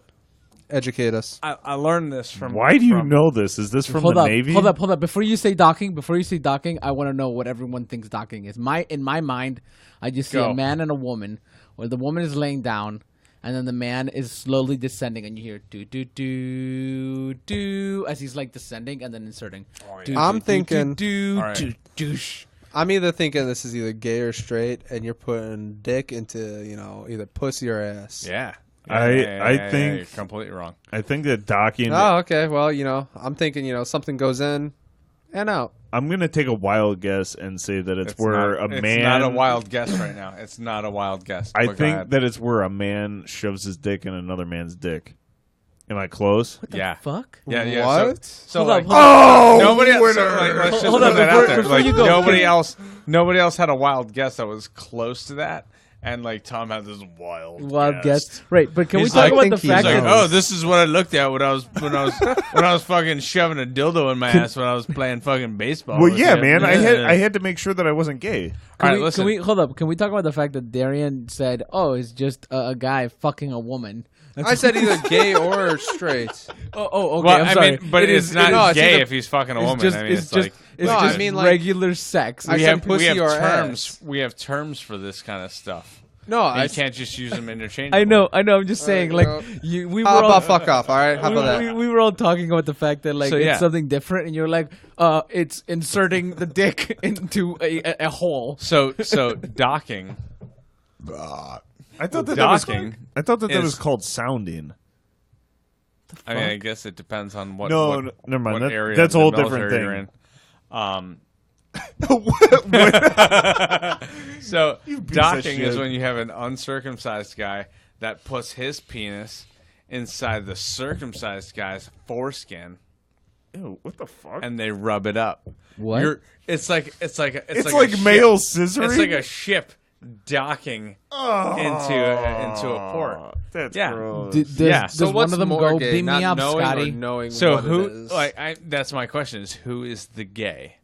[SPEAKER 5] Educate us.
[SPEAKER 2] I learned this from.
[SPEAKER 1] Why do you
[SPEAKER 2] from-
[SPEAKER 1] know this? Is this from
[SPEAKER 4] Hold
[SPEAKER 1] the
[SPEAKER 4] up,
[SPEAKER 1] Navy?
[SPEAKER 4] hold up. Before you say docking, I want to know what everyone thinks docking is. In my mind, I just see
[SPEAKER 2] Go.
[SPEAKER 4] a man and a woman, where the woman is laying down, and then the man is slowly descending, and you hear do do do do as he's like descending and then inserting. Do,
[SPEAKER 5] I'm
[SPEAKER 4] do,
[SPEAKER 5] thinking-
[SPEAKER 4] do,
[SPEAKER 2] All right.
[SPEAKER 4] do, douche.
[SPEAKER 5] I'm either thinking this is either gay or straight, and you're putting dick into either pussy or ass.
[SPEAKER 2] Yeah.
[SPEAKER 1] I think-
[SPEAKER 2] you're completely wrong.
[SPEAKER 1] I think that docking.
[SPEAKER 5] Oh, okay. Well, I'm thinking something goes in and out.
[SPEAKER 1] I'm gonna take a wild guess and say that it's where
[SPEAKER 2] not,
[SPEAKER 1] a man.
[SPEAKER 2] It's not a wild guess right now. It's not a wild guess.
[SPEAKER 1] I
[SPEAKER 2] But go
[SPEAKER 1] think
[SPEAKER 2] ahead.
[SPEAKER 1] that it's where a man shoves his dick in another man's dick. Am I close?
[SPEAKER 2] Yeah.
[SPEAKER 4] Fuck.
[SPEAKER 2] Yeah. Yeah.
[SPEAKER 5] What?
[SPEAKER 2] So
[SPEAKER 4] Hold
[SPEAKER 2] like,
[SPEAKER 4] up, hold up.
[SPEAKER 2] nobody else. So, like, let's just
[SPEAKER 4] Hold
[SPEAKER 2] put
[SPEAKER 4] up,
[SPEAKER 2] that
[SPEAKER 4] before-
[SPEAKER 2] out there.
[SPEAKER 4] before
[SPEAKER 2] Like,
[SPEAKER 4] you go,
[SPEAKER 2] nobody else had a wild guess that was close to that. And like Tom had this wild
[SPEAKER 4] guess. Right, but can we
[SPEAKER 2] He's
[SPEAKER 4] talk
[SPEAKER 2] like-
[SPEAKER 4] about
[SPEAKER 5] I
[SPEAKER 4] the
[SPEAKER 5] think he's
[SPEAKER 4] fact
[SPEAKER 2] He's like,
[SPEAKER 4] that
[SPEAKER 2] oh, this is what I looked at when I was fucking shoving a dildo in my ass when I was playing fucking baseball.
[SPEAKER 1] Well,
[SPEAKER 2] with
[SPEAKER 1] yeah,
[SPEAKER 2] him.
[SPEAKER 1] man.
[SPEAKER 2] Yeah.
[SPEAKER 1] I had to make sure that I wasn't gay.
[SPEAKER 2] All right,
[SPEAKER 4] can
[SPEAKER 2] listen.
[SPEAKER 4] we hold up? Can we talk about the fact that Darian said, "Oh, it's just a guy fucking a woman"?
[SPEAKER 5] I said either gay or straight.
[SPEAKER 4] Oh, okay.
[SPEAKER 2] Well,
[SPEAKER 4] I'm
[SPEAKER 2] I
[SPEAKER 4] sorry.
[SPEAKER 2] mean, but
[SPEAKER 4] It
[SPEAKER 2] it's
[SPEAKER 4] is-
[SPEAKER 2] not
[SPEAKER 5] no, it's
[SPEAKER 2] gay
[SPEAKER 5] either-
[SPEAKER 2] if he's fucking a
[SPEAKER 4] It's
[SPEAKER 2] woman.
[SPEAKER 4] just,
[SPEAKER 2] I mean,
[SPEAKER 4] it's just,
[SPEAKER 2] like
[SPEAKER 4] it's
[SPEAKER 5] No, I
[SPEAKER 4] just
[SPEAKER 5] mean, like-
[SPEAKER 4] regular sex.
[SPEAKER 5] I
[SPEAKER 2] we
[SPEAKER 5] said
[SPEAKER 2] have
[SPEAKER 5] pussy or
[SPEAKER 2] terms.
[SPEAKER 5] ass.
[SPEAKER 2] We have terms for this kind of stuff.
[SPEAKER 5] No,
[SPEAKER 2] And
[SPEAKER 5] I
[SPEAKER 2] you can't just use them interchangeably.
[SPEAKER 4] I know. I'm just saying,
[SPEAKER 5] right,
[SPEAKER 4] like,
[SPEAKER 5] well,
[SPEAKER 4] we were
[SPEAKER 5] How
[SPEAKER 4] all,
[SPEAKER 5] about fuck off? All right, how about
[SPEAKER 4] we,
[SPEAKER 5] that?
[SPEAKER 4] we were all talking about the fact that like
[SPEAKER 2] So, yeah.
[SPEAKER 4] it's something different, and you're like, it's inserting the dick into a hole.
[SPEAKER 2] So docking.
[SPEAKER 1] I thought that
[SPEAKER 2] Docking
[SPEAKER 1] I thought that
[SPEAKER 2] is-
[SPEAKER 1] was called sounding.
[SPEAKER 2] I mean, I guess it depends on what.
[SPEAKER 1] No,
[SPEAKER 2] what,
[SPEAKER 1] no, never mind.
[SPEAKER 2] what
[SPEAKER 1] That-
[SPEAKER 2] area
[SPEAKER 1] that's
[SPEAKER 2] of
[SPEAKER 1] a
[SPEAKER 2] the
[SPEAKER 1] whole different
[SPEAKER 2] military
[SPEAKER 1] thing.
[SPEAKER 2] you're in. So
[SPEAKER 1] piece of
[SPEAKER 2] docking is
[SPEAKER 1] shit.
[SPEAKER 2] when you have an uncircumcised guy that puts his penis inside the circumcised guy's foreskin
[SPEAKER 1] Ew, what the fuck?
[SPEAKER 2] and they rub it up.
[SPEAKER 4] What?
[SPEAKER 2] It's like
[SPEAKER 1] it's
[SPEAKER 2] like
[SPEAKER 1] like,
[SPEAKER 2] a ship.
[SPEAKER 1] male scissoring.
[SPEAKER 2] It's like a ship docking into a port.
[SPEAKER 1] That's
[SPEAKER 2] Yeah.
[SPEAKER 1] gross.
[SPEAKER 4] Does,
[SPEAKER 2] Yeah.
[SPEAKER 4] does
[SPEAKER 5] So
[SPEAKER 4] one
[SPEAKER 5] what's
[SPEAKER 4] of them
[SPEAKER 5] more
[SPEAKER 4] go
[SPEAKER 5] gay?
[SPEAKER 4] beam
[SPEAKER 5] Not
[SPEAKER 4] me up,
[SPEAKER 5] knowing
[SPEAKER 4] Scotty?
[SPEAKER 5] or knowing
[SPEAKER 2] So
[SPEAKER 5] what
[SPEAKER 2] who?
[SPEAKER 5] it is?
[SPEAKER 2] That's my question: is who is the gay?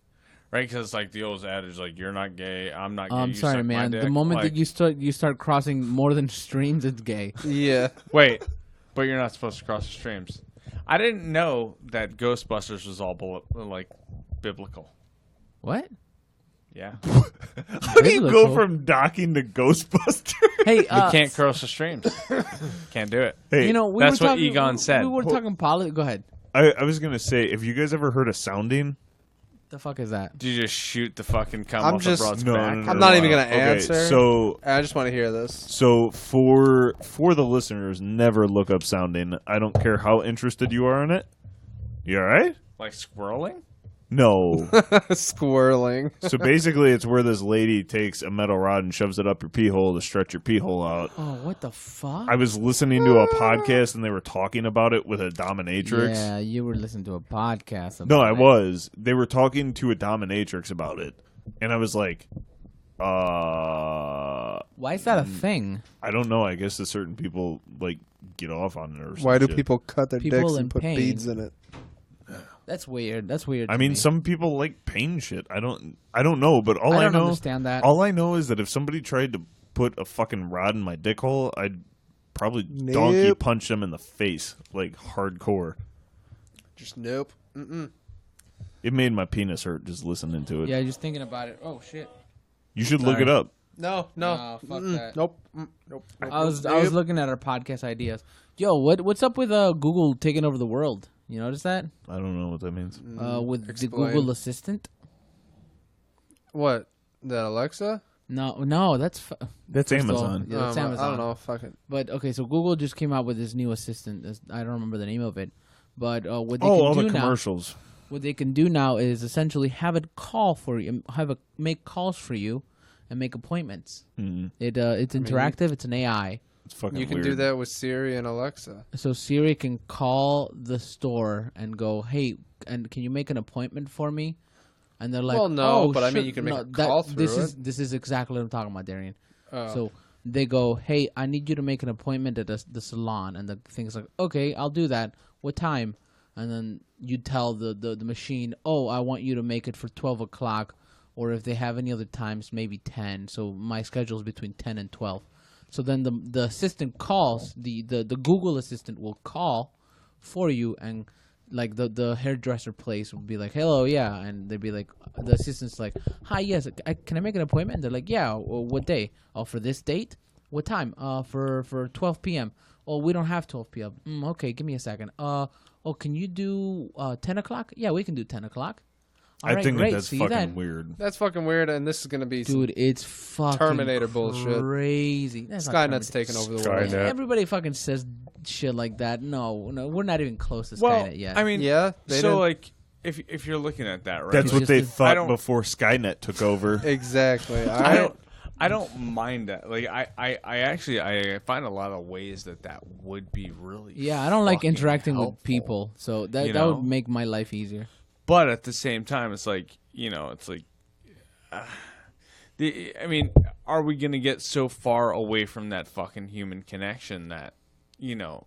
[SPEAKER 2] Right? Because like the old adage, like you're not gay, I'm not gay.
[SPEAKER 4] I'm
[SPEAKER 2] you
[SPEAKER 4] sorry,
[SPEAKER 2] suck my
[SPEAKER 4] man. The
[SPEAKER 2] dick.
[SPEAKER 4] moment
[SPEAKER 2] Like,
[SPEAKER 4] that you start crossing more than streams, it's gay.
[SPEAKER 5] Yeah.
[SPEAKER 2] wait, but you're not supposed to cross the streams. I didn't know that Ghostbusters was all like biblical.
[SPEAKER 4] What?
[SPEAKER 2] Yeah.
[SPEAKER 1] How do you go
[SPEAKER 4] Biblical.
[SPEAKER 1] from docking to Ghostbusters?
[SPEAKER 4] Hey,
[SPEAKER 2] You can't cross the streams. Can't do it.
[SPEAKER 1] Hey,
[SPEAKER 4] you know, we
[SPEAKER 2] That's
[SPEAKER 4] were
[SPEAKER 2] what
[SPEAKER 4] talking,
[SPEAKER 2] Egon said.
[SPEAKER 4] We were talking politics. Go ahead.
[SPEAKER 1] I was gonna say, if you guys ever heard of sounding,
[SPEAKER 4] The fuck is that?
[SPEAKER 2] Did you just shoot the fucking cum
[SPEAKER 5] I'm
[SPEAKER 2] off
[SPEAKER 5] just-
[SPEAKER 2] the broad's
[SPEAKER 1] no,
[SPEAKER 2] back?
[SPEAKER 1] no, no,
[SPEAKER 5] I'm not
[SPEAKER 1] no,
[SPEAKER 5] even
[SPEAKER 1] no.
[SPEAKER 5] gonna answer.
[SPEAKER 1] So
[SPEAKER 5] I just want to hear this.
[SPEAKER 1] for the listeners, never look up sounding. I don't care how interested you are in it. You all right?
[SPEAKER 2] Like squirreling?
[SPEAKER 1] No.
[SPEAKER 5] Squirreling.
[SPEAKER 1] So basically, it's where this lady takes a metal rod and shoves it up your pee hole to stretch your pee hole out.
[SPEAKER 4] Oh, what the fuck?
[SPEAKER 1] I was listening to a podcast and they were talking about it with a dominatrix.
[SPEAKER 4] Yeah, you were listening to a podcast.
[SPEAKER 1] No,
[SPEAKER 4] about
[SPEAKER 1] I
[SPEAKER 4] it.
[SPEAKER 1] was. They were talking to a dominatrix about it, and I was like,
[SPEAKER 4] Why is that a thing?
[SPEAKER 1] I don't know. I guess that certain people like get off on it or something.
[SPEAKER 5] Why do people cut their
[SPEAKER 4] People
[SPEAKER 5] dicks
[SPEAKER 4] in
[SPEAKER 5] and put
[SPEAKER 4] pain.
[SPEAKER 5] beads in it?
[SPEAKER 4] That's weird. That's weird.
[SPEAKER 1] I
[SPEAKER 4] to
[SPEAKER 1] mean,
[SPEAKER 4] me.
[SPEAKER 1] some people like pain shit. I don't know, but all
[SPEAKER 4] I
[SPEAKER 1] I,
[SPEAKER 4] don't
[SPEAKER 1] know,
[SPEAKER 4] understand that.
[SPEAKER 1] all I know is that if somebody tried to put a fucking rod in my dick hole, I'd probably donkey
[SPEAKER 5] Nope.
[SPEAKER 1] punch them in the face, like hardcore.
[SPEAKER 5] Just nope. Mm-mm.
[SPEAKER 1] It made my penis hurt just listening to it.
[SPEAKER 4] Yeah, just thinking about it. Oh shit.
[SPEAKER 1] You should look
[SPEAKER 4] Sorry.
[SPEAKER 1] it up.
[SPEAKER 5] No.
[SPEAKER 4] No, fuck that.
[SPEAKER 5] Nope. Nope.
[SPEAKER 4] I was looking at our podcast ideas. Yo, what's up with Google taking over the world? You notice that?
[SPEAKER 1] I don't know what that means.
[SPEAKER 4] With
[SPEAKER 5] Explain.
[SPEAKER 4] the Google Assistant?
[SPEAKER 5] What? That Alexa?
[SPEAKER 4] No, that's
[SPEAKER 1] That's
[SPEAKER 4] first of all,
[SPEAKER 1] Amazon.
[SPEAKER 4] yeah, that's
[SPEAKER 5] I
[SPEAKER 4] Amazon.
[SPEAKER 5] don't know. Fuck it.
[SPEAKER 4] But okay, so Google just came out with this new assistant. I don't remember the name of it, but what they
[SPEAKER 1] Oh,
[SPEAKER 4] can
[SPEAKER 1] all
[SPEAKER 4] do
[SPEAKER 1] the
[SPEAKER 4] now,
[SPEAKER 1] commercials.
[SPEAKER 4] what they can do now is essentially have it call for you, make calls for you, and make appointments.
[SPEAKER 1] Mm-hmm.
[SPEAKER 4] It's interactive. It's an AI.
[SPEAKER 1] It's fucking
[SPEAKER 5] You can
[SPEAKER 1] weird.
[SPEAKER 5] do that with Siri and Alexa.
[SPEAKER 4] So Siri can call the store and go, "Hey, and can you make an appointment for me?" And they're like,
[SPEAKER 5] Well, no,
[SPEAKER 4] "Oh,
[SPEAKER 5] but I mean,
[SPEAKER 4] sure."
[SPEAKER 5] you can make
[SPEAKER 4] No,
[SPEAKER 5] a call through
[SPEAKER 4] This is exactly what I'm talking about, Darian.
[SPEAKER 5] Oh.
[SPEAKER 4] So they go, "Hey, I need you to make an appointment at the salon," and the thing's like, "Okay, I'll do that. What time?" And then you tell the machine, "Oh, I want you to make it for 12 o'clock, or if they have any other times, maybe 10. So my schedule is between 10 and 12." So then the assistant calls, the Google assistant will call for you, and like the hairdresser place will be like, "Hello, yeah," and they'd be like, the assistant's like, "Hi, yes, can I make an appointment?" They're like, "Yeah, well, what day? Oh, for this date? What time? For 12 p.m. Oh, we don't have 12 p.m. Okay, give me a second. Oh, can you do 10 o'clock? Yeah, we can do 10 o'clock. All
[SPEAKER 1] I
[SPEAKER 4] right,
[SPEAKER 1] think
[SPEAKER 4] great.
[SPEAKER 1] that's
[SPEAKER 4] See you
[SPEAKER 1] fucking
[SPEAKER 4] then.
[SPEAKER 1] weird.
[SPEAKER 5] That's fucking weird, and this is gonna be
[SPEAKER 4] Dude, it's fucking
[SPEAKER 5] Terminator bullshit.
[SPEAKER 4] crazy. That's not
[SPEAKER 5] Skynet's
[SPEAKER 4] Terminator.
[SPEAKER 5] taking over the world.
[SPEAKER 1] Skynet.
[SPEAKER 4] Everybody fucking says shit like that. No, we're not even close to
[SPEAKER 2] Well,
[SPEAKER 4] Skynet yet.
[SPEAKER 2] I mean,
[SPEAKER 5] Yeah, they
[SPEAKER 2] so
[SPEAKER 5] didn't-
[SPEAKER 2] like, if you're looking at that, right?
[SPEAKER 1] That's
[SPEAKER 4] It's
[SPEAKER 1] what
[SPEAKER 4] just
[SPEAKER 1] they
[SPEAKER 4] a-
[SPEAKER 2] I
[SPEAKER 1] thought
[SPEAKER 2] don't-
[SPEAKER 1] before Skynet took over.
[SPEAKER 5] Exactly. All
[SPEAKER 2] I
[SPEAKER 5] right.
[SPEAKER 2] don't mind that. Like, I actually find a lot of ways that would be really.
[SPEAKER 4] yeah, I don't like
[SPEAKER 2] fucking
[SPEAKER 4] interacting
[SPEAKER 2] helpful.
[SPEAKER 4] with people, so that
[SPEAKER 2] You
[SPEAKER 4] that
[SPEAKER 2] know?
[SPEAKER 4] would make my life easier.
[SPEAKER 2] But at the same time, it's like, it's like, I mean, are we gonna get so far away from that fucking human connection that,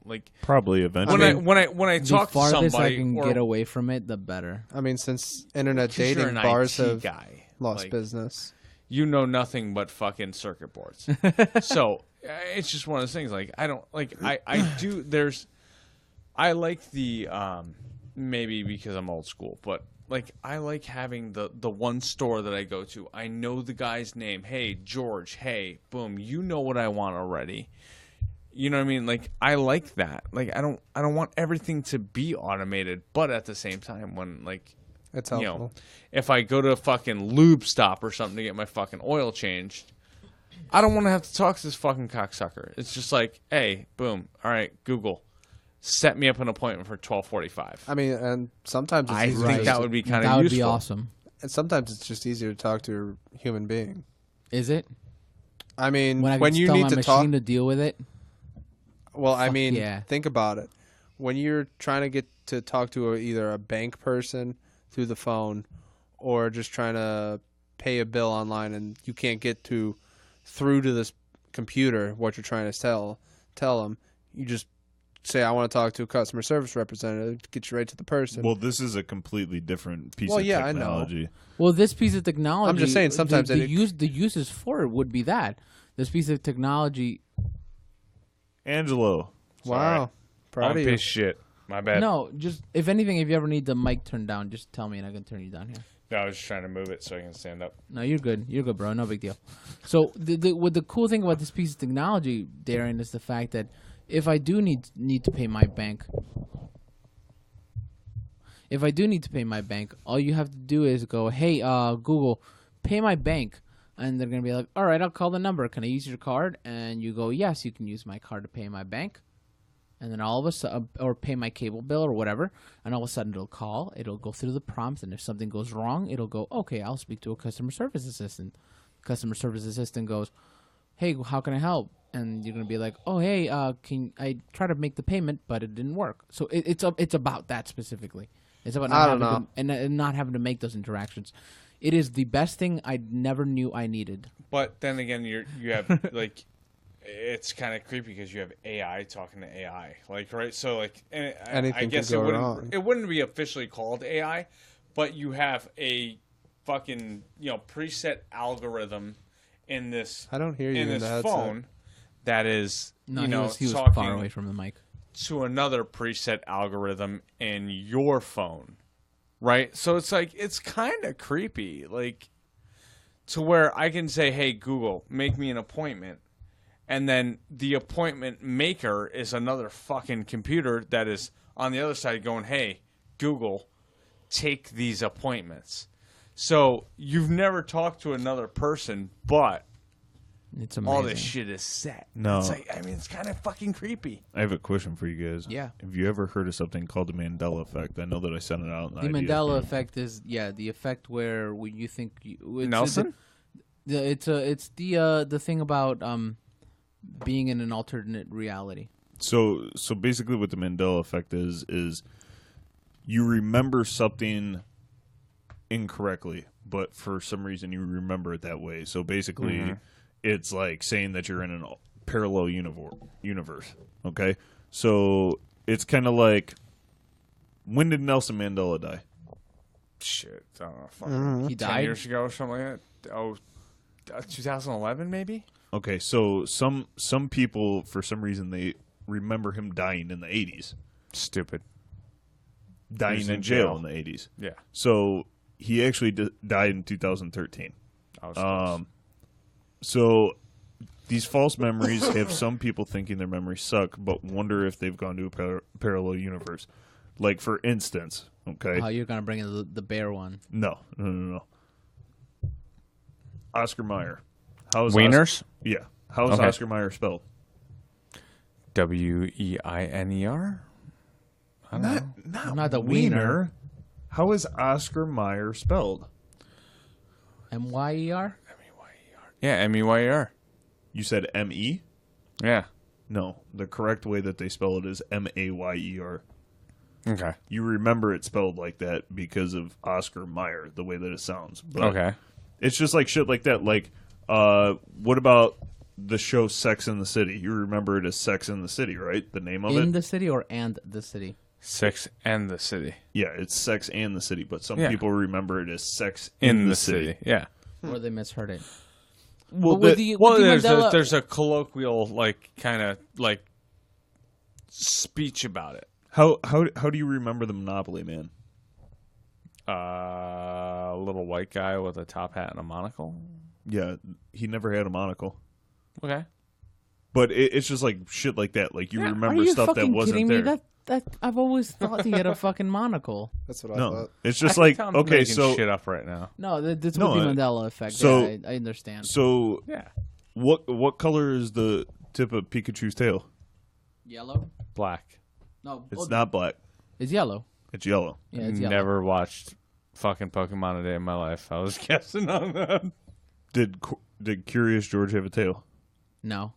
[SPEAKER 2] like
[SPEAKER 1] Probably eventually.
[SPEAKER 2] when I
[SPEAKER 4] The
[SPEAKER 2] talk to
[SPEAKER 4] farthest
[SPEAKER 2] somebody,
[SPEAKER 4] I can
[SPEAKER 2] or,
[SPEAKER 4] get away from it, the better.
[SPEAKER 5] I mean, since internet
[SPEAKER 2] 'cause you're
[SPEAKER 5] dating
[SPEAKER 2] an
[SPEAKER 5] bars
[SPEAKER 2] IT
[SPEAKER 5] have
[SPEAKER 2] guy,
[SPEAKER 5] lost
[SPEAKER 2] like,
[SPEAKER 5] business.
[SPEAKER 2] you know nothing but fucking circuit boards. So it's just one of those things. Like, I don't like. I do. I like the maybe because I'm old school, but like I like having the one store that I go to. I know the guy's name. Hey, George. Hey, boom. You know what I want already. You know what I mean? Like, I like that. Like, I don't want everything to be automated, but at the same time, when like,
[SPEAKER 5] It's helpful.
[SPEAKER 2] if I go to a fucking lube stop or something to get my fucking oil changed, I don't want to have to talk to this fucking cocksucker. It's just like, hey, boom, all right, Google, set me up an appointment for 12:45.
[SPEAKER 5] I mean, and sometimes it's
[SPEAKER 2] I
[SPEAKER 5] easier
[SPEAKER 2] think
[SPEAKER 5] to-
[SPEAKER 2] that would be kind
[SPEAKER 4] That
[SPEAKER 2] of
[SPEAKER 4] would
[SPEAKER 2] useful.
[SPEAKER 4] be awesome.
[SPEAKER 5] and sometimes it's just easier to talk to a human being.
[SPEAKER 4] Is it?
[SPEAKER 5] I mean,
[SPEAKER 4] When I
[SPEAKER 5] when
[SPEAKER 4] can
[SPEAKER 5] you
[SPEAKER 4] tell
[SPEAKER 5] need
[SPEAKER 4] my
[SPEAKER 5] to
[SPEAKER 4] machine
[SPEAKER 5] talk,
[SPEAKER 4] to deal with it.
[SPEAKER 5] well, I
[SPEAKER 4] fuck
[SPEAKER 5] mean,
[SPEAKER 4] yeah.
[SPEAKER 5] think about it. When you're trying to get to talk to either a bank person through the phone, or just trying to pay a bill online, and you can't get through to this computer what you're trying to tell them, you just say, "I want to talk to a customer service representative," to get you right to the person.
[SPEAKER 1] Well, this is a completely different piece
[SPEAKER 5] Well,
[SPEAKER 1] of
[SPEAKER 5] yeah, I know.
[SPEAKER 1] technology.
[SPEAKER 4] Well, this piece of technology.
[SPEAKER 5] I'm just saying sometimes
[SPEAKER 4] the
[SPEAKER 5] it-
[SPEAKER 4] uses for it would be that this piece of technology.
[SPEAKER 1] Angelo,
[SPEAKER 5] wow, proud
[SPEAKER 2] I'm
[SPEAKER 5] of you.
[SPEAKER 2] pissed shit. My bad.
[SPEAKER 4] No, just if anything, if you ever need the mic turned down, just tell me and I can turn you down here.
[SPEAKER 2] No, I was just trying to move it so I can stand up.
[SPEAKER 4] No, you're good. You're good, bro. No big deal. So the cool thing about this piece of technology, Darren, is the fact that if I do need to pay my bank, all you have to do is go, hey, Google, pay my bank, and they're gonna be like, all right, I'll call the number. Can I use your card? And you go, yes, you can use my card to pay my bank. And then all of a sudden, or pay my cable bill or whatever, and all of a sudden it'll go through the prompts, and if something goes wrong, it'll go, okay, I'll speak to a customer service assistant. Customer service assistant goes, hey, how can I help? And you're gonna be like, oh, hey, can I try to make the payment, but it didn't work. So it's about that specifically. It's about not having to make those interactions. It is the best thing I never knew I needed.
[SPEAKER 2] But then again, you have like, it's kind of creepy because you have AI talking to AI, like, right? So like, and I
[SPEAKER 5] Anything
[SPEAKER 2] guess
[SPEAKER 5] could go wrong.
[SPEAKER 2] it wouldn't be officially called AI, but you have a fucking preset algorithm in this.
[SPEAKER 5] I don't hear you
[SPEAKER 2] in
[SPEAKER 5] in
[SPEAKER 2] this
[SPEAKER 5] the headset.
[SPEAKER 2] phone that is
[SPEAKER 4] No, he was
[SPEAKER 2] talking
[SPEAKER 4] far away from the mic.
[SPEAKER 2] to another preset algorithm in your phone, right? So it's like, it's kind of creepy, like, to where I can say, hey, Google, make me an appointment. And then the appointment maker is another fucking computer that is on the other side going, hey, Google, take these appointments. So you've never talked to another person, but
[SPEAKER 4] It's amazing.
[SPEAKER 2] all this shit is set.
[SPEAKER 1] No.
[SPEAKER 2] It's like, I mean, it's kind of fucking creepy.
[SPEAKER 1] I have a question for you guys.
[SPEAKER 4] Yeah.
[SPEAKER 1] Have you ever heard of something called the Mandela effect? I know that I sent it out.
[SPEAKER 4] The Mandela effect is the effect where you think
[SPEAKER 2] Nelson?
[SPEAKER 4] It's the thing about being in an alternate reality.
[SPEAKER 1] So basically, what the Mandela effect is you remember something incorrectly, but for some reason you remember it that way. So basically, it's like saying that you're in a parallel universe. Okay, so it's kind of like, when did Nelson Mandela die?
[SPEAKER 2] Shit, I don't know. Fucking
[SPEAKER 4] He
[SPEAKER 2] 10
[SPEAKER 4] died.
[SPEAKER 2] years ago or something like that. Oh, 2011 maybe?
[SPEAKER 1] Okay, so some people, for some reason, they remember him dying in the 80s.
[SPEAKER 2] Stupid.
[SPEAKER 1] Dying
[SPEAKER 2] was
[SPEAKER 1] in
[SPEAKER 2] in
[SPEAKER 1] jail
[SPEAKER 2] jail.
[SPEAKER 1] in the 80s.
[SPEAKER 2] Yeah.
[SPEAKER 1] So he actually died in 2013.
[SPEAKER 2] I was close.
[SPEAKER 1] So these false memories have some people thinking their memories suck, but wonder if they've gone to a parallel universe. Like, for instance, okay?
[SPEAKER 4] Oh, you're gonna bring in the bear one.
[SPEAKER 1] No. Oscar Mayer. How's
[SPEAKER 2] Wieners?
[SPEAKER 1] Yeah. How's
[SPEAKER 2] Okay.
[SPEAKER 1] Oscar Mayer spelled?
[SPEAKER 2] Weiner? I don't know.
[SPEAKER 4] Not the wiener.
[SPEAKER 1] How is Oscar Mayer spelled?
[SPEAKER 4] MYER.
[SPEAKER 2] Yeah, M-E-Y-E-R.
[SPEAKER 1] You said M-E?
[SPEAKER 2] Yeah.
[SPEAKER 1] No. The correct way that they spell it is M-A-Y-E-R.
[SPEAKER 2] Okay.
[SPEAKER 1] You remember it spelled like that because of Oscar Mayer, the way that it sounds. But
[SPEAKER 2] Okay.
[SPEAKER 1] it's just like shit like that. Like, what about the show Sex in the City? You remember it as Sex in the City, right? The name of
[SPEAKER 4] In
[SPEAKER 1] it?
[SPEAKER 4] the city or and the city?
[SPEAKER 2] Sex and the City.
[SPEAKER 1] Yeah, it's Sex and the City, but some
[SPEAKER 2] Yeah.
[SPEAKER 1] people remember it as Sex
[SPEAKER 2] In the city. Yeah.
[SPEAKER 4] Or they misheard it.
[SPEAKER 1] Well,
[SPEAKER 4] But with
[SPEAKER 1] the-
[SPEAKER 4] the, with the Mandela,
[SPEAKER 2] there's a colloquial, like, kind of, like, speech about it.
[SPEAKER 1] how do you remember the Monopoly Man?
[SPEAKER 2] A little white guy with a top hat and a monocle.
[SPEAKER 1] Yeah, he never had a monocle.
[SPEAKER 2] Okay.
[SPEAKER 1] But it's just like shit like that. Like, you
[SPEAKER 4] Are
[SPEAKER 1] remember
[SPEAKER 4] you
[SPEAKER 1] stuff that
[SPEAKER 4] fucking
[SPEAKER 1] wasn't
[SPEAKER 4] kidding
[SPEAKER 1] there.
[SPEAKER 4] me? That I've always thought he had a fucking monocle.
[SPEAKER 5] That's what I
[SPEAKER 1] No,
[SPEAKER 5] thought.
[SPEAKER 1] it's just
[SPEAKER 2] I
[SPEAKER 1] like,
[SPEAKER 2] think I'm
[SPEAKER 1] okay,
[SPEAKER 2] making
[SPEAKER 1] so
[SPEAKER 2] shit up right now.
[SPEAKER 4] No, that's
[SPEAKER 1] No,
[SPEAKER 4] with the Mandela effect.
[SPEAKER 1] so-
[SPEAKER 4] Yeah, I understand.
[SPEAKER 1] so
[SPEAKER 2] Yeah.
[SPEAKER 1] what color is the tip of Pikachu's tail?
[SPEAKER 4] Yellow?
[SPEAKER 2] Black.
[SPEAKER 4] No,
[SPEAKER 1] It's not black.
[SPEAKER 4] It's yellow.
[SPEAKER 1] It's yellow.
[SPEAKER 4] Yeah, it's yellow.
[SPEAKER 2] Never watched fucking Pokemon a day in my life. I was guessing on that.
[SPEAKER 1] Did Curious George have a tail?
[SPEAKER 4] No,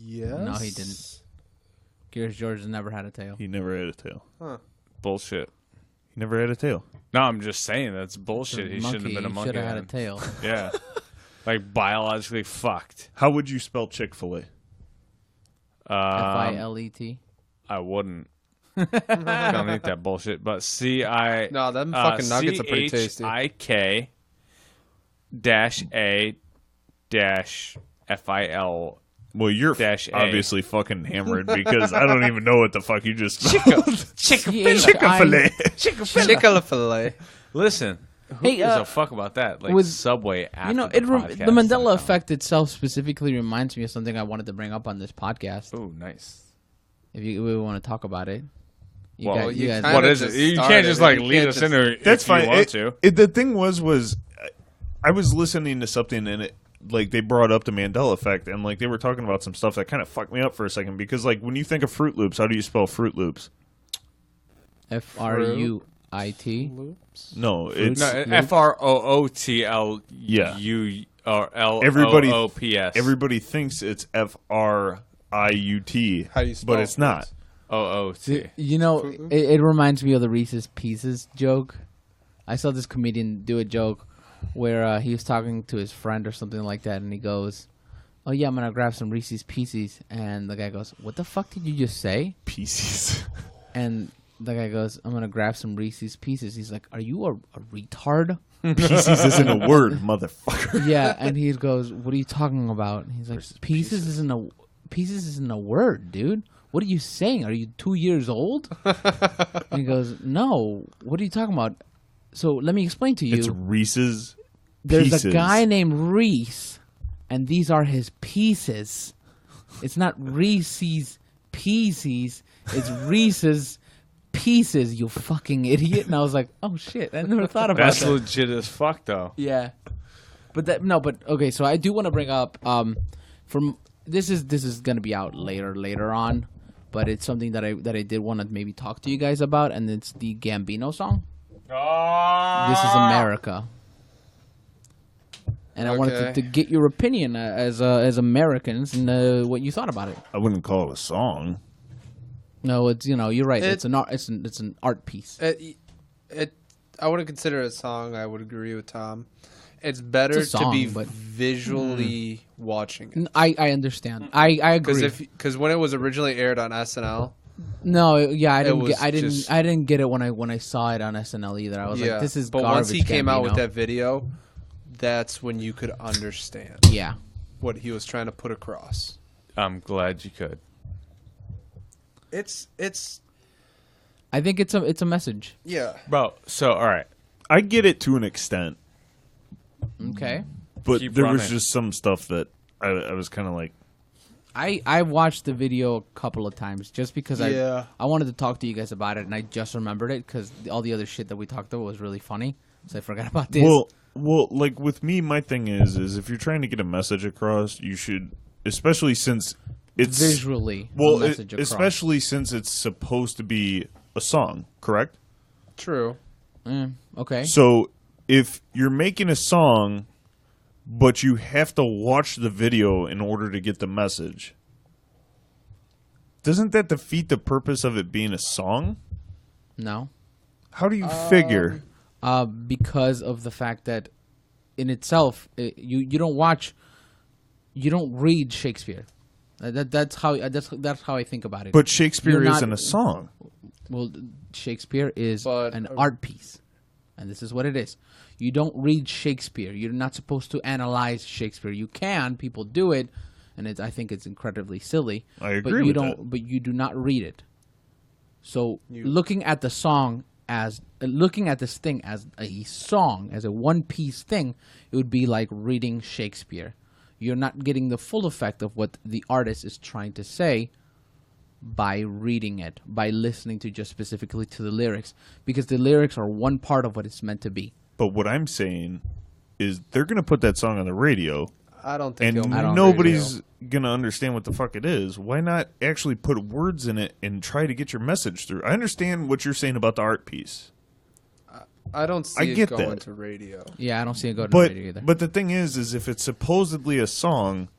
[SPEAKER 5] Yes.
[SPEAKER 4] no, he didn't. Curious George has never had a tail.
[SPEAKER 1] He never had a tail.
[SPEAKER 2] Bullshit.
[SPEAKER 1] He never had a tail.
[SPEAKER 2] No, I'm just saying that's bullshit. He shouldn't have been a monkey.
[SPEAKER 4] Should have had a
[SPEAKER 2] then.
[SPEAKER 4] tail.
[SPEAKER 2] Yeah. Like, biologically fucked.
[SPEAKER 1] How would you spell Chick-fil-A?
[SPEAKER 4] Filet.
[SPEAKER 2] I wouldn't. Don't eat that bullshit. But C-I...
[SPEAKER 5] No, them fucking nuggets are pretty tasty.
[SPEAKER 2] C-H-I-K -A-F-I-L
[SPEAKER 1] Well, you're
[SPEAKER 2] Dash A.
[SPEAKER 1] obviously fucking hammered because I don't even know what the fuck you just
[SPEAKER 4] Chick-fil-A.
[SPEAKER 5] Chick-fil-A.
[SPEAKER 2] Listen, who
[SPEAKER 4] Hey,
[SPEAKER 2] gives a fuck about that? Like
[SPEAKER 4] with-
[SPEAKER 2] Subway after
[SPEAKER 4] You know,
[SPEAKER 2] the podcast.
[SPEAKER 4] the Mandela effect itself specifically reminds me of something I wanted to bring up on this podcast.
[SPEAKER 2] Oh, nice.
[SPEAKER 4] If we want to talk about it,
[SPEAKER 2] Well,
[SPEAKER 4] you guys,
[SPEAKER 5] kinda
[SPEAKER 2] What is
[SPEAKER 5] just
[SPEAKER 2] it? You
[SPEAKER 5] started
[SPEAKER 2] can't just
[SPEAKER 5] it.
[SPEAKER 2] like
[SPEAKER 5] You
[SPEAKER 2] lead
[SPEAKER 5] can't
[SPEAKER 2] us
[SPEAKER 5] just-
[SPEAKER 2] into
[SPEAKER 1] That's
[SPEAKER 2] if
[SPEAKER 1] fine.
[SPEAKER 2] you want to.
[SPEAKER 1] The thing was I was listening to something and it like they brought up the Mandela effect and like they were talking about some stuff that kind of fucked me up for a second because like when you think of Fruit Loops, how do you spell Fruit Loops?
[SPEAKER 4] Fruit.
[SPEAKER 1] No, it's
[SPEAKER 2] No, FROOTLU or
[SPEAKER 1] Everybody-
[SPEAKER 2] LOOPS.
[SPEAKER 1] everybody thinks it's FRIUT,
[SPEAKER 5] How do you spell
[SPEAKER 1] but it's not.
[SPEAKER 2] OOT.
[SPEAKER 4] You know, it reminds me of the Reese's Pieces joke. I saw this comedian do a joke where he was talking to his friend or something like that, and he goes, "Oh yeah, I'm gonna grab some Reese's Pieces," and the guy goes, "What the fuck did you just say?"
[SPEAKER 1] Pieces.
[SPEAKER 4] And the guy goes, "I'm gonna grab some Reese's Pieces." He's like, "Are you a retard?"
[SPEAKER 1] Pieces isn't a word, motherfucker.
[SPEAKER 4] Yeah, and he goes, "What are you talking about?" And he's like, "Pieces isn't a word, dude. What are you saying? Are you 2 years old?" And he goes, "No. What are you talking about?" So let me explain to you.
[SPEAKER 1] It's Reese's
[SPEAKER 4] There's
[SPEAKER 1] Pieces.
[SPEAKER 4] a guy named Reese, and these are his pieces. It's not Reese's Pieces. It's Reese's Pieces. You fucking idiot! And I was like, "Oh shit! I never thought about
[SPEAKER 2] That's
[SPEAKER 4] that."
[SPEAKER 2] legit as fuck, though.
[SPEAKER 4] Yeah, but okay. So I do want to bring up from this is gonna be out later on, but it's something that I did want to maybe talk to you guys about, and it's the Gambino song. This is America, and I wanted
[SPEAKER 5] Okay.
[SPEAKER 4] to get your opinion as Americans and what you thought about it.
[SPEAKER 1] I wouldn't call it a song.
[SPEAKER 4] No, it's you're right.
[SPEAKER 5] It-
[SPEAKER 4] It's an art. It's an art piece.
[SPEAKER 5] I wouldn't consider it a song. I would agree with Tom. It's better
[SPEAKER 4] It's a song,
[SPEAKER 5] to be
[SPEAKER 4] but-
[SPEAKER 5] visually watching it.
[SPEAKER 4] I understand. I agree.
[SPEAKER 5] Because when it was originally aired on SNL,
[SPEAKER 4] No, yeah, I didn't.
[SPEAKER 5] was
[SPEAKER 4] Get,
[SPEAKER 5] just-
[SPEAKER 4] I didn't get it when I saw it on SNL either. I was like, this is
[SPEAKER 5] but
[SPEAKER 4] garbage.
[SPEAKER 5] once he came out with
[SPEAKER 4] Gambino.
[SPEAKER 5] that video, that's when you could understand
[SPEAKER 4] Yeah,
[SPEAKER 5] what he was trying to put across.
[SPEAKER 2] I'm glad you could.
[SPEAKER 5] It's
[SPEAKER 4] I think it's a message.
[SPEAKER 5] yeah.
[SPEAKER 2] Bro, so, all right.
[SPEAKER 1] I get it to an extent,
[SPEAKER 4] Okay,
[SPEAKER 1] but
[SPEAKER 2] Keep
[SPEAKER 1] there was
[SPEAKER 2] running.
[SPEAKER 1] just some stuff that I was kind of like,
[SPEAKER 4] I watched the video a couple of times just because
[SPEAKER 5] Yeah.
[SPEAKER 4] I wanted to talk to you guys about it, and I just remembered it because all the other shit that we talked about was really funny, so I forgot about this.
[SPEAKER 1] well, like with me, my thing is if you're trying to get a message across, you should, especially since it's
[SPEAKER 4] visually,
[SPEAKER 1] well,
[SPEAKER 4] a message across.
[SPEAKER 1] especially since it's supposed to be a song, correct?
[SPEAKER 5] True.
[SPEAKER 4] Okay,
[SPEAKER 1] So if you're making a song, but you have to watch the video in order to get the message, doesn't that defeat the purpose of it being a song?
[SPEAKER 4] no,
[SPEAKER 1] How do you figure?
[SPEAKER 4] because of the fact that in itself, you don't read Shakespeare. That's how I think about it.
[SPEAKER 1] But Shakespeare
[SPEAKER 4] You're not-
[SPEAKER 1] isn't a song.
[SPEAKER 4] Well, Shakespeare is
[SPEAKER 5] But-
[SPEAKER 4] an art piece, and this is what it is. You don't read Shakespeare. You're not supposed to analyze Shakespeare. You can, people do it, and I think it's incredibly silly.
[SPEAKER 1] I agree
[SPEAKER 4] but you
[SPEAKER 1] with
[SPEAKER 4] don't.
[SPEAKER 1] that.
[SPEAKER 4] But you do not read it. So looking at the song as looking at this thing as a song, as a one-piece thing, it would be like reading Shakespeare. You're not getting the full effect of what the artist is trying to say by reading it, by listening to just specifically to the lyrics, because the lyrics are one part of what it's meant to be.
[SPEAKER 1] But what I'm saying is they're going to put that song on the radio,
[SPEAKER 5] I don't think
[SPEAKER 1] and
[SPEAKER 5] he'll make
[SPEAKER 1] nobody's going to understand what the fuck it is. Why not actually put words in it and try to get your message through? I understand what you're saying about the art piece.
[SPEAKER 5] I don't see
[SPEAKER 1] I
[SPEAKER 5] it
[SPEAKER 1] get
[SPEAKER 5] going
[SPEAKER 1] that.
[SPEAKER 5] to radio.
[SPEAKER 4] Yeah, I don't see it going to
[SPEAKER 1] But
[SPEAKER 4] radio either.
[SPEAKER 1] but the thing is if it's supposedly a song,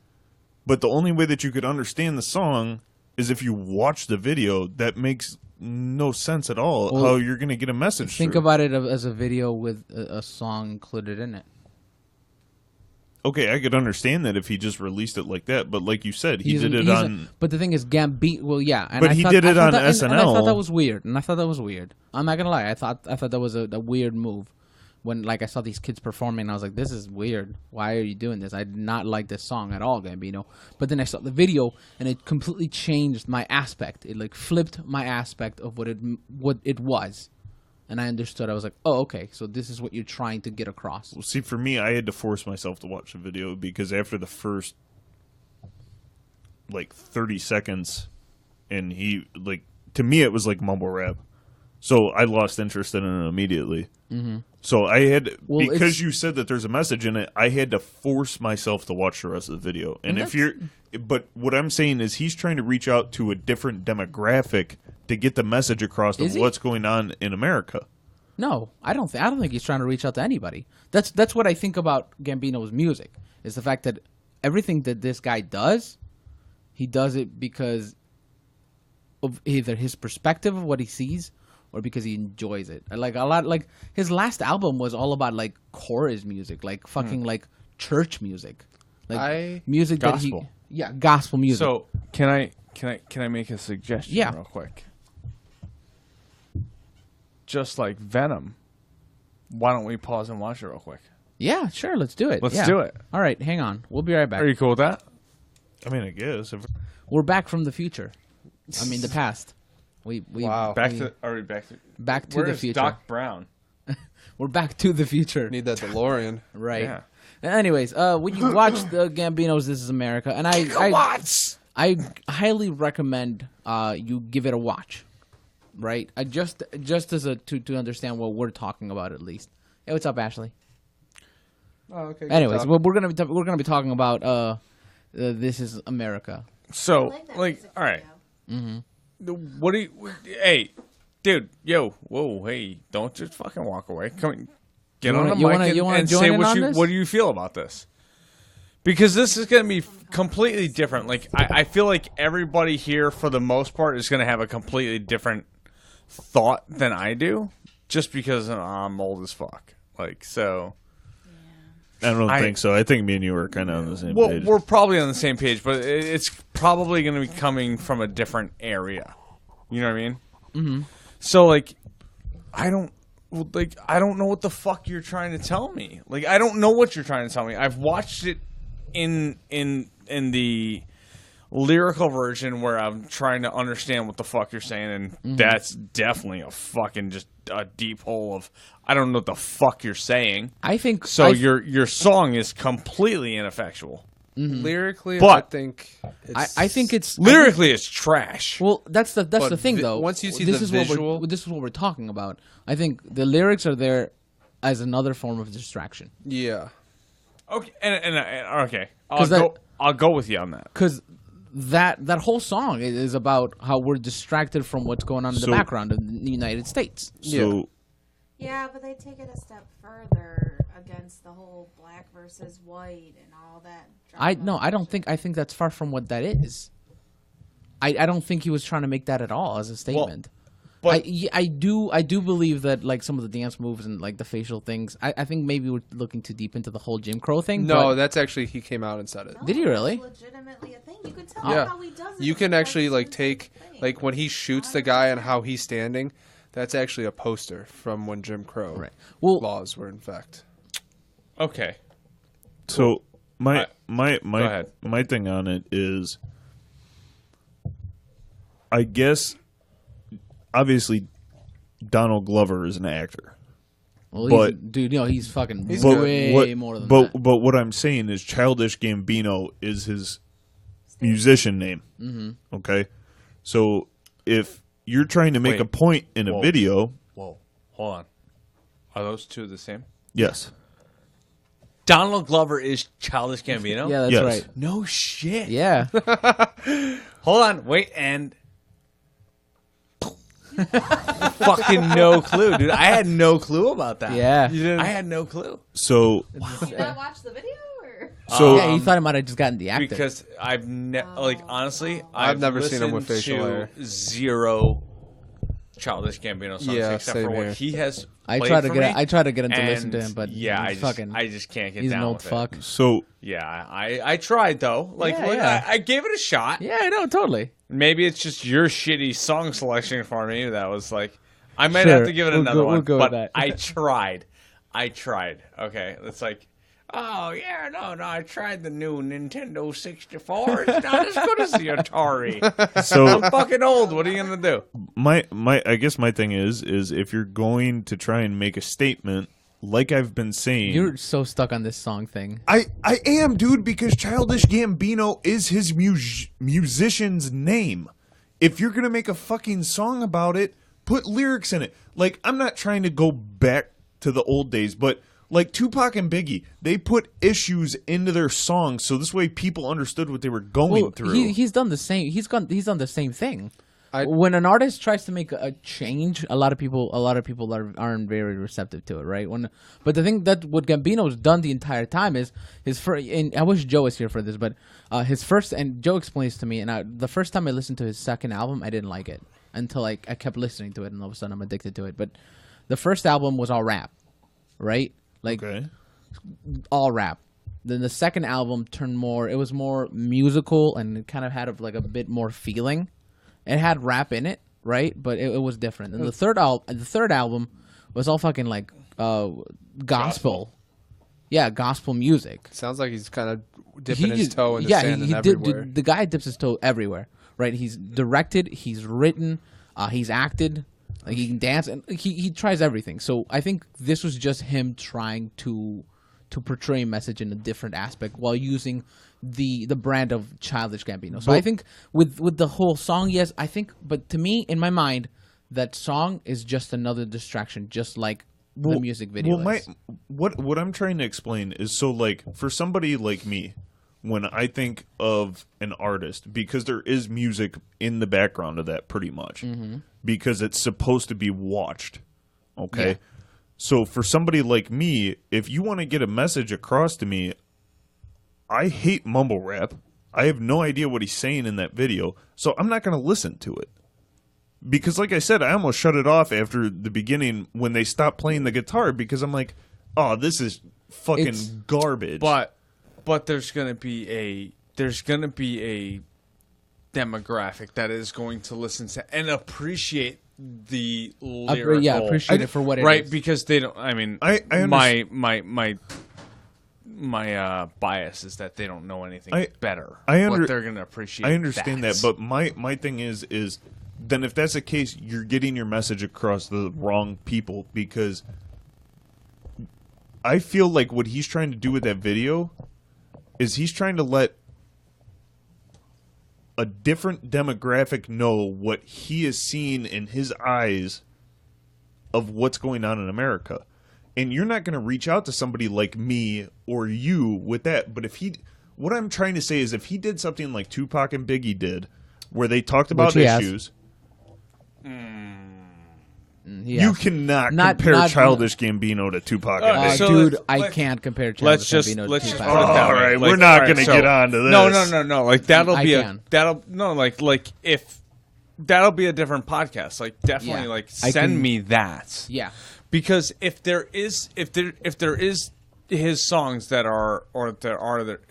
[SPEAKER 1] but the only way that you could understand the song is if you watch the video, that makes no sense at all.
[SPEAKER 4] Well,
[SPEAKER 1] how you're going to get a message
[SPEAKER 4] Think
[SPEAKER 1] through.
[SPEAKER 4] about it as a video with a song included in it.
[SPEAKER 1] Okay, I could understand that if he just released it like that, but like you said, he
[SPEAKER 4] He's
[SPEAKER 1] did
[SPEAKER 4] an-
[SPEAKER 1] it
[SPEAKER 4] he's a-
[SPEAKER 1] on.
[SPEAKER 4] but the thing is, Gambino. Well, yeah, and
[SPEAKER 1] But
[SPEAKER 4] I
[SPEAKER 1] he
[SPEAKER 4] thought-
[SPEAKER 1] did
[SPEAKER 4] I
[SPEAKER 1] it
[SPEAKER 4] thought
[SPEAKER 1] on
[SPEAKER 4] that, and I thought
[SPEAKER 1] SNL.
[SPEAKER 4] that was weird, and I thought that was weird. I'm not gonna lie, I thought that was a weird move, when like I saw these kids performing, I was like, this is weird. Why are you doing this? I did not like this song at all, Gambino. But then I saw the video, and it completely changed my aspect. It like flipped my aspect of what it was, and I understood. I was like, oh, okay, so this is what you're trying to get across.
[SPEAKER 1] Well, see, for me, I had to force myself to watch the video because after the first like 30 seconds, and to me it was like mumble rap. So I lost interest in it immediately. Mm-hmm. So I had, because you said that there's a message in it, I had to force myself to watch the rest of the video. And but what I'm saying is he's trying to reach out to a different demographic to get the message across of what's going on in America.
[SPEAKER 4] No, I don't think he's trying to reach out to anybody. That's what I think about Gambino's music, is the fact that everything that this guy does, he does it because of either his perspective of what he sees or because he enjoys it. Like a lot, like his last album was all about like chorus music, like fucking like church music, like music
[SPEAKER 2] gospel.
[SPEAKER 4] that gospel music.
[SPEAKER 2] So can I make a suggestion real quick? Just like Venom, why don't we pause and watch it real quick?
[SPEAKER 4] Yeah, sure, let's do it.
[SPEAKER 2] Let's do it.
[SPEAKER 4] All right, hang on. We'll be right back.
[SPEAKER 2] Are you cool with that?
[SPEAKER 1] I mean, I guess.
[SPEAKER 4] We're back from the future. I mean, the past. We
[SPEAKER 2] Back to
[SPEAKER 4] the future.
[SPEAKER 2] Doc Brown?
[SPEAKER 4] We're back to the future.
[SPEAKER 5] Need that DeLorean.
[SPEAKER 4] Right.
[SPEAKER 2] Yeah.
[SPEAKER 4] Anyways, when you watch the Gambino's "This Is America," and I highly recommend you give it a watch. Right. Just as to understand what we're talking about, at least. Hey, what's up, Ashley?
[SPEAKER 5] Oh, okay.
[SPEAKER 4] Anyways, we're gonna be talking about "This Is America."
[SPEAKER 2] So,
[SPEAKER 6] I that
[SPEAKER 2] like,
[SPEAKER 6] music
[SPEAKER 2] all right.
[SPEAKER 6] video.
[SPEAKER 2] What do you? Hey, dude, whoa, hey! Don't just fucking walk away. Come, get on the mic and say what do you feel about this? Because this is going to be completely different. Like, I feel like everybody here, for the most part, is going to have a completely different thought than I do, just because I'm old as fuck. Like, so.
[SPEAKER 1] I don't think so. I think me and you are kind of on the same page.
[SPEAKER 2] We're probably on the same page, but it's probably going to be coming from a different area. You know what I mean? Mm-hmm. So, like, I don't know what the fuck you're trying to tell me. Like, I don't know what you're trying to tell me. I've watched it in the lyrical version where I'm trying to understand what the fuck you're saying, and that's definitely a fucking just a deep hole of I don't know what the fuck you're saying.
[SPEAKER 4] I think
[SPEAKER 2] so. Your song is completely ineffectual.
[SPEAKER 5] Mm-hmm. Lyrically,
[SPEAKER 2] but
[SPEAKER 5] I think
[SPEAKER 2] it's lyrically it's trash.
[SPEAKER 4] Well, that's the thing though.
[SPEAKER 5] Once you see
[SPEAKER 4] this
[SPEAKER 5] the
[SPEAKER 4] is
[SPEAKER 5] visual,
[SPEAKER 4] this is what we're talking about. I think the lyrics are there as another form of distraction.
[SPEAKER 5] Yeah.
[SPEAKER 2] Okay, and okay, I'll go with you on that.
[SPEAKER 4] Because that whole song is about how we're distracted from what's going on in the background of the United States.
[SPEAKER 6] Yeah, but they take it a step further against the whole black versus white and all that.
[SPEAKER 4] I think that's far from what that is. I don't think he was trying to make that at all as a statement. But I do believe that like some of the dance moves and like the facial things. I think maybe we're looking too deep into the whole Jim Crow thing.
[SPEAKER 5] No, that's actually he came out and said it.
[SPEAKER 4] Did he really?
[SPEAKER 6] It's legitimately a thing. You can tell how he does it.
[SPEAKER 5] You can actually like take like when he shoots the guy and how he's standing. That's actually a poster from when Jim Crow laws were in fact.
[SPEAKER 2] Okay.
[SPEAKER 1] So my thing on it is, I guess, obviously, Donald Glover is an actor.
[SPEAKER 4] Well, he's fucking way more than that.
[SPEAKER 1] But what I'm saying is, Childish Gambino is his musician name. Mm-hmm. Okay, so if you're trying to make a point in a video,
[SPEAKER 2] hold on, are those two the same?
[SPEAKER 1] Yes.
[SPEAKER 2] Donald Glover is Childish Gambino?
[SPEAKER 4] Yeah, that's right.
[SPEAKER 2] No shit.
[SPEAKER 4] Yeah.
[SPEAKER 2] Hold on, wait, and fucking no clue, dude. I had no clue about that.
[SPEAKER 4] Yeah.
[SPEAKER 2] I had no clue.
[SPEAKER 1] So
[SPEAKER 6] Did you not watch the video? Or?
[SPEAKER 4] Yeah, he thought he might have just gotten the actor.
[SPEAKER 2] Because I've honestly,
[SPEAKER 5] I've never seen him with facial hair.
[SPEAKER 2] Zero Childish Gambino songs except for what he has.
[SPEAKER 4] I try to get him to listen to him, but
[SPEAKER 2] I just can't get
[SPEAKER 4] he's
[SPEAKER 2] down
[SPEAKER 4] an old
[SPEAKER 2] with
[SPEAKER 4] fuck.
[SPEAKER 2] it.
[SPEAKER 1] So
[SPEAKER 2] yeah, I tried though. I gave it a shot.
[SPEAKER 4] Yeah, no, totally.
[SPEAKER 2] Maybe it's just your shitty song selection for me that was like, I might have to give it another one.
[SPEAKER 4] We'll go
[SPEAKER 2] but
[SPEAKER 4] with that.
[SPEAKER 2] I tried. I tried. Okay, it's like, oh yeah, no, I tried the new Nintendo 64. It's not as good as the Atari.
[SPEAKER 1] So
[SPEAKER 2] I'm fucking old. What are you gonna do?
[SPEAKER 1] my I guess my thing is if you're going to try and make a statement, like I've been saying,
[SPEAKER 4] You're so stuck on this song thing.
[SPEAKER 1] I am, dude, because Childish Gambino is his musician's name. If you're gonna make a fucking song about it, put lyrics in it. Like, I'm not trying to go back to the old days, but like Tupac and Biggie, they put issues into their songs so this way people understood what they were going through.
[SPEAKER 4] He's done the same. He's done the same thing.
[SPEAKER 5] I-
[SPEAKER 4] When an artist tries to make a change, a lot of people aren't very receptive to it, right? But the thing that what Gambino's done the entire time is his first. And I wish Joe was here for this, but his first, and Joe explains to me, and the first time I listened to his second album, I didn't like it until I kept listening to it, and all of a sudden I'm addicted to it. But the first album was all rap, right? Like all rap. Then the second album it was more musical, and it kind of had a bit more feeling. It had rap in it, right? But it was different. And the third album was all fucking like gospel. Yeah, gospel music.
[SPEAKER 5] Sounds like he's kind of dipping his toe in the sand and everywhere.
[SPEAKER 4] The guy dips his toe everywhere, right? He's directed, he's written, he's acted, like he can dance, and he tries everything. So I think this was just him trying to portray a message in a different aspect while using the brand of Childish Gambino. So I think with the whole song, yes, I think, but to me, in my mind, that song is just another distraction, just like the music video is.
[SPEAKER 1] What I'm trying to explain is, so like for somebody like me, when I think of an artist, because there is music in the background of that pretty much, because it's supposed to be watched, okay?
[SPEAKER 4] Yeah.
[SPEAKER 1] So for somebody like me, if you want to get a message across to me, I hate mumble rap. I have no idea what he's saying in that video, so I'm not going to listen to it. Because like I said, I almost shut it off after the beginning when they stopped playing the guitar, because I'm like, oh, this is fucking garbage.
[SPEAKER 2] But there's gonna be a demographic that is going to listen to and appreciate the lyrical.
[SPEAKER 4] Yeah, appreciate it for what it is.
[SPEAKER 2] Right, because they don't. I mean,
[SPEAKER 1] I
[SPEAKER 2] my bias is that they don't know anything better.
[SPEAKER 1] But
[SPEAKER 2] they're gonna appreciate.
[SPEAKER 1] I understand that, but my thing is then if that's the case, you're getting your message across the wrong people, because I feel like what he's trying to do with that video is he's trying to let a different demographic know what he is seeing in his eyes of what's going on in America. And you're not going to reach out to somebody like me or you with that. But what I'm trying to say is, if he did something like Tupac and Biggie did, where they talked about issues, you cannot compare Childish Gambino to Tupac and Biggie.
[SPEAKER 2] So
[SPEAKER 4] dude, I can't compare Childish Gambino to Tupac.
[SPEAKER 1] All right, we're not going to get onto this.
[SPEAKER 2] No. Like that'll be that'll be a different podcast. Like definitely, like send me that.
[SPEAKER 4] Yeah.
[SPEAKER 2] Because if there is his songs that are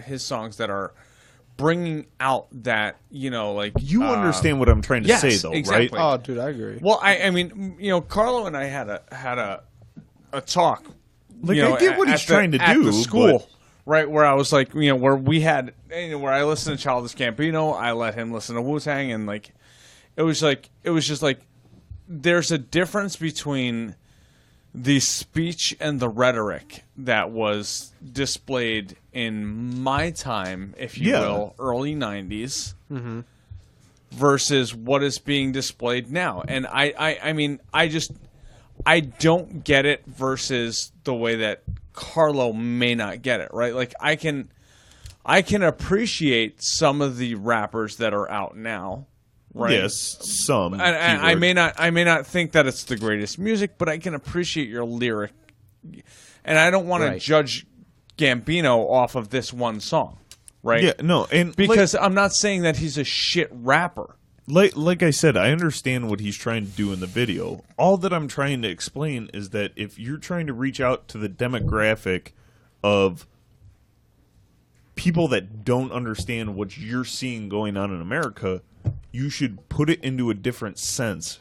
[SPEAKER 2] his songs that are bringing out that, like
[SPEAKER 1] you understand what I'm trying to say, though,
[SPEAKER 2] exactly.
[SPEAKER 1] right?
[SPEAKER 5] Oh, dude, I agree.
[SPEAKER 2] Well, I mean, Carlo and I had a talk.
[SPEAKER 1] Like, I get what he's trying to do
[SPEAKER 2] at the school,
[SPEAKER 1] but...
[SPEAKER 2] right? Where I was like, where we had, where I listened to Childish Gambino, I let him listen to Wu-Tang, and like, it was just like, there's a difference between the speech and the rhetoric that was displayed in my time, if you will, early 90s, versus what is being displayed now. And I mean, I don't get it versus the way that Carlo may not get it, right? Like, I can appreciate some of the rappers that are out now. Right.
[SPEAKER 1] Yes, some.
[SPEAKER 2] And I may not think that it's the greatest music, but I can appreciate your lyric, and I don't want to judge Gambino off of this one song, right?
[SPEAKER 1] Yeah, no, and
[SPEAKER 2] because I'm not saying that he's a shit rapper.
[SPEAKER 1] Like I said, I understand what he's trying to do in the video. All that I'm trying to explain is that if you're trying to reach out to the demographic of people that don't understand what you're seeing going on in America, you should put it into a different sense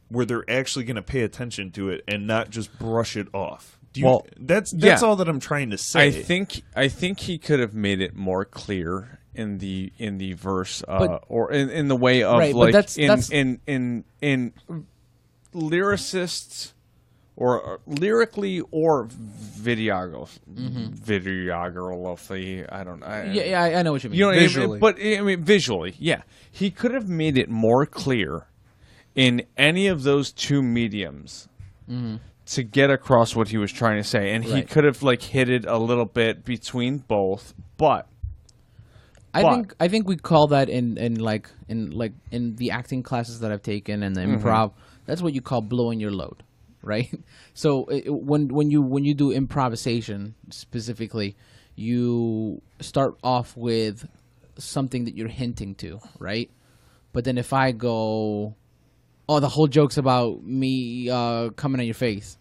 [SPEAKER 1] where they're actually going to pay attention to it and not just brush it off.
[SPEAKER 2] Well,
[SPEAKER 1] that's
[SPEAKER 2] yeah.
[SPEAKER 1] all that I'm trying to say.
[SPEAKER 2] I think he could have made it more clear in the verse, or in the way of
[SPEAKER 4] Right, but
[SPEAKER 2] like
[SPEAKER 4] that's-
[SPEAKER 2] in lyricists or lyrically or videography. I don't know.
[SPEAKER 4] Yeah, I know what you mean.
[SPEAKER 2] You know,
[SPEAKER 5] Visually.
[SPEAKER 2] but I mean, visually, yeah, he could have made it more clear in any of those two mediums to get across what he was trying to say, and he
[SPEAKER 4] Right.
[SPEAKER 2] could have like hit it a little bit between both. But
[SPEAKER 4] I think we call that in the acting classes that I've taken and the improv. That's what you call blowing your load, right? So when you do improvisation specifically, you start off with something that you're hinting to, right? But then if I go, oh, the whole joke's about me coming at your face.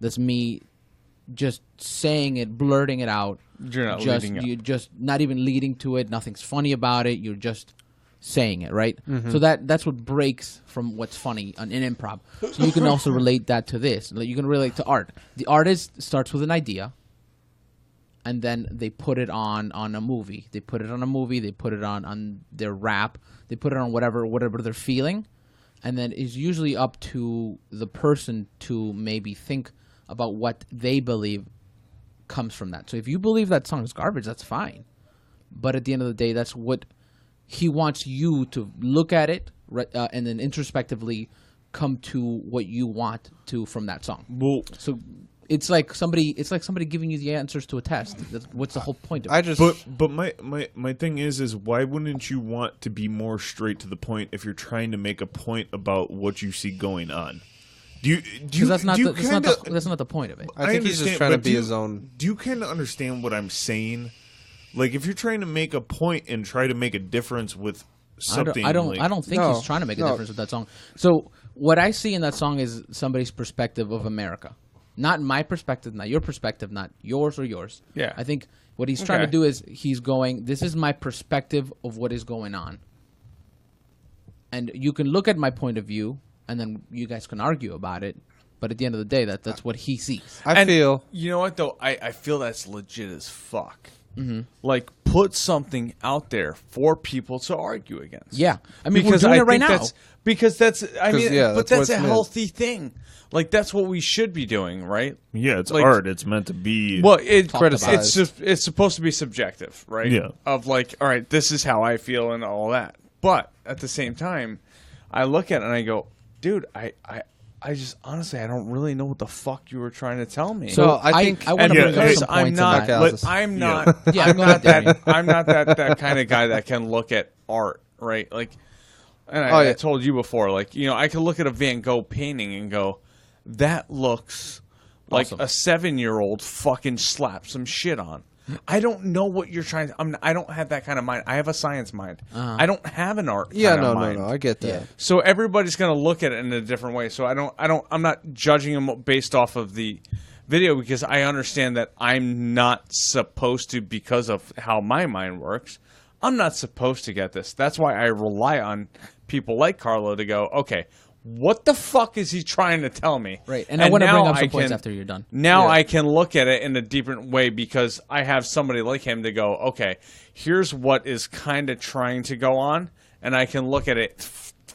[SPEAKER 4] That's me just saying it, blurting it out.
[SPEAKER 2] You're not
[SPEAKER 4] just
[SPEAKER 2] leading up.
[SPEAKER 4] you just not even leading to it. Nothing's funny about it. You're just saying it, right? So that's what breaks from what's funny in improv. So you can also relate that to this. Like, you can relate to art. The artist starts with an idea, and then they put it on a movie. They put it on a movie. They put it on their rap. They put it on whatever they're feeling, and then it's usually up to the person to maybe think about what they believe comes from that. So if you believe that song is garbage, that's fine. But at the end of the day, that's what he wants you to look at it, and then introspectively come to what you want to from that song.
[SPEAKER 1] Well,
[SPEAKER 4] So it's like somebody giving you the answers to a test. What's the whole point of it?
[SPEAKER 5] I just
[SPEAKER 1] but my thing is why wouldn't you want to be more straight to the point if you're trying to make a point about what you see going on? Do you?
[SPEAKER 4] Because that's not the point of it.
[SPEAKER 5] I think he's just
[SPEAKER 1] understand,
[SPEAKER 5] trying to
[SPEAKER 1] but
[SPEAKER 5] be
[SPEAKER 1] do
[SPEAKER 5] his
[SPEAKER 1] you-
[SPEAKER 5] own.
[SPEAKER 1] Do you kind of understand what I'm saying? Like, if you're trying to make a point and try to make a difference with something,
[SPEAKER 4] I don't think
[SPEAKER 5] No,
[SPEAKER 4] he's trying to make a
[SPEAKER 5] no.
[SPEAKER 4] difference with that song. So what I see in that song is somebody's perspective of America. Not my perspective, not your perspective, not yours or yours.
[SPEAKER 2] Yeah.
[SPEAKER 4] I think what he's trying to
[SPEAKER 2] Okay.
[SPEAKER 4] do is he's going, this is my perspective of what is going on. And you can look at my point of view, and then you guys can argue about it. But at the end of the day, that's what he sees.
[SPEAKER 5] I feel
[SPEAKER 2] You know what though? I feel that's legit as fuck. Like, put something out there for people to argue against.
[SPEAKER 4] Yeah. I mean, we're doing it right
[SPEAKER 2] think
[SPEAKER 4] now.
[SPEAKER 2] Because that's I mean,
[SPEAKER 5] yeah,
[SPEAKER 2] but
[SPEAKER 5] that's
[SPEAKER 2] that's
[SPEAKER 5] what
[SPEAKER 2] a
[SPEAKER 5] it's meant.
[SPEAKER 2] healthy thing. Like, that's what we should be doing, right?
[SPEAKER 1] Yeah, it's
[SPEAKER 2] Like-
[SPEAKER 1] art. It's meant to be.
[SPEAKER 2] Well,
[SPEAKER 5] Criticized.
[SPEAKER 2] it's supposed to be subjective, right?
[SPEAKER 1] Yeah.
[SPEAKER 2] Of like, all right, this is how I feel and all that. But at the same time, I look at it and I go, dude, I just honestly I don't really know what the fuck you were trying to tell me.
[SPEAKER 4] So
[SPEAKER 5] No, I think-
[SPEAKER 4] I want to
[SPEAKER 1] Yeah,
[SPEAKER 4] bring up
[SPEAKER 1] hey,
[SPEAKER 4] some
[SPEAKER 2] I'm
[SPEAKER 4] points
[SPEAKER 2] not.
[SPEAKER 4] about
[SPEAKER 5] let-
[SPEAKER 4] that.
[SPEAKER 2] I'm not.
[SPEAKER 4] Yeah,
[SPEAKER 2] I'm
[SPEAKER 4] go
[SPEAKER 2] not
[SPEAKER 4] ahead,
[SPEAKER 2] that. I'm not that kind of guy that can look at art, right? Like, and I,
[SPEAKER 5] Oh, yeah.
[SPEAKER 2] I told you before, like, you know, I can look at a Van Gogh painting and go, that looks like
[SPEAKER 4] Awesome.
[SPEAKER 2] a 7-year-old fucking slapped some shit on. I don't know what you're trying to. I don't have that kind of mind. I have a science mind. I don't have an art.
[SPEAKER 5] yeah,
[SPEAKER 2] kind
[SPEAKER 5] no,
[SPEAKER 2] of
[SPEAKER 5] no,
[SPEAKER 2] mind.
[SPEAKER 5] no. I get that.
[SPEAKER 2] So everybody's going to look at it in a different way. So I'm not judging them based off of the video because I understand that I'm not supposed to because of how my mind works. I'm not supposed to get this. That's why I rely on people like Carlo to go, okay, what the fuck is he trying to tell me?
[SPEAKER 4] Right, and I want to
[SPEAKER 2] now
[SPEAKER 4] bring up some
[SPEAKER 2] I
[SPEAKER 4] points
[SPEAKER 2] can-
[SPEAKER 4] after you're done.
[SPEAKER 2] Now
[SPEAKER 5] Yeah.
[SPEAKER 2] I can look at it in a different way because I have somebody like him to go, okay, here's what is kind of trying to go on, and I can look at it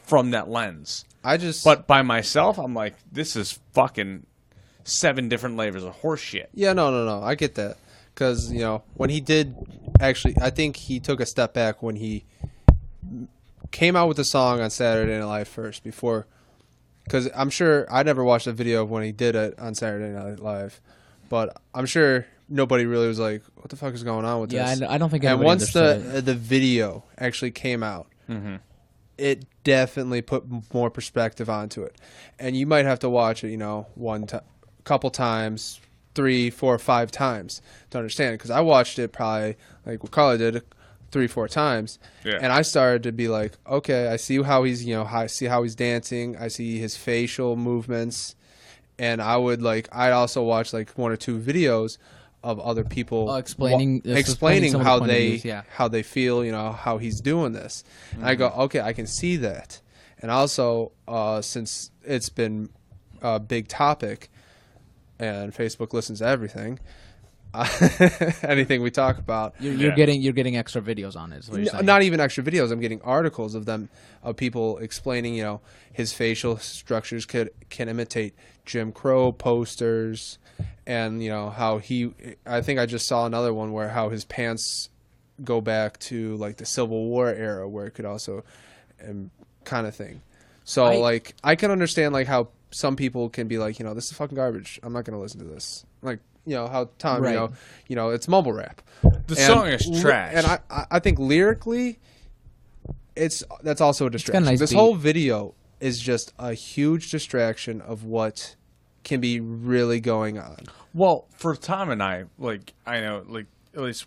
[SPEAKER 2] from that lens.
[SPEAKER 5] I just
[SPEAKER 2] But by myself, I'm like, this is fucking 7 different layers of horse shit.
[SPEAKER 5] yeah, no. I get that because when he did actually, I think he took a step back when he came out with the song on Saturday Night Live first before. Because I'm sure I never watched a video of when he did it on Saturday Night Live, but I'm sure nobody really was like, "What the fuck is going on with
[SPEAKER 4] Yeah,
[SPEAKER 5] this?"
[SPEAKER 4] I don't think
[SPEAKER 5] And
[SPEAKER 4] anybody
[SPEAKER 5] once
[SPEAKER 4] understood it.
[SPEAKER 5] the video actually came out, it definitely put more perspective onto it. And you might have to watch it, couple times, 3, 4, 5 times to understand it. Because I watched it probably like what Carla did 3, 4 times,
[SPEAKER 2] Yeah.
[SPEAKER 5] and I started to be like, okay, I see how he's, I see how he's dancing, I see his facial movements, and I'd also watch like 1 or 2 videos of other people
[SPEAKER 4] explaining some of the
[SPEAKER 5] how
[SPEAKER 4] point of views, yeah.
[SPEAKER 5] how they feel, how he's doing this, and I go, okay, I can see that, and also since it's been a big topic. and Facebook listens to everything. Anything we talk about.
[SPEAKER 4] You're getting extra videos on it. Is what you're saying.
[SPEAKER 5] Not even extra videos. I'm getting articles of people explaining, his facial structures can imitate Jim Crow posters, and how I think I just saw another one where how his pants go back to like the Civil War era, where it could also, kind of thing. So I can understand like how some people can be like, this is fucking garbage. I'm not gonna listen to this. Like. How Tom,
[SPEAKER 4] Right.
[SPEAKER 5] It's mumble rap.
[SPEAKER 2] The song is trash.
[SPEAKER 5] And I think lyrically, that's also a distraction.
[SPEAKER 4] nice
[SPEAKER 5] This
[SPEAKER 4] beat.
[SPEAKER 5] whole video is just a huge distraction of what can be really going on.
[SPEAKER 2] Well, for Tom and I know, at least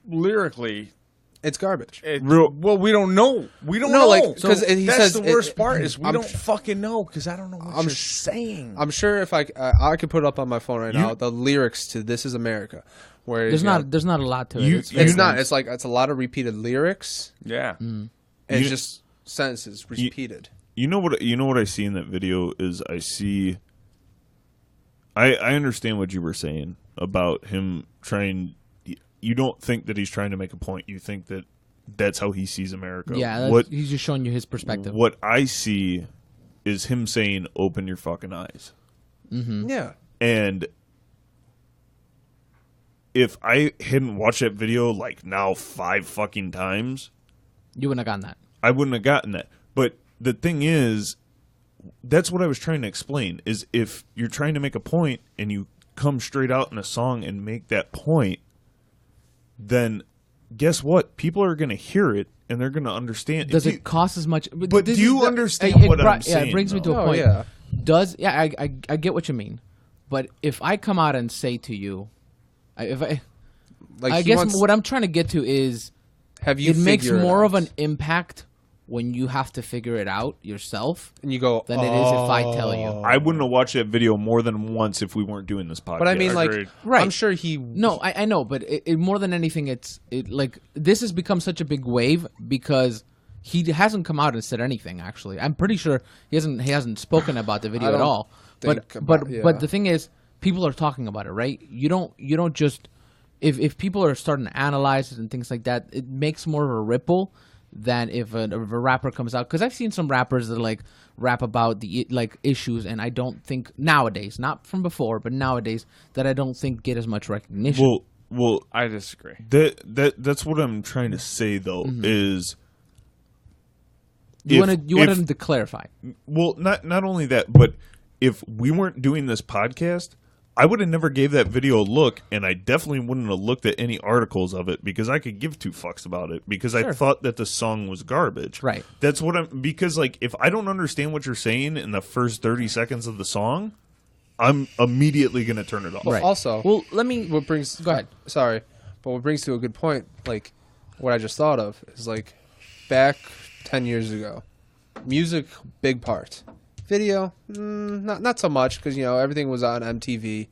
[SPEAKER 2] lyrically,
[SPEAKER 5] It's garbage.
[SPEAKER 2] well, we don't know. We don't
[SPEAKER 5] No,
[SPEAKER 2] know.
[SPEAKER 5] like, 'cause he
[SPEAKER 2] that's
[SPEAKER 5] says
[SPEAKER 2] the
[SPEAKER 5] it-
[SPEAKER 2] worst part is we
[SPEAKER 5] I'm
[SPEAKER 2] don't
[SPEAKER 5] sh-
[SPEAKER 2] fucking know because I don't know what you're saying.
[SPEAKER 5] I'm sure if I could put it up on my phone right now, the lyrics to "This Is America," where
[SPEAKER 4] There's not a lot to it.
[SPEAKER 1] You-
[SPEAKER 4] very
[SPEAKER 5] it's not.
[SPEAKER 4] dense.
[SPEAKER 5] It's a lot of repeated lyrics.
[SPEAKER 2] yeah.
[SPEAKER 5] And it's just sentences repeated.
[SPEAKER 1] You know what I see in that video is I understand what you were saying about him trying. You don't think that he's trying to make a point. You think that that's how he sees America.
[SPEAKER 4] Yeah, he's just showing you his perspective.
[SPEAKER 1] What I see is him saying, "Open your fucking eyes."
[SPEAKER 5] Yeah.
[SPEAKER 1] And if I hadn't watched that video like now 5 fucking times,
[SPEAKER 4] You wouldn't have gotten that.
[SPEAKER 1] I wouldn't have gotten that. But the thing is, that's what I was trying to explain, is if you're trying to make a point and you come straight out in a song and make that point, then guess what? People are going to hear it and they're going to understand.
[SPEAKER 4] Does it cost as much?
[SPEAKER 1] But
[SPEAKER 4] this
[SPEAKER 1] do you
[SPEAKER 4] is
[SPEAKER 1] understand what I'm
[SPEAKER 4] Yeah,
[SPEAKER 1] saying,
[SPEAKER 4] it brings me to
[SPEAKER 1] though?
[SPEAKER 4] a
[SPEAKER 5] Oh,
[SPEAKER 4] point.
[SPEAKER 5] yeah.
[SPEAKER 4] I get what you mean, but if I come out and say to you, I
[SPEAKER 5] Like
[SPEAKER 4] guess what I'm trying to get to is
[SPEAKER 5] have you
[SPEAKER 4] it makes
[SPEAKER 5] figure it
[SPEAKER 4] more of
[SPEAKER 5] out.
[SPEAKER 4] an impact when you have to figure it out yourself
[SPEAKER 5] and you go
[SPEAKER 4] than it is if I tell you.
[SPEAKER 1] I wouldn't have watched that video more than once if we weren't doing this podcast.
[SPEAKER 5] But I mean, like,
[SPEAKER 2] Agreed.
[SPEAKER 4] Right.
[SPEAKER 5] I'm sure he.
[SPEAKER 4] No, I know, but it more than anything, it's like this has become such a big wave because he hasn't come out and said anything. Actually, I'm pretty sure he hasn't spoken about the video
[SPEAKER 5] I
[SPEAKER 4] at
[SPEAKER 5] don't
[SPEAKER 4] all. But
[SPEAKER 5] think
[SPEAKER 4] but
[SPEAKER 5] about- yeah.
[SPEAKER 4] but the thing is, people are talking about it, right? You don't just if people are starting to analyze it and things like that, it makes more of a ripple than if a rapper comes out. Because I've seen some rappers that like rap about the issues, and I don't think nowadays, not from before, but nowadays that I don't think get as much recognition.
[SPEAKER 1] Well,
[SPEAKER 2] I disagree.
[SPEAKER 1] that's what I'm trying to say though is
[SPEAKER 4] you
[SPEAKER 1] if-
[SPEAKER 4] wanted
[SPEAKER 1] if-
[SPEAKER 4] him to clarify.
[SPEAKER 1] Well, not only that, but if we weren't doing this podcast, I would have never gave that video a look, and I definitely wouldn't have looked at any articles of it because I could give 2 fucks about it because I thought that the song was garbage.
[SPEAKER 4] Right.
[SPEAKER 1] That's what I'm because like if I don't understand what you're saying in the first 30 seconds of the song, I'm immediately going to turn it off.
[SPEAKER 4] Right.
[SPEAKER 5] Also,
[SPEAKER 4] Well, let me
[SPEAKER 5] what brings
[SPEAKER 4] go ahead.
[SPEAKER 5] Sorry, but what brings to a good point, like what I just thought of is like back 10 years ago, music big part, video not so much because everything was on MTV,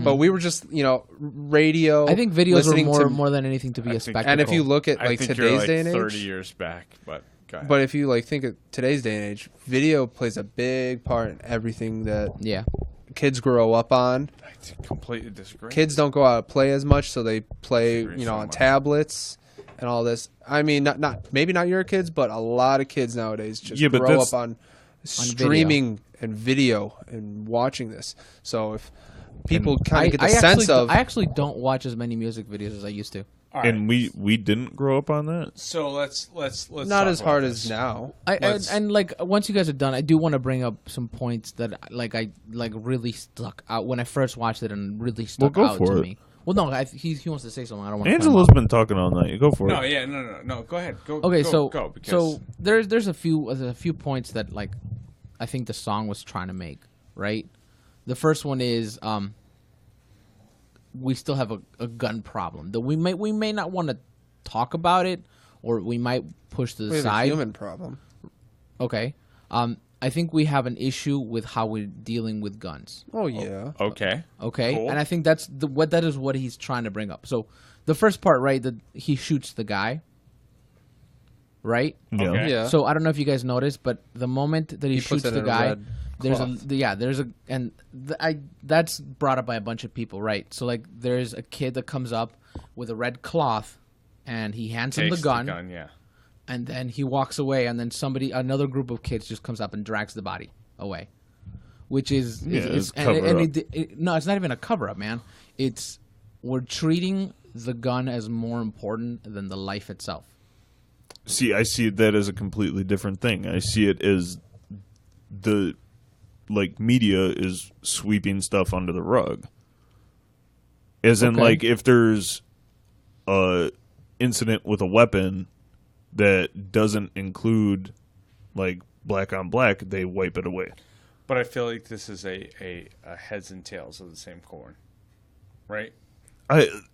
[SPEAKER 5] but we were just radio.
[SPEAKER 4] I think videos were
[SPEAKER 5] listening to-
[SPEAKER 4] more than anything to be a
[SPEAKER 2] think-
[SPEAKER 4] spectacle.
[SPEAKER 5] And if you look at
[SPEAKER 2] I
[SPEAKER 5] like
[SPEAKER 2] think
[SPEAKER 5] today's
[SPEAKER 2] you're like
[SPEAKER 5] day and age,
[SPEAKER 2] 30 years back, but go ahead.
[SPEAKER 5] but if you like think of today's day and age, video plays a big part in everything that
[SPEAKER 4] yeah,
[SPEAKER 5] kids grow up on.
[SPEAKER 2] I completely disagree.
[SPEAKER 5] Kids don't go out and play as much, so they play,
[SPEAKER 2] Disagree so
[SPEAKER 5] on
[SPEAKER 2] much.
[SPEAKER 5] tablets and all this. I mean, not maybe not your kids, but a lot of kids nowadays just
[SPEAKER 1] Yeah, but
[SPEAKER 5] grow
[SPEAKER 1] that's-
[SPEAKER 5] up on streaming and video and watching this. So if people kind of get the sense of,
[SPEAKER 4] I actually don't watch as many music videos as I used to.
[SPEAKER 2] All right.
[SPEAKER 1] And we didn't grow up on that.
[SPEAKER 2] So let's
[SPEAKER 5] not
[SPEAKER 2] talk
[SPEAKER 5] as
[SPEAKER 2] about
[SPEAKER 5] hard
[SPEAKER 2] this.
[SPEAKER 5] as now.
[SPEAKER 4] And like once you guys are done, I do want to bring up some points that I really stuck out when I first watched it and really stuck
[SPEAKER 1] go
[SPEAKER 4] out
[SPEAKER 1] for
[SPEAKER 4] to
[SPEAKER 1] it.
[SPEAKER 4] me. Well, no, he wants to say something. I don't want to.
[SPEAKER 1] Angela's been talking all night. Go for
[SPEAKER 2] No,
[SPEAKER 1] it.
[SPEAKER 2] yeah, no. Go ahead. Go.
[SPEAKER 4] Okay,
[SPEAKER 2] go,
[SPEAKER 4] so
[SPEAKER 2] go because
[SPEAKER 4] so there's a few points that like I think the song was trying to make, right? The first one is we still have a gun problem. That we may not want to talk about it, or we might push to the
[SPEAKER 5] We have a
[SPEAKER 4] side.
[SPEAKER 5] human problem.
[SPEAKER 4] Okay. I think we have an issue with how we're dealing with guns.
[SPEAKER 5] Oh yeah.
[SPEAKER 2] okay.
[SPEAKER 4] Okay,
[SPEAKER 2] Cool.
[SPEAKER 4] and I think that is what he's trying to bring up. So the first part, right, that he shoots the guy, right?
[SPEAKER 1] Yeah.
[SPEAKER 2] Okay.
[SPEAKER 5] Yeah.
[SPEAKER 4] So I don't know if you guys noticed, but the moment that he
[SPEAKER 5] He puts
[SPEAKER 4] shoots
[SPEAKER 5] it
[SPEAKER 4] the
[SPEAKER 5] in a
[SPEAKER 4] guy,
[SPEAKER 5] red
[SPEAKER 4] that's brought up by a bunch of people, right? So like, there's a kid that comes up with a red cloth, and he hands him the
[SPEAKER 2] Takes
[SPEAKER 4] gun,
[SPEAKER 2] yeah.
[SPEAKER 4] and then he walks away, and then another group of kids just comes up and drags the body away, which is
[SPEAKER 1] it's
[SPEAKER 4] and
[SPEAKER 1] cover up.
[SPEAKER 4] no, it's not even a cover up, man. We're treating the gun as more important than the life itself.
[SPEAKER 1] See, I see that as a completely different thing. I see it as the media is sweeping stuff under the rug. As in,
[SPEAKER 4] Okay.
[SPEAKER 1] if there's a incident with a weapon that doesn't include black on black, they wipe it away.
[SPEAKER 2] But I feel like this is a heads and tails of the same coin, right?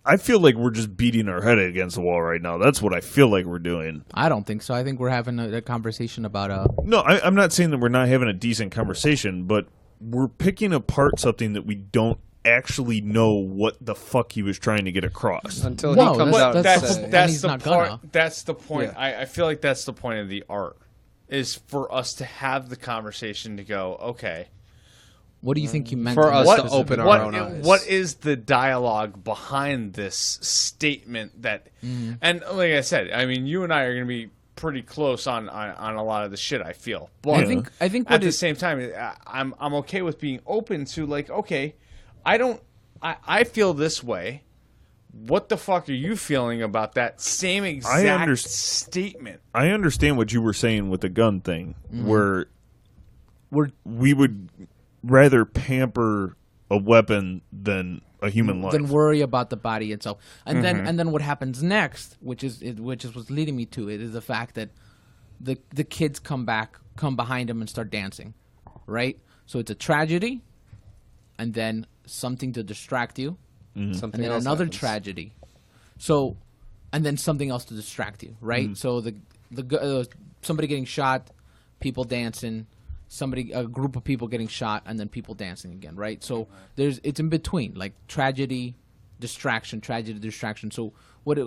[SPEAKER 1] I feel like we're just beating our head against the wall right now. That's what I feel like we're doing.
[SPEAKER 4] I don't think so. I think we're having a conversation about
[SPEAKER 1] No, I'm not saying that we're not having a decent conversation, but we're picking apart something that we don't actually know what the fuck he was trying to get across.
[SPEAKER 5] Until
[SPEAKER 4] No,
[SPEAKER 5] he comes out and
[SPEAKER 4] that's-
[SPEAKER 5] says,
[SPEAKER 4] and he's
[SPEAKER 2] the
[SPEAKER 4] not
[SPEAKER 2] part.
[SPEAKER 4] gonna.
[SPEAKER 2] That's the point.
[SPEAKER 5] Yeah.
[SPEAKER 2] I feel like that's the point of the art, is for us to have the conversation to go, okay,
[SPEAKER 4] what do you think you meant
[SPEAKER 5] For
[SPEAKER 4] in
[SPEAKER 5] us
[SPEAKER 4] that
[SPEAKER 5] to
[SPEAKER 4] specific-
[SPEAKER 5] open our
[SPEAKER 2] what
[SPEAKER 5] own eyes.
[SPEAKER 2] what is the dialogue behind this statement that? And like I said, I mean, you and I are going to be pretty close on a lot of the shit. I feel, but
[SPEAKER 4] I think
[SPEAKER 2] at
[SPEAKER 4] what
[SPEAKER 2] the
[SPEAKER 4] it,
[SPEAKER 2] same time, I'm okay with being open to okay, I feel this way. What the fuck are you feeling about that same exact statement?
[SPEAKER 1] I understand what you were saying with the gun thing, where we would rather pamper a weapon than a human life.
[SPEAKER 4] then worry about the body itself, and then what happens next, which is what's leading me to it, is the fact that the kids come behind him and start dancing, right? So it's a tragedy, and then something to distract you,
[SPEAKER 5] something
[SPEAKER 4] and then
[SPEAKER 5] else
[SPEAKER 4] another
[SPEAKER 5] happens.
[SPEAKER 4] tragedy. So, and then something else to distract you, right? So somebody getting shot, people dancing, a group of people getting shot, and then people dancing again, right? So it's in between, like tragedy, distraction. So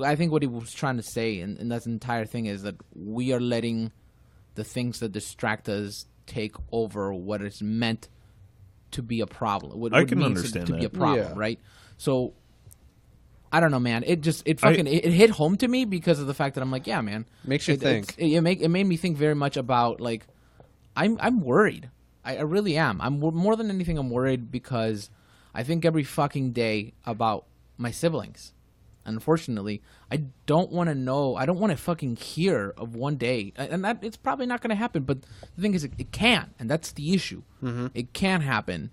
[SPEAKER 4] I think what he was trying to say, and that entire thing, is that we are letting the things that distract us take over what is meant to be a problem. What
[SPEAKER 1] I
[SPEAKER 4] it
[SPEAKER 1] can
[SPEAKER 4] means
[SPEAKER 1] understand
[SPEAKER 4] to be a
[SPEAKER 1] that.
[SPEAKER 4] problem,
[SPEAKER 5] Yeah.
[SPEAKER 4] right? So I don't know, man. It hit home to me because of the fact that I'm like, yeah, man.
[SPEAKER 5] Makes you think.
[SPEAKER 4] It made me think very much about, like, I'm worried. I really am. More than anything, I'm worried because I think every fucking day about my siblings. Unfortunately, I don't want to know. I don't want to fucking hear of one day, and that it's probably not going to happen. But the thing is, it can, and that's the issue. It can happen.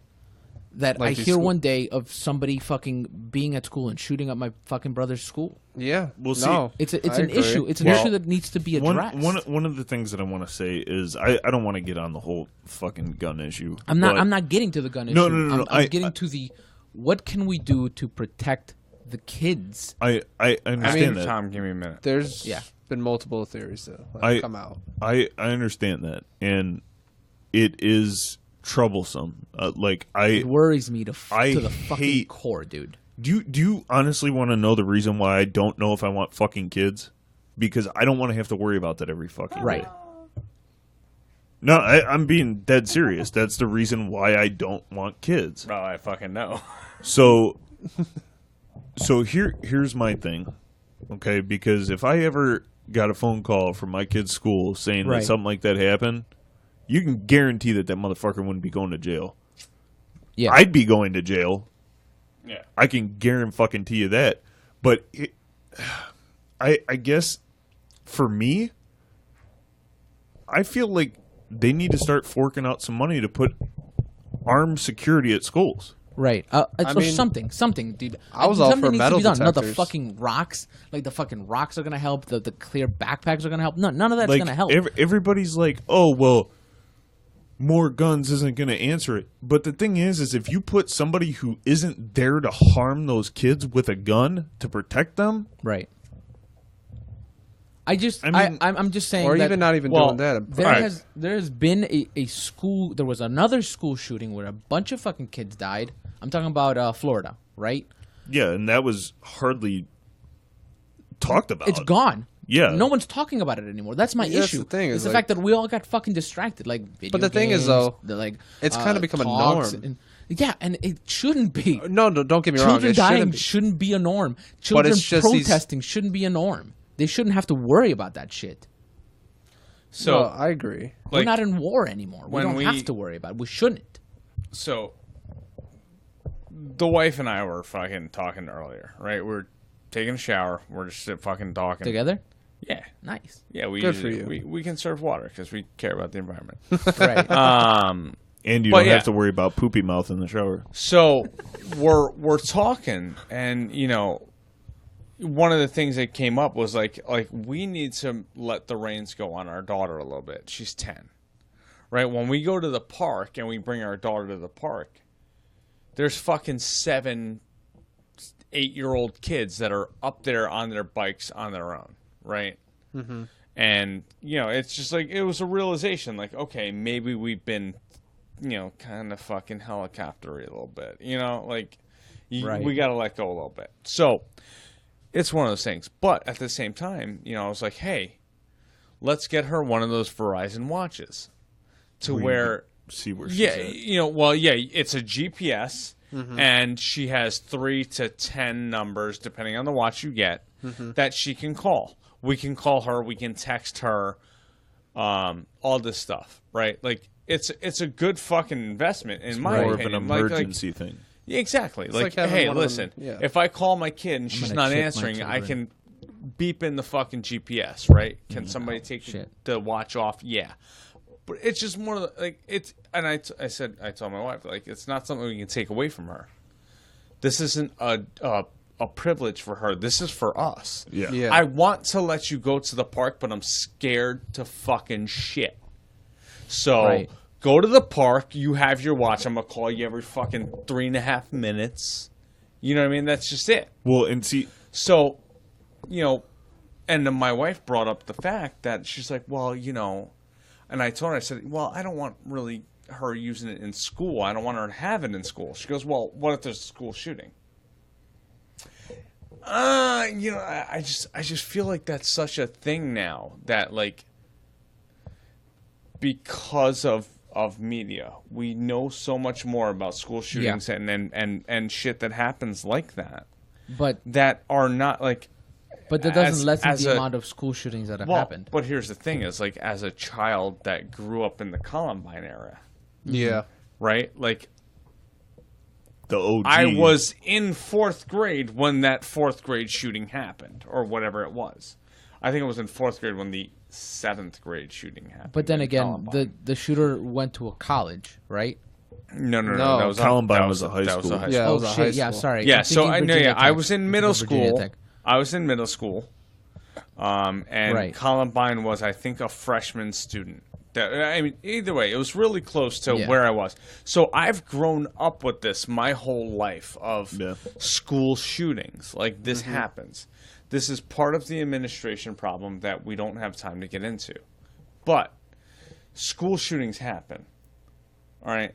[SPEAKER 4] That
[SPEAKER 5] Like
[SPEAKER 4] I
[SPEAKER 5] these
[SPEAKER 4] hear
[SPEAKER 5] school-
[SPEAKER 4] one day of somebody fucking being at school and shooting up my fucking brother's school.
[SPEAKER 5] Yeah.
[SPEAKER 1] Well, see,
[SPEAKER 5] no,
[SPEAKER 4] It's
[SPEAKER 5] I
[SPEAKER 4] an
[SPEAKER 5] agree.
[SPEAKER 4] issue. It's an
[SPEAKER 1] Well,
[SPEAKER 4] issue that needs to be addressed.
[SPEAKER 1] one of the things that I want to say is I don't want to get on the whole fucking gun issue.
[SPEAKER 4] I'm not.
[SPEAKER 1] but-
[SPEAKER 4] I'm not getting to the gun issue.
[SPEAKER 1] No, no.
[SPEAKER 4] I'm getting to the what can we do to protect the kids?
[SPEAKER 1] I understand that.
[SPEAKER 2] Tom, give me a minute.
[SPEAKER 5] There's
[SPEAKER 4] Yeah.
[SPEAKER 5] been multiple theories that have
[SPEAKER 1] I-
[SPEAKER 5] come out.
[SPEAKER 1] I understand that, and it is troublesome.
[SPEAKER 4] It worries me to
[SPEAKER 1] I
[SPEAKER 4] the fucking
[SPEAKER 1] hate-
[SPEAKER 4] core, dude.
[SPEAKER 1] Do you honestly want to know the reason why I don't know if I want fucking kids? Because I don't want to have to worry about that every fucking
[SPEAKER 4] Right.
[SPEAKER 1] day. No, I'm being dead serious. That's the reason why I don't want kids.
[SPEAKER 2] Oh, I fucking know.
[SPEAKER 1] So here's my thing, okay? Because if I ever got a phone call from my kid's school saying
[SPEAKER 4] Right.
[SPEAKER 1] that something like that happened, you can guarantee that motherfucker wouldn't be going to jail.
[SPEAKER 4] Yeah.
[SPEAKER 1] I'd be going to jail.
[SPEAKER 2] Yeah.
[SPEAKER 1] I can guarantee you that. But I guess for me, I feel like they need to start forking out some money to put armed security at schools.
[SPEAKER 4] Right. Or
[SPEAKER 5] mean,
[SPEAKER 4] something, dude.
[SPEAKER 5] I was all
[SPEAKER 4] Something
[SPEAKER 5] for
[SPEAKER 4] needs to
[SPEAKER 5] metal
[SPEAKER 4] be done. Not the
[SPEAKER 5] detectors.
[SPEAKER 4] fucking rocks. Like the fucking rocks are gonna help. The clear backpacks are gonna help. None of that's
[SPEAKER 1] Like
[SPEAKER 4] gonna help.
[SPEAKER 1] everybody's like, oh well, more guns isn't going to answer it. But the thing is if you put somebody who isn't there to harm those kids with a gun to protect them,
[SPEAKER 4] Right. I'm just saying,
[SPEAKER 5] Or
[SPEAKER 4] that
[SPEAKER 5] even not even
[SPEAKER 2] well,
[SPEAKER 5] doing that.
[SPEAKER 4] there's been a school. There was another school shooting where a bunch of fucking kids died. I'm talking about Florida, right?
[SPEAKER 1] yeah, and that was hardly talked about.
[SPEAKER 4] It's gone.
[SPEAKER 1] Yeah.
[SPEAKER 4] No one's talking about it anymore. That's my
[SPEAKER 5] Yeah, that's
[SPEAKER 4] issue.
[SPEAKER 5] the thing,
[SPEAKER 4] It's
[SPEAKER 5] is,
[SPEAKER 4] the
[SPEAKER 5] like-
[SPEAKER 4] fact that we all got fucking distracted. Like video
[SPEAKER 5] But the thing is,
[SPEAKER 4] games,
[SPEAKER 5] though,
[SPEAKER 4] the,
[SPEAKER 5] it's kinda become a
[SPEAKER 4] talks
[SPEAKER 5] norm.
[SPEAKER 4] and- yeah, and it shouldn't be.
[SPEAKER 5] No, don't get me wrong.
[SPEAKER 4] Children
[SPEAKER 5] It
[SPEAKER 4] dying
[SPEAKER 5] shouldn't be.
[SPEAKER 4] shouldn't be a norm. Children
[SPEAKER 5] it's just these-
[SPEAKER 4] protesting shouldn't be a norm. They shouldn't have to worry about that shit.
[SPEAKER 2] So
[SPEAKER 5] No, I agree.
[SPEAKER 4] We're
[SPEAKER 2] like,
[SPEAKER 4] not in war anymore. We
[SPEAKER 2] when
[SPEAKER 4] don't
[SPEAKER 2] we-
[SPEAKER 4] have to worry about it. We shouldn't.
[SPEAKER 2] so the wife and I were fucking talking earlier, right? We're taking a shower. We're just fucking talking.
[SPEAKER 4] Together?
[SPEAKER 2] Yeah.
[SPEAKER 4] Nice.
[SPEAKER 2] Yeah, we
[SPEAKER 5] Good
[SPEAKER 2] usually,
[SPEAKER 5] for you.
[SPEAKER 2] we conserve water because we care about the environment.
[SPEAKER 4] Right.
[SPEAKER 1] And you
[SPEAKER 2] But
[SPEAKER 1] don't
[SPEAKER 2] yeah.
[SPEAKER 1] have to worry about poopy mouth in the shower.
[SPEAKER 2] So we're talking, and one of the things that came up was like we need to let the reins go on our daughter a little bit. She's 10, right? When we go to the park and we bring our daughter to the park, there's fucking 7, 8-year-old kids that are up there on their bikes on their own, right? Mm-hmm. And it's just like it was a realization, like, okay, maybe we've been kind of fucking helicoptery a little bit, like
[SPEAKER 4] Right.
[SPEAKER 2] we got to let go a little bit. So it's one of those things. But at the same time, I was like, hey, let's get her one of those Verizon watches to where,
[SPEAKER 1] See where she's
[SPEAKER 2] yeah,
[SPEAKER 1] at.
[SPEAKER 2] it's a GPS and she has 3 to 10 numbers, depending on the watch you get, that she can call. We can call her, we can text her, all this stuff, right? Like, it's a good fucking investment in my
[SPEAKER 1] More of an
[SPEAKER 2] opinion. Like-
[SPEAKER 1] emergency thing.
[SPEAKER 2] yeah, exactly.
[SPEAKER 5] like
[SPEAKER 2] Like,
[SPEAKER 5] having
[SPEAKER 2] hey,
[SPEAKER 5] one of
[SPEAKER 2] listen,
[SPEAKER 5] them- yeah.
[SPEAKER 2] if I call my kid and she's
[SPEAKER 4] gonna
[SPEAKER 2] not
[SPEAKER 4] chip my
[SPEAKER 2] answering, I
[SPEAKER 4] children.
[SPEAKER 2] can beep in the fucking GPS, right? Can somebody take
[SPEAKER 4] shit.
[SPEAKER 2] the watch off? Yeah. But it's just more of the, like, it's, and I told my wife, like, it's not something we can take away from her. This isn't a privilege for her. This is for us.
[SPEAKER 1] Yeah.
[SPEAKER 5] Yeah.
[SPEAKER 2] I want to let you go to the park, but I'm scared to fucking shit. So
[SPEAKER 4] Right.
[SPEAKER 2] go to the park. You have your watch. I'm gonna call you every fucking 3.5 minutes. You know what I mean? That's just it.
[SPEAKER 1] Well, and see,
[SPEAKER 2] So, and then my wife brought up the fact that she's like, well, and I told her, I said, well, I don't want really her using it in school. I don't want her to have it in school. She goes, well, what if there's a school shooting? I just feel like that's such a thing now that, like, because of media, we know so much more about school shootings and shit that happens like that
[SPEAKER 4] But
[SPEAKER 2] that are not like.
[SPEAKER 4] that doesn't
[SPEAKER 2] as
[SPEAKER 4] lessen the
[SPEAKER 2] a-
[SPEAKER 4] amount of school shootings that have
[SPEAKER 2] Well,
[SPEAKER 4] happened.
[SPEAKER 2] but here's the thing: is like as a child that grew up in the Columbine era,
[SPEAKER 5] Yeah.
[SPEAKER 2] right? Like
[SPEAKER 1] the OG.
[SPEAKER 2] I was in 4th grade when that 4th grade shooting happened, or whatever it was. I think it was in 4th grade when the 7th grade shooting happened.
[SPEAKER 4] But then
[SPEAKER 2] in
[SPEAKER 4] again,
[SPEAKER 2] Columbine.
[SPEAKER 4] the shooter went to a college, right?
[SPEAKER 2] no.
[SPEAKER 5] No,
[SPEAKER 2] That was
[SPEAKER 1] Columbine
[SPEAKER 2] that
[SPEAKER 1] was a high
[SPEAKER 2] that was
[SPEAKER 1] school.
[SPEAKER 2] a high
[SPEAKER 5] Yeah.
[SPEAKER 2] school.
[SPEAKER 5] it was a high
[SPEAKER 4] shit! Yeah,
[SPEAKER 5] school.
[SPEAKER 4] sorry.
[SPEAKER 2] Yeah,
[SPEAKER 4] I'm
[SPEAKER 2] so
[SPEAKER 4] thinking
[SPEAKER 2] I know.
[SPEAKER 4] Virginia
[SPEAKER 2] Yeah, I
[SPEAKER 4] Tech.
[SPEAKER 2] was in
[SPEAKER 4] I'm
[SPEAKER 2] middle
[SPEAKER 4] thinking Virginia
[SPEAKER 2] school.
[SPEAKER 4] Tech.
[SPEAKER 2] I was in middle school, and
[SPEAKER 4] Right.
[SPEAKER 2] Columbine was, I think, a freshman student. I mean, either way, it was really close to
[SPEAKER 4] Yeah.
[SPEAKER 2] where I was. So I've grown up with this my whole life of
[SPEAKER 1] Yeah.
[SPEAKER 2] school shootings. Like, this happens. This is part of the administration problem that we don't have time to get into. But school shootings happen. All right.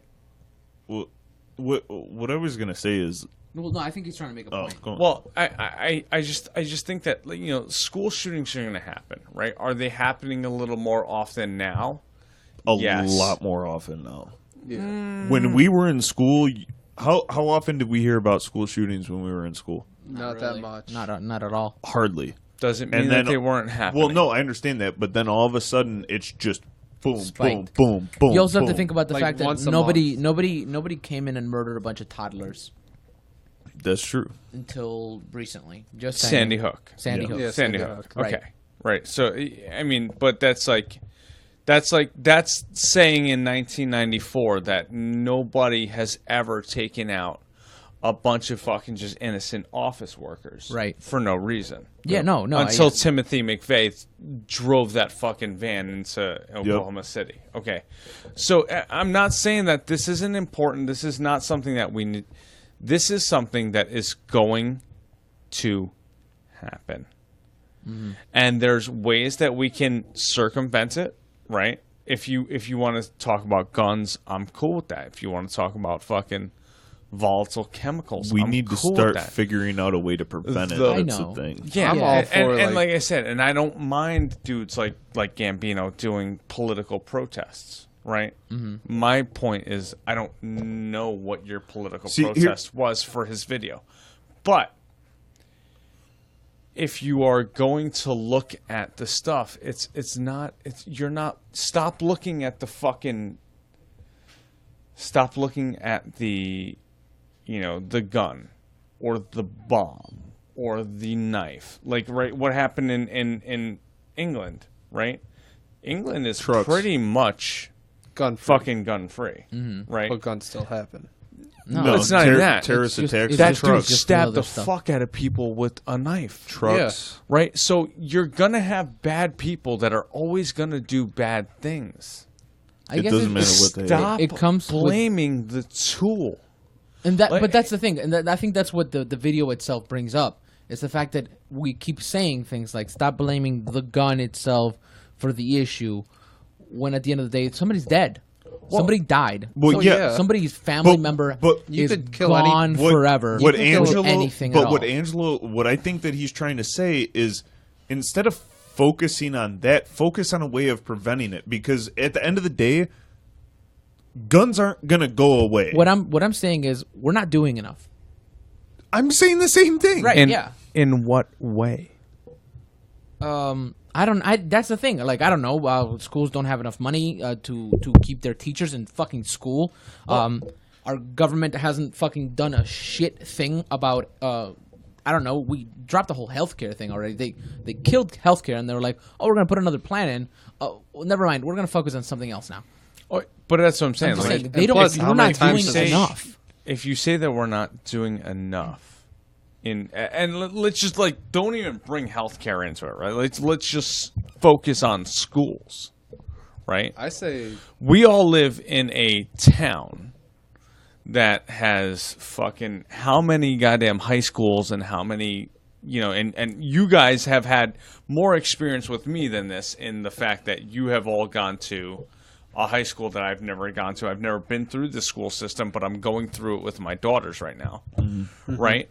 [SPEAKER 1] Well, what I was gonna say is,
[SPEAKER 4] Well, no, I think he's trying to make a
[SPEAKER 1] oh,
[SPEAKER 4] point.
[SPEAKER 1] go on.
[SPEAKER 2] Well, I just think that, like, school shootings are going to happen, right? Are they happening a little more often now?
[SPEAKER 1] a
[SPEAKER 2] yes.
[SPEAKER 1] lot more often now.
[SPEAKER 5] Yeah.
[SPEAKER 1] When we were in school, how often did we hear about school shootings when we were in school?
[SPEAKER 5] Not that much.
[SPEAKER 4] Not at all.
[SPEAKER 1] Hardly.
[SPEAKER 2] Doesn't mean
[SPEAKER 1] And
[SPEAKER 2] that
[SPEAKER 1] then-
[SPEAKER 2] they weren't happening.
[SPEAKER 1] Well, no, I understand that, but then all of a sudden, it's just boom,
[SPEAKER 4] Spiked.
[SPEAKER 1] boom, boom, boom.
[SPEAKER 4] You also have to
[SPEAKER 1] boom.
[SPEAKER 4] think about the
[SPEAKER 5] Like
[SPEAKER 4] fact that
[SPEAKER 5] once a
[SPEAKER 4] nobody came in and murdered a bunch of toddlers
[SPEAKER 1] That's true.
[SPEAKER 4] until recently. Just saying.
[SPEAKER 2] Sandy Hook.
[SPEAKER 4] Sandy
[SPEAKER 1] Yeah.
[SPEAKER 4] Hook.
[SPEAKER 5] Yeah,
[SPEAKER 2] Sandy
[SPEAKER 5] Sandy
[SPEAKER 2] Hook.
[SPEAKER 4] Hook.
[SPEAKER 2] Okay.
[SPEAKER 4] Right.
[SPEAKER 2] Right. So, I mean, but that's saying in 1994 that nobody has ever taken out a bunch of fucking just innocent office workers.
[SPEAKER 4] Right.
[SPEAKER 2] For no reason.
[SPEAKER 4] Yeah, no.
[SPEAKER 2] Until Timothy McVeigh drove that fucking van into Oklahoma City. Okay. So I'm not saying that this isn't important. This is not something that we need. This is something that is going to happen. And there's ways that we can circumvent it, right? If you want to talk about guns, I'm cool with that. If you want to talk about fucking volatile chemicals.
[SPEAKER 1] We
[SPEAKER 2] I'm
[SPEAKER 1] need to
[SPEAKER 2] cool with
[SPEAKER 1] start
[SPEAKER 2] that.
[SPEAKER 1] figuring out a way to prevent it.
[SPEAKER 2] I
[SPEAKER 1] That's
[SPEAKER 4] know.
[SPEAKER 1] the thing.
[SPEAKER 2] Yeah,
[SPEAKER 5] I'm all
[SPEAKER 2] and,
[SPEAKER 5] for,
[SPEAKER 2] and
[SPEAKER 5] like-
[SPEAKER 2] like I said, and I don't mind dudes like Gambino doing political protests, right? Mm-hmm. My point is, I don't know what your political protest was for his video, but if you are going to look at the stuff, you're not. Stop looking at the fucking. Stop looking at the, the gun, or the bomb, or the knife. Like, right, what happened in England, right? England is
[SPEAKER 1] Trucks.
[SPEAKER 2] pretty much
[SPEAKER 5] Gun
[SPEAKER 2] fucking gun free, right?
[SPEAKER 5] But guns still happen.
[SPEAKER 1] No,
[SPEAKER 2] it's not even that.
[SPEAKER 1] Terrorist
[SPEAKER 4] It's just-
[SPEAKER 1] attacks.
[SPEAKER 4] it's
[SPEAKER 2] That
[SPEAKER 4] just
[SPEAKER 2] dude
[SPEAKER 4] trucks. Just
[SPEAKER 2] stabbed
[SPEAKER 4] other
[SPEAKER 2] the
[SPEAKER 4] stuff.
[SPEAKER 2] fuck out of people with a knife.
[SPEAKER 1] trucks.
[SPEAKER 2] Right? So you're going to have bad people that are always going to do bad things.
[SPEAKER 4] I
[SPEAKER 1] It
[SPEAKER 4] guess
[SPEAKER 1] doesn't matter what they.
[SPEAKER 2] Stop
[SPEAKER 4] It comes with-
[SPEAKER 2] blaming the tool.
[SPEAKER 4] And that,
[SPEAKER 2] Like-
[SPEAKER 4] but that's the thing, and I think that's what the video itself brings up. It's the fact that we keep saying things like "stop blaming the gun itself for the issue," when at the end of the day, somebody's dead. Somebody died.
[SPEAKER 1] Well, yeah.
[SPEAKER 4] Somebody's family
[SPEAKER 1] But-
[SPEAKER 4] member
[SPEAKER 1] but
[SPEAKER 5] you
[SPEAKER 4] is
[SPEAKER 5] could kill any-
[SPEAKER 4] gone forever.
[SPEAKER 1] What
[SPEAKER 4] You can kill
[SPEAKER 1] Angelo?
[SPEAKER 4] anything
[SPEAKER 1] But
[SPEAKER 4] at
[SPEAKER 1] what
[SPEAKER 4] all.
[SPEAKER 1] Angelo? What I think that he's trying to say is, instead of focusing on that, focus on a way of preventing it. Because at the end of the day, guns aren't gonna go away.
[SPEAKER 4] What I'm saying is we're not doing enough.
[SPEAKER 1] I'm saying the same thing.
[SPEAKER 4] Right. Yeah.
[SPEAKER 2] In what way?
[SPEAKER 4] That's the thing. Like, I don't know. Schools don't have enough money to keep their teachers in fucking school. Our government hasn't fucking done a shit thing about. I don't know. We dropped the whole healthcare thing already. They killed healthcare, and they were like, "Oh, we're gonna put another plan in." Oh, well, never mind. We're gonna focus on something else now.
[SPEAKER 2] Oh, but that's what I'm saying.
[SPEAKER 4] I'm just
[SPEAKER 2] Like,
[SPEAKER 4] saying, they
[SPEAKER 5] and plus,
[SPEAKER 4] don't.
[SPEAKER 5] how
[SPEAKER 4] We're
[SPEAKER 5] many
[SPEAKER 4] not
[SPEAKER 5] times
[SPEAKER 4] doing
[SPEAKER 5] does-
[SPEAKER 4] enough.
[SPEAKER 2] if you say that we're not doing enough, let's just don't even bring healthcare into it, right? Let's just focus on schools, right?
[SPEAKER 5] I say
[SPEAKER 2] We all live in a town that has fucking how many goddamn high schools and how many, and you guys have had more experience with me than this in the fact that you have all gone to a high school that I've never gone to. I've never been through the school system, but I'm going through it with my daughters right now, right?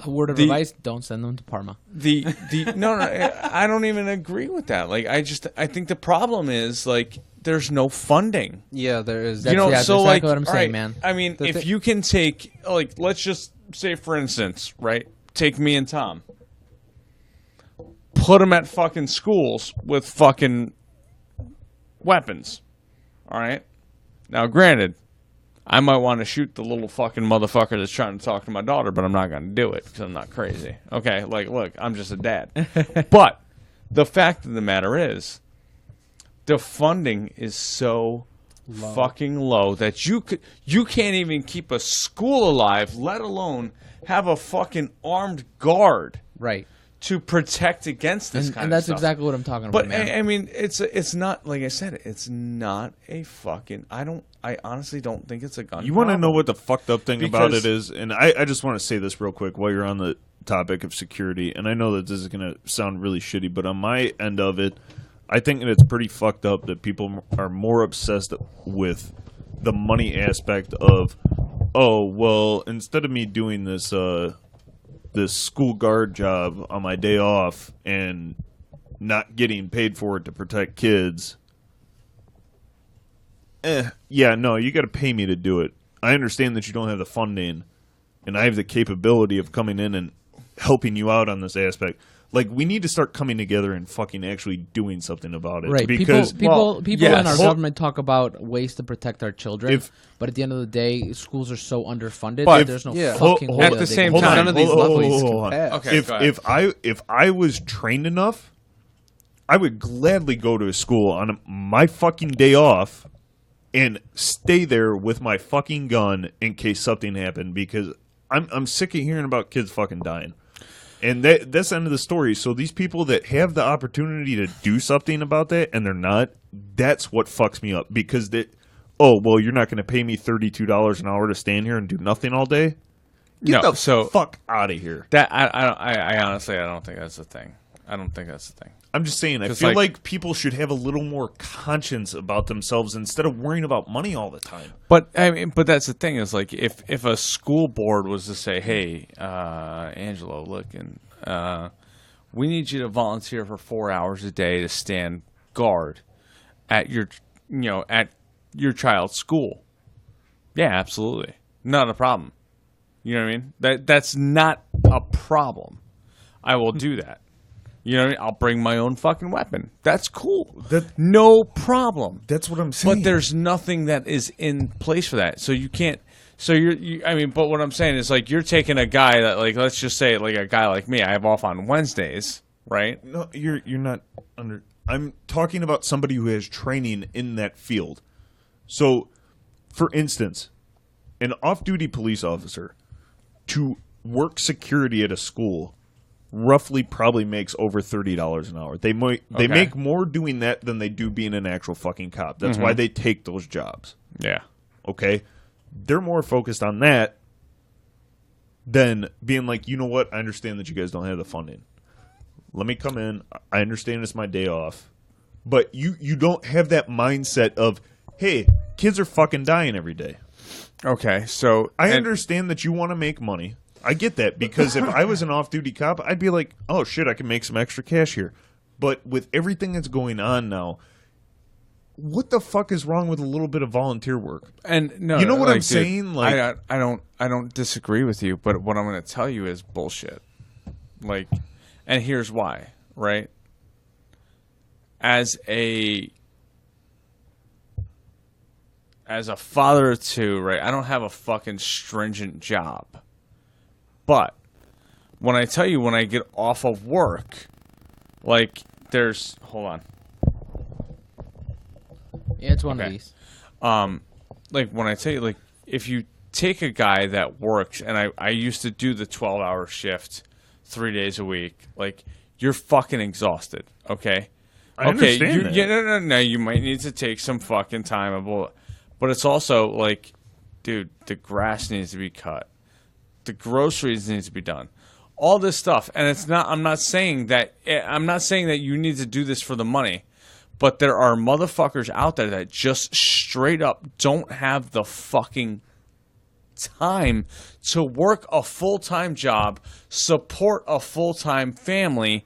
[SPEAKER 4] Word of
[SPEAKER 2] The-
[SPEAKER 4] advice: don't send them to Parma.
[SPEAKER 2] No, I don't even agree with that. Like, I think the problem is there's no funding.
[SPEAKER 5] yeah, there is.
[SPEAKER 4] That's- yeah,
[SPEAKER 2] So
[SPEAKER 4] exactly what I'm
[SPEAKER 2] all
[SPEAKER 4] saying,
[SPEAKER 2] right,
[SPEAKER 4] man.
[SPEAKER 2] I mean,
[SPEAKER 5] The
[SPEAKER 2] if
[SPEAKER 5] thi-
[SPEAKER 2] you can take let's just say for instance, right? Take me and Tom. Put them at fucking schools with fucking weapons. All right? Now, granted, I might want to shoot the little fucking motherfucker that's trying to talk to my daughter, but I'm not going to do it because I'm not crazy. Okay? Look, I'm just a dad. But the fact of the matter is, the funding is so fucking low that you can't even keep a school alive, let alone have a fucking armed guard
[SPEAKER 4] Right.
[SPEAKER 2] to protect against this kind
[SPEAKER 4] And
[SPEAKER 2] of
[SPEAKER 4] that's
[SPEAKER 2] stuff.
[SPEAKER 4] exactly what I'm talking
[SPEAKER 2] But
[SPEAKER 4] about, man.
[SPEAKER 2] I mean, it's not like I said. It's not a fucking. I honestly don't think it's a gun.
[SPEAKER 1] You want to
[SPEAKER 2] problem.
[SPEAKER 1] know what the fucked up thing about
[SPEAKER 2] Because-
[SPEAKER 1] it is? And I just want to say this real quick while you're on the topic of security. And I know that this is going to sound really shitty, but on my end of it, I think that it's pretty fucked up that people are more obsessed with the money aspect of, oh, well, instead of me doing this this school guard job on my day off and not getting paid for it to protect kids, yeah, no, you got to pay me to do it. I understand that you don't have the funding, and I have the capability of coming in and helping you out on this aspect. Like, we need to start coming together and fucking actually doing something about it.
[SPEAKER 4] Right.
[SPEAKER 1] Because
[SPEAKER 4] People
[SPEAKER 2] yes.
[SPEAKER 4] in our
[SPEAKER 1] Well-
[SPEAKER 4] government talk about ways to protect our children,
[SPEAKER 1] If-
[SPEAKER 4] but at the end of the day, schools are so underfunded
[SPEAKER 2] But-
[SPEAKER 4] that there's no
[SPEAKER 5] yeah.
[SPEAKER 4] fucking
[SPEAKER 1] Hold-
[SPEAKER 4] way
[SPEAKER 2] at
[SPEAKER 4] that
[SPEAKER 2] the
[SPEAKER 4] they
[SPEAKER 2] same
[SPEAKER 4] can-
[SPEAKER 2] time-
[SPEAKER 5] none of these
[SPEAKER 1] Hold on,
[SPEAKER 5] levels
[SPEAKER 1] hold
[SPEAKER 5] can
[SPEAKER 1] on.
[SPEAKER 5] pass.
[SPEAKER 2] Okay. go ahead.
[SPEAKER 1] if I was trained enough, I would gladly go to a school on my fucking day off and stay there with my fucking gun in case something happened, because I'm sick of hearing about kids fucking dying. And that's the end of the story. So these people that have the opportunity to do something about that and they're not, that's what fucks me up. Because oh, well, you're not going to pay me $32 an hour to stand here and do nothing all day? Get
[SPEAKER 2] No,
[SPEAKER 1] the
[SPEAKER 2] so-
[SPEAKER 1] fuck out of here.
[SPEAKER 2] That I honestly I don't think that's the thing. I don't think that's the thing.
[SPEAKER 1] I'm just saying, I
[SPEAKER 2] 'Cause,
[SPEAKER 1] feel
[SPEAKER 2] like-
[SPEAKER 1] like people should have a little more conscience about themselves instead of worrying about money all the time.
[SPEAKER 2] But I mean, but that's the thing is like if a school board was to say, "Hey, Angelo, look, and we need you to volunteer for 4 hours a day to stand guard at your child's school," yeah, absolutely, not a problem. You know what I mean? That's not a problem. I will do that. You know what I mean? I'll bring my own fucking weapon. That's cool. No problem.
[SPEAKER 1] That's what I'm saying.
[SPEAKER 2] But there's nothing that is in place for that. So you can't. So I mean, but what I'm saying is like you're taking a guy that like let's just say like a guy like me. I have off on Wednesdays, right?
[SPEAKER 1] No, you're not under. I'm talking about somebody who has training in that field. So, for instance, an off-duty police officer to work security at a school roughly probably makes over $30 an hour. They make more doing that than they do being an actual fucking cop. That's why they take those jobs.
[SPEAKER 2] Yeah.
[SPEAKER 1] Okay? They're more focused on that than being like, you know what? I understand that you guys don't have the funding. Let me come in. I understand it's my day off. But you don't have that mindset of, hey, kids are fucking dying every day.
[SPEAKER 2] Okay. So
[SPEAKER 1] I understand that you want to make money. I get that, because if I was an off-duty cop, I'd be like, oh, shit, I can make some extra cash here. But with everything that's going on now, what the fuck is wrong with a little bit of volunteer work?
[SPEAKER 2] And no,
[SPEAKER 1] You know what I'm
[SPEAKER 2] dude,
[SPEAKER 1] saying? Like,
[SPEAKER 2] I don't disagree with you, but what I'm going to tell you is bullshit. Like, and here's why, right? As a father of two, right? I don't have a fucking stringent job. But when I tell you when I get off of work, like hold on.
[SPEAKER 4] Yeah, it's one of
[SPEAKER 2] Okay.
[SPEAKER 4] these.
[SPEAKER 2] Like when I tell you, like if you take a guy that works, and I used to do the 12-hour shift 3 days a week, like you're fucking exhausted, okay?
[SPEAKER 1] I understand that.
[SPEAKER 2] Yeah, no, you might need to take some fucking time, but it's also like, dude, the grass needs to be cut. The groceries need to be done. All this stuff. And I'm not saying that you need to do this for the money, but there are motherfuckers out there that just straight up don't have the fucking time to work a full-time job, support a full-time family,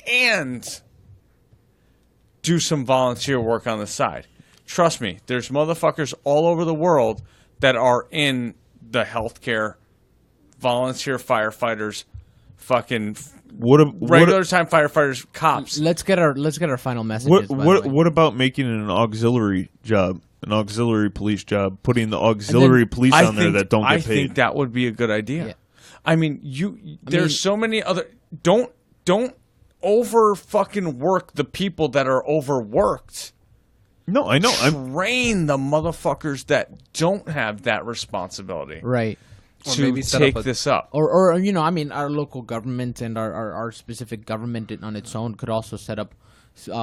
[SPEAKER 2] and do some volunteer work on the side. Trust me, there's motherfuckers all over the world that are in the healthcare, volunteer firefighters, fucking regular time firefighters, cops.
[SPEAKER 4] Let's get our final messages.
[SPEAKER 1] what about making it an auxiliary job, an auxiliary police job, putting the auxiliary police on there that don't get paid?
[SPEAKER 2] I think that would be a good idea.
[SPEAKER 4] Yeah.
[SPEAKER 2] I mean, there's so many other. Don't over fucking work the people that are overworked.
[SPEAKER 1] No, I know.
[SPEAKER 2] Train the motherfuckers that don't have that responsibility.
[SPEAKER 4] Right.
[SPEAKER 5] Or
[SPEAKER 2] To
[SPEAKER 5] maybe set
[SPEAKER 2] take
[SPEAKER 5] up a-
[SPEAKER 2] this up.
[SPEAKER 4] Or I mean, our local government and our specific government on its own could also set up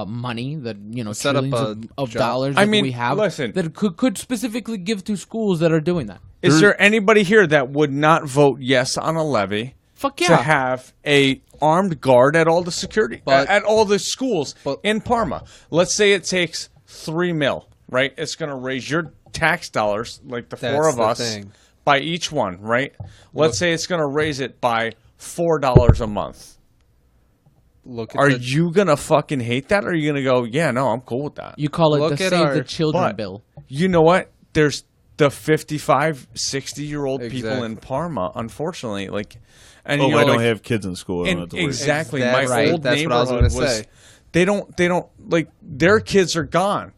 [SPEAKER 4] money that
[SPEAKER 5] Set up
[SPEAKER 4] trillions
[SPEAKER 5] a
[SPEAKER 4] of
[SPEAKER 5] job.
[SPEAKER 4] dollars
[SPEAKER 2] I
[SPEAKER 4] that
[SPEAKER 2] mean,
[SPEAKER 4] we have
[SPEAKER 2] listen.
[SPEAKER 4] that could specifically give to schools that are doing that.
[SPEAKER 2] Is there anybody here that would not vote yes on a levy
[SPEAKER 4] Fuck
[SPEAKER 2] to
[SPEAKER 4] yeah.
[SPEAKER 2] have a armed guard at all the security
[SPEAKER 5] But-
[SPEAKER 2] at all the schools
[SPEAKER 5] but-
[SPEAKER 2] in Parma? Let's say it takes $3 million, right? It's going to raise your tax dollars, like the four
[SPEAKER 5] That's
[SPEAKER 2] of
[SPEAKER 5] the
[SPEAKER 2] us,
[SPEAKER 5] thing.
[SPEAKER 2] by each one, right? Let's say it's going to raise it by $4 a month.
[SPEAKER 5] Look at
[SPEAKER 2] Are
[SPEAKER 5] the,
[SPEAKER 2] you going to fucking hate that? Or are you going to go, yeah, no, I'm cool with that?
[SPEAKER 4] You call it
[SPEAKER 5] Look
[SPEAKER 4] the
[SPEAKER 5] at
[SPEAKER 4] Save the
[SPEAKER 5] our-
[SPEAKER 4] Children
[SPEAKER 2] But
[SPEAKER 4] bill.
[SPEAKER 2] you know what? There's the 55, 60-year-old people
[SPEAKER 5] Exactly.
[SPEAKER 2] in Parma, unfortunately. Like, and
[SPEAKER 1] Oh,
[SPEAKER 2] you know,
[SPEAKER 1] I don't
[SPEAKER 2] like,
[SPEAKER 1] have kids in school. I don't have to worry.
[SPEAKER 2] exactly.
[SPEAKER 5] That's
[SPEAKER 2] My
[SPEAKER 5] right.
[SPEAKER 2] old
[SPEAKER 5] That's what I was
[SPEAKER 2] neighborhood
[SPEAKER 5] gonna
[SPEAKER 2] was.
[SPEAKER 5] say.
[SPEAKER 2] They don't like their kids are gone.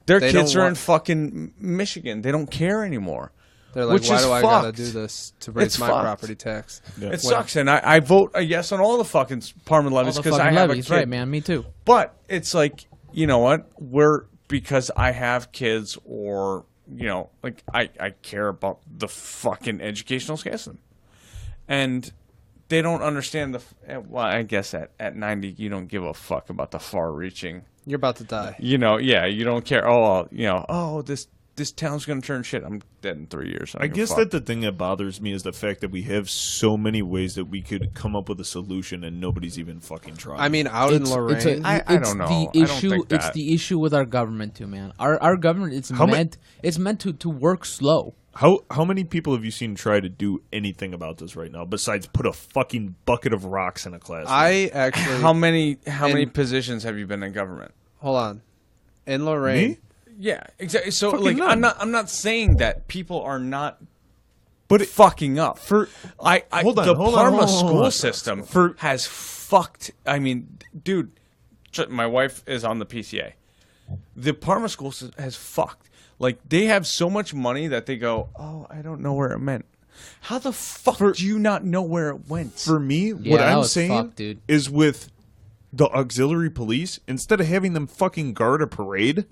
[SPEAKER 2] Their
[SPEAKER 5] They
[SPEAKER 2] kids
[SPEAKER 5] don't
[SPEAKER 2] are in
[SPEAKER 5] want-
[SPEAKER 2] fucking Michigan. They don't care anymore.
[SPEAKER 5] they're like,
[SPEAKER 2] which
[SPEAKER 5] why
[SPEAKER 2] is
[SPEAKER 5] do I gotta
[SPEAKER 2] fucked.
[SPEAKER 5] do this to raise
[SPEAKER 2] It's
[SPEAKER 5] my
[SPEAKER 2] fucked.
[SPEAKER 5] property tax?
[SPEAKER 1] Yeah.
[SPEAKER 2] It sucks, and I vote a yes on all the fucking Parma
[SPEAKER 4] All
[SPEAKER 2] levies
[SPEAKER 4] the
[SPEAKER 2] because I
[SPEAKER 4] fucking
[SPEAKER 2] have
[SPEAKER 4] levies,
[SPEAKER 2] a kid.
[SPEAKER 4] right, man? Me too.
[SPEAKER 2] But it's like, you know what? Because I have kids, or like I care about the fucking educational system, and they don't understand well, I guess at 90 you don't give a fuck about the far-reaching.
[SPEAKER 5] You're about to die.
[SPEAKER 2] Yeah, you don't care. Oh, this this town's gonna turn shit. I'm dead in 3 years.
[SPEAKER 1] I guess that the thing that bothers me is the fact that we have so many ways that we could come up with a solution and nobody's even fucking trying.
[SPEAKER 5] I mean, out in Lorraine,
[SPEAKER 2] I don't know.
[SPEAKER 4] The
[SPEAKER 2] I don't
[SPEAKER 4] issue,
[SPEAKER 2] think
[SPEAKER 4] it's
[SPEAKER 2] that.
[SPEAKER 4] the issue with our government too, man. Our government, it's meant to work slow.
[SPEAKER 1] how many people have you seen try to do anything about this right now besides put a fucking bucket of rocks in a classroom?
[SPEAKER 5] I actually
[SPEAKER 2] How many positions have you been in government?
[SPEAKER 5] hold on. In Lorraine,
[SPEAKER 1] Me?
[SPEAKER 2] Yeah, exactly. So
[SPEAKER 1] Fucking
[SPEAKER 2] like,
[SPEAKER 1] none.
[SPEAKER 2] I'm not saying that people are not
[SPEAKER 1] But
[SPEAKER 2] fucking up.
[SPEAKER 1] for
[SPEAKER 2] I
[SPEAKER 1] Hold on,
[SPEAKER 2] the
[SPEAKER 1] hold on,
[SPEAKER 2] Parma
[SPEAKER 1] hold on,
[SPEAKER 2] school
[SPEAKER 1] hold on.
[SPEAKER 2] system
[SPEAKER 1] For-
[SPEAKER 2] has fucked. I mean, dude, my wife is on the PCA. The Parma school has fucked. Like, they have so much money that they go, oh, I don't know where it went. How the fuck do you not know where it went?
[SPEAKER 1] for me,
[SPEAKER 4] Yeah,
[SPEAKER 1] what
[SPEAKER 4] that
[SPEAKER 1] I'm
[SPEAKER 4] was
[SPEAKER 1] saying
[SPEAKER 4] fucked, dude.
[SPEAKER 1] is with the auxiliary police, instead of having them fucking guard a parade,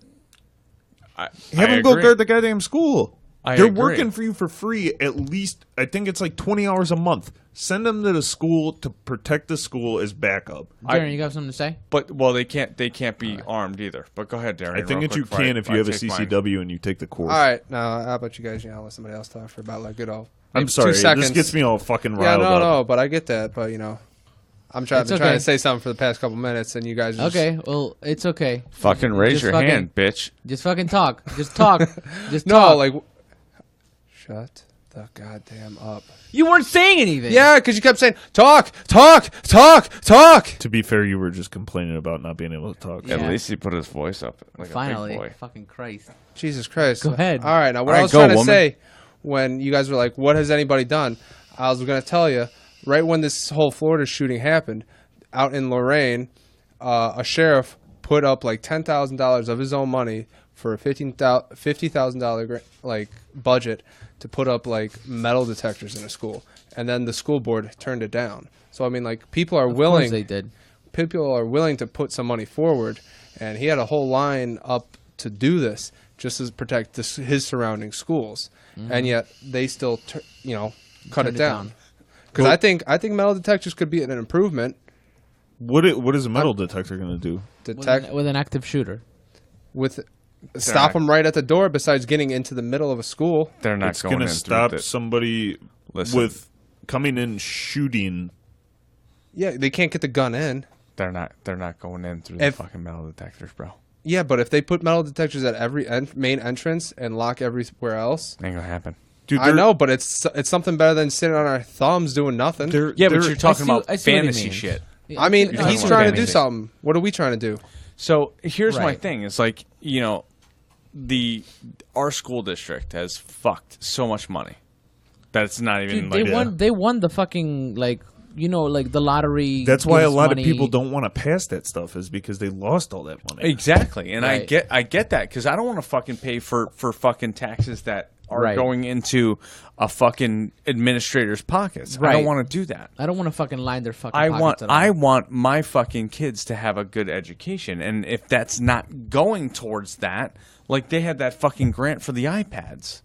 [SPEAKER 1] have them go guard the goddamn school. They're
[SPEAKER 2] agree.
[SPEAKER 1] working for you for free at least, I think it's like 20 hours a month. Send them to the school to protect the school as backup.
[SPEAKER 4] Darren, you got something to say?
[SPEAKER 2] But well, they can't be armed either. But go ahead, Darren.
[SPEAKER 1] I think
[SPEAKER 2] real
[SPEAKER 1] that you
[SPEAKER 2] quick before
[SPEAKER 1] can if
[SPEAKER 2] I
[SPEAKER 1] you have a
[SPEAKER 2] take mine.
[SPEAKER 1] CCW and you take the course.
[SPEAKER 5] all right. Now, how about you guys? Let somebody else talk for about like good old.
[SPEAKER 1] I'm
[SPEAKER 5] maybe
[SPEAKER 1] sorry,
[SPEAKER 5] 2 seconds.
[SPEAKER 1] this gets me all fucking
[SPEAKER 5] Yeah,
[SPEAKER 1] riled up.
[SPEAKER 5] no, but I get that. But I'm trying
[SPEAKER 4] It's
[SPEAKER 5] trying
[SPEAKER 4] okay.
[SPEAKER 5] to say something for the past couple minutes, and you guys just,
[SPEAKER 4] Okay, well, it's okay.
[SPEAKER 2] Fucking raise
[SPEAKER 4] Just
[SPEAKER 2] your
[SPEAKER 4] fucking-
[SPEAKER 2] hand, bitch.
[SPEAKER 4] Just fucking talk. Just talk. Just
[SPEAKER 5] no,
[SPEAKER 4] talk.
[SPEAKER 5] like shut the goddamn up.
[SPEAKER 4] You weren't saying anything.
[SPEAKER 5] Yeah, because you kept saying talk, talk, talk, talk.
[SPEAKER 1] To be fair, you were just complaining about not being able to talk.
[SPEAKER 4] Yeah.
[SPEAKER 2] At least he put his voice up like a
[SPEAKER 4] Finally.
[SPEAKER 2] big boy.
[SPEAKER 4] Fucking Christ.
[SPEAKER 5] Jesus Christ.
[SPEAKER 4] Go ahead.
[SPEAKER 5] All right, now what
[SPEAKER 2] All
[SPEAKER 5] I
[SPEAKER 2] right,
[SPEAKER 5] was
[SPEAKER 2] go,
[SPEAKER 5] trying to
[SPEAKER 2] woman.
[SPEAKER 5] say when you guys were like, "What has anybody done?" I was going to tell you right when this whole Florida shooting happened, out in Lorraine, a sheriff put up like $10,000 of his own money for a $50,000 like budget to put up like metal detectors in a school, and then the school board turned it down. So I mean, like people are
[SPEAKER 4] Of course
[SPEAKER 5] willing.
[SPEAKER 4] they did.
[SPEAKER 5] People are willing to put some money forward, and he had a whole line up to do this just to protect his surrounding schools, and yet they still cut
[SPEAKER 4] Mm-hmm. Turned
[SPEAKER 5] it
[SPEAKER 4] it
[SPEAKER 5] down.
[SPEAKER 4] down.
[SPEAKER 5] Because I think metal detectors could be an improvement.
[SPEAKER 1] What is a metal detector going to do?
[SPEAKER 5] Detect
[SPEAKER 4] With an active shooter.
[SPEAKER 5] with stop
[SPEAKER 2] not-
[SPEAKER 5] them right at the door. Besides getting into the middle of a school,
[SPEAKER 2] They're not
[SPEAKER 1] It's
[SPEAKER 2] going
[SPEAKER 1] going to
[SPEAKER 2] in
[SPEAKER 1] stop
[SPEAKER 2] through the,
[SPEAKER 1] somebody
[SPEAKER 2] Listen.
[SPEAKER 1] with coming in shooting.
[SPEAKER 5] yeah, they can't get the gun in.
[SPEAKER 2] They're not going in through
[SPEAKER 5] If-
[SPEAKER 2] the fucking metal detectors, bro.
[SPEAKER 5] Yeah, but if they put metal detectors at every main entrance and lock everywhere else,
[SPEAKER 2] Ain't gonna happen.
[SPEAKER 1] Dude,
[SPEAKER 5] I know, but it's something better than sitting on our thumbs doing nothing.
[SPEAKER 2] Yeah, but you're talking
[SPEAKER 4] I
[SPEAKER 2] about
[SPEAKER 4] see what he
[SPEAKER 2] fantasy
[SPEAKER 4] means.
[SPEAKER 2] shit.
[SPEAKER 5] I mean,
[SPEAKER 4] No,
[SPEAKER 5] he's
[SPEAKER 2] talking
[SPEAKER 5] trying
[SPEAKER 2] about
[SPEAKER 5] to do
[SPEAKER 2] fantasy.
[SPEAKER 5] something. What are we trying to do?
[SPEAKER 2] So here's my
[SPEAKER 4] Right.
[SPEAKER 2] thing. It's like, our school district has fucked so much money that it's not even
[SPEAKER 4] Dude,
[SPEAKER 2] like
[SPEAKER 4] they won the fucking like the lottery.
[SPEAKER 1] That's why a
[SPEAKER 4] gives
[SPEAKER 1] lot
[SPEAKER 4] money.
[SPEAKER 1] of people don't want to pass that stuff, is because they lost all that money.
[SPEAKER 2] exactly. And
[SPEAKER 4] Right.
[SPEAKER 2] I get that because I don't want to fucking pay for fucking taxes that are
[SPEAKER 4] Right.
[SPEAKER 2] going into a fucking administrator's pockets. I
[SPEAKER 4] Right.
[SPEAKER 2] don't want to do that.
[SPEAKER 4] I don't want to fucking line their fucking.
[SPEAKER 2] I
[SPEAKER 4] pockets at all.
[SPEAKER 2] I want my fucking kids to have a good education, and if that's not going towards that, like they had that fucking grant for the iPads,